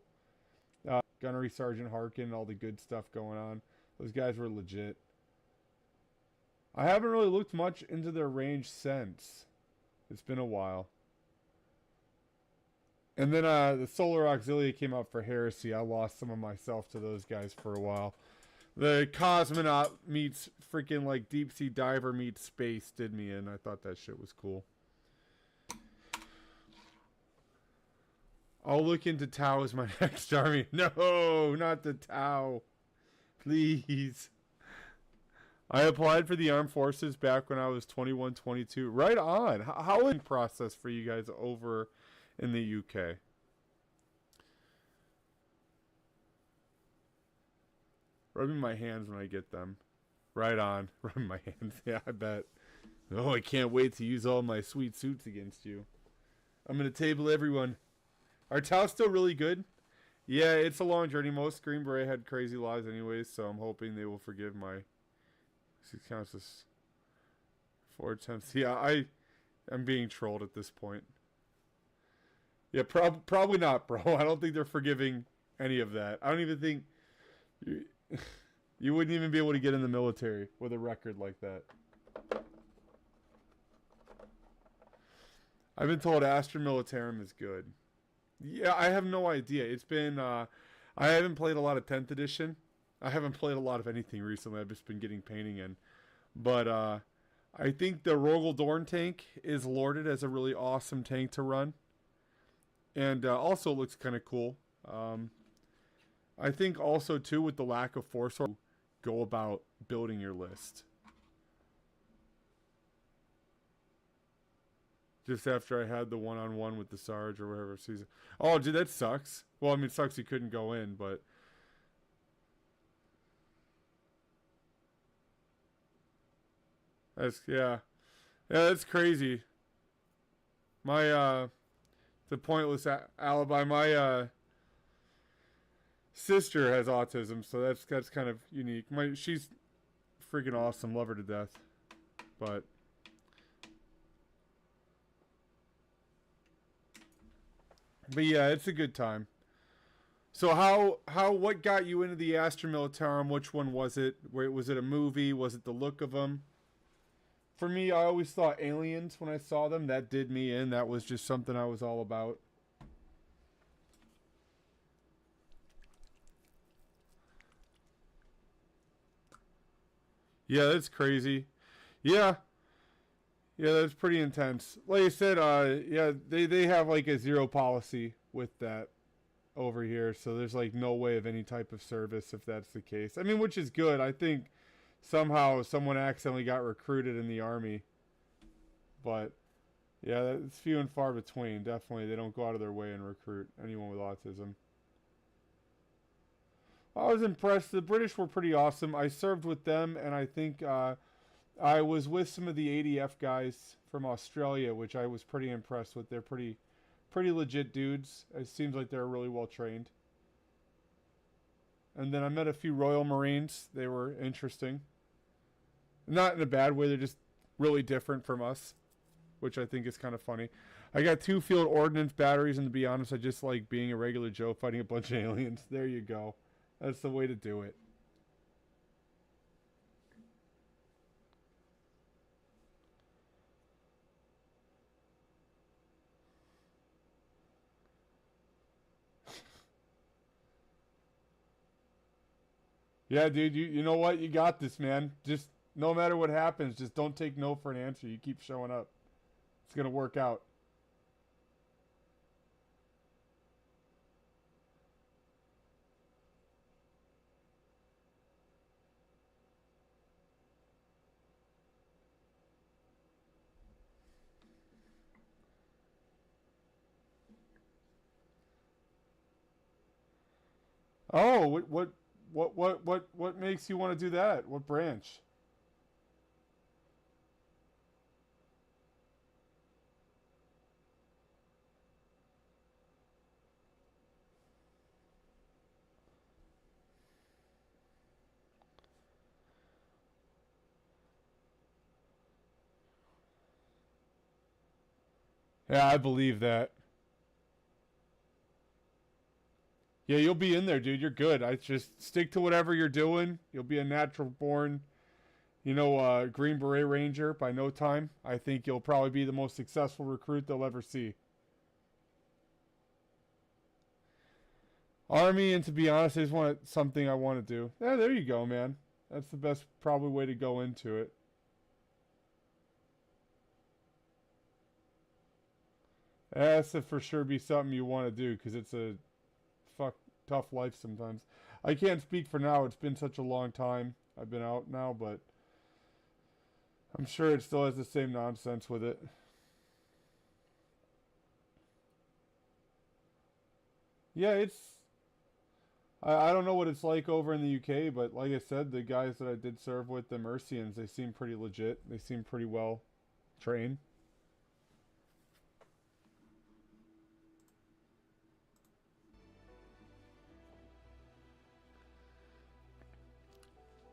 Gunnery Sergeant Harkin, all the good stuff going on. Those guys were legit. I haven't really looked much into their range since. It's been a while. And then the Solar Auxilia came out for Heresy. I lost some of myself to those guys for a while. The Cosmonaut meets freaking like Deep Sea Diver meets Space did me in. I thought that shit was cool. I'll look into Tau as my next army. No, not the Tau. Please. I applied for the armed forces back when I was 21, 22. Right on. How is the process for you guys over in the UK? Rubbing my hands when I get them. Right on. Rubbing my hands. Yeah, I bet. Oh, I can't wait to use all my sweet suits against you. I'm going to table everyone. Are Tau still really good? Yeah, it's a long journey. Most Green Beret had crazy lives anyways, so I'm hoping they will forgive my... 6 counts as 4 attempts. Yeah, I'm being trolled at this point. Yeah, probably not, bro. I don't think they're forgiving any of that. I don't even think... You wouldn't even be able to get in the military with a record like that. I've been told Astra Militarum is good. Yeah, I have no idea. It's been, I haven't played a lot of 10th edition. I haven't played a lot of anything recently. I've just been getting painting in. But, I think the Rogel Dorn tank is lauded as a really awesome tank to run. And, also looks kind of cool. I think also, too, with the lack of force, go about building your list. Just after I had the one-on-one with the Sarge or whatever season. Oh, dude, that sucks. Well, I mean, it sucks he couldn't go in, but... That's, yeah. Yeah, that's crazy. My, the pointless alibi. My, sister has autism, so that's kind of unique. She's freaking awesome. Love her to death. But... But yeah, it's a good time. So what got you into the Astra Militarum? Which one was it? Was it a movie? Was it the look of them? For me, I always thought aliens when I saw them. That did me in. That was just something I was all about. Yeah, that's crazy. Yeah. Yeah, that's pretty intense. Like I said, yeah, they have like a zero policy with that over here, so there's like no way of any type of service if that's the case. I mean, which is good. I think somehow someone accidentally got recruited in the army. But yeah, that's few and far between. Definitely, they don't go out of their way and recruit anyone with autism. I was impressed. The British were pretty awesome. I served with them, and I think I was with some of the ADF guys from Australia, which I was pretty impressed with. They're pretty legit dudes. It seems like they're really well trained. And then I met a few Royal Marines. They were interesting. Not in a bad way. They're just really different from us, which I think is kind of funny. I got 2 field ordnance batteries, and to be honest, I just like being a regular Joe fighting a bunch of aliens. There you go. That's the way to do it. Yeah, dude, you know what? You got this, man. Just no matter what happens, just don't take no for an answer. You keep showing up. It's going to work out. Oh, what What makes you want to do that? What branch? Yeah, I believe that. Yeah, you'll be in there, dude. You're good. I just stick to whatever you're doing. You'll be a natural born, Green Beret Ranger by no time. I think you'll probably be the most successful recruit they'll ever see. Army, and to be honest, I just want something I want to do. Yeah, there you go, man. That's the best probably way to go into it. That's to for sure be something you want to do, because it's a tough life sometimes. I can't speak for now. It's been such a long time. I've been out now, but I'm sure it still has the same nonsense with it. Yeah, it's... I don't know what it's like over in the UK, but like I said, the guys that I did serve with, the Mercians, they seem pretty legit. They seem pretty well trained.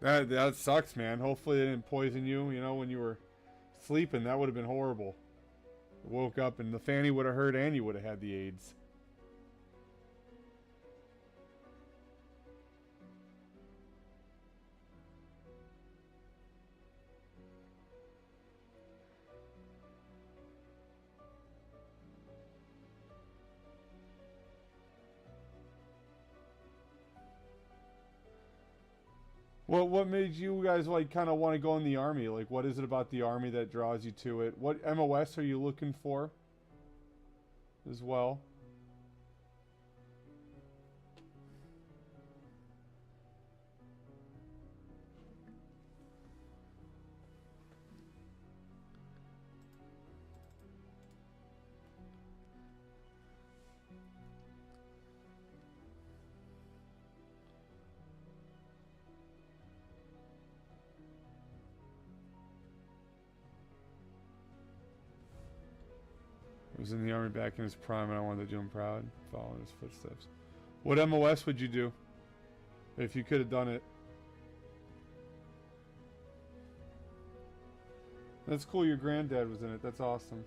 That sucks, man. Hopefully they didn't poison you, when you were sleeping. That would have been horrible. Woke up and the fanny would have hurt and you would have had the AIDS. Well, what made you guys kind of want to go in the army? Like, what is it about the army that draws you to it? What MOS are you looking for as well? He was in the army back in his prime, and I wanted to do him proud, following his footsteps. What MOS would you do if you could have done it? That's cool. Your granddad was in it. That's awesome.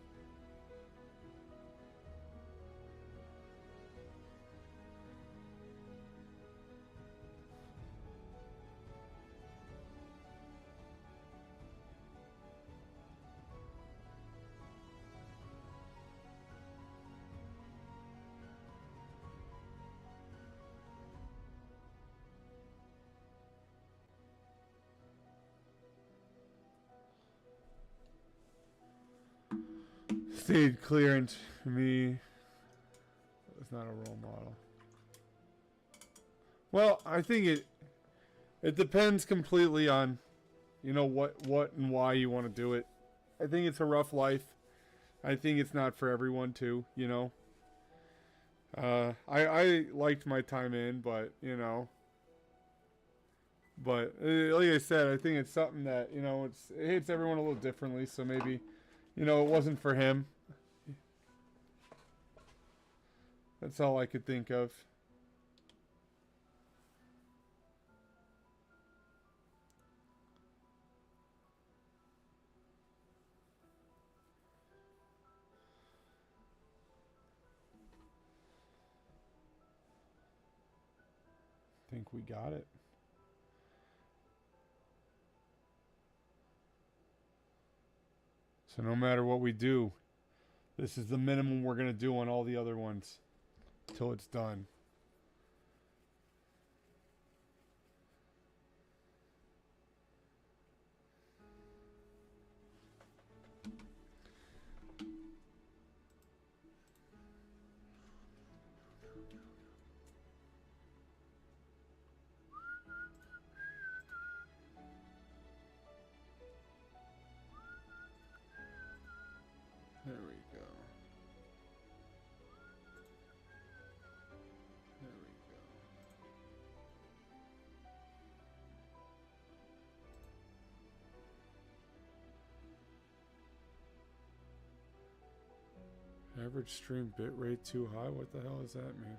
Stayed clearance for me. It's not a role model. Well, I think it depends completely on, what and why you want to do it. I think it's a rough life. I think it's not for everyone too, I liked my time in, but like I said, I think it's something that, it hits everyone a little differently, so maybe it wasn't for him. That's all I could think of. I think we got it. So no matter what we do, this is the minimum we're going to do on all the other ones until it's done. There we go. There we go. Average stream bitrate too high? What the hell does that mean?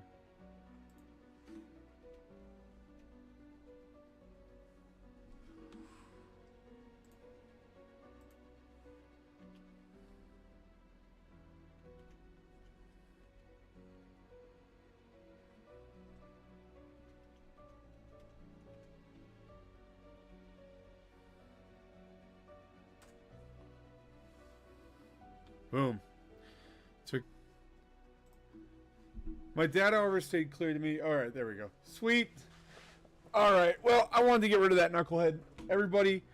Boom. Took. My data however stayed clear to me. Alright, there we go. Sweet. Alright, well, I wanted to get rid of that knucklehead. Everybody,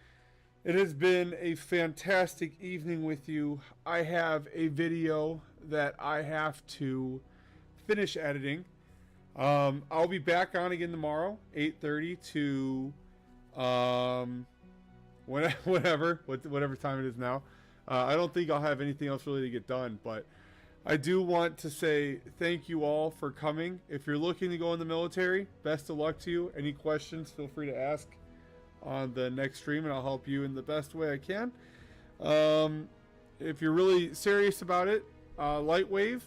it has been a fantastic evening with you. I have a video that I have to finish editing. I'll be back on again tomorrow, 8:30 to whatever time it is now. I don't think I'll have anything else really to get done, but I do want to say thank you all for coming. If you're looking to go in the military, best of luck to you. Any questions, feel free to ask on the next stream, and I'll help you in the best way I can. If you're really serious about it, Lightwave,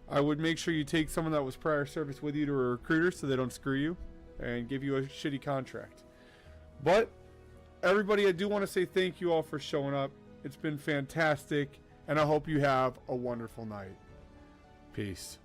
I would make sure you take someone that was prior service with you to a recruiter so they don't screw you and give you a shitty contract. But everybody, I do want to say thank you all for showing up. It's been fantastic, and I hope you have a wonderful night. Peace.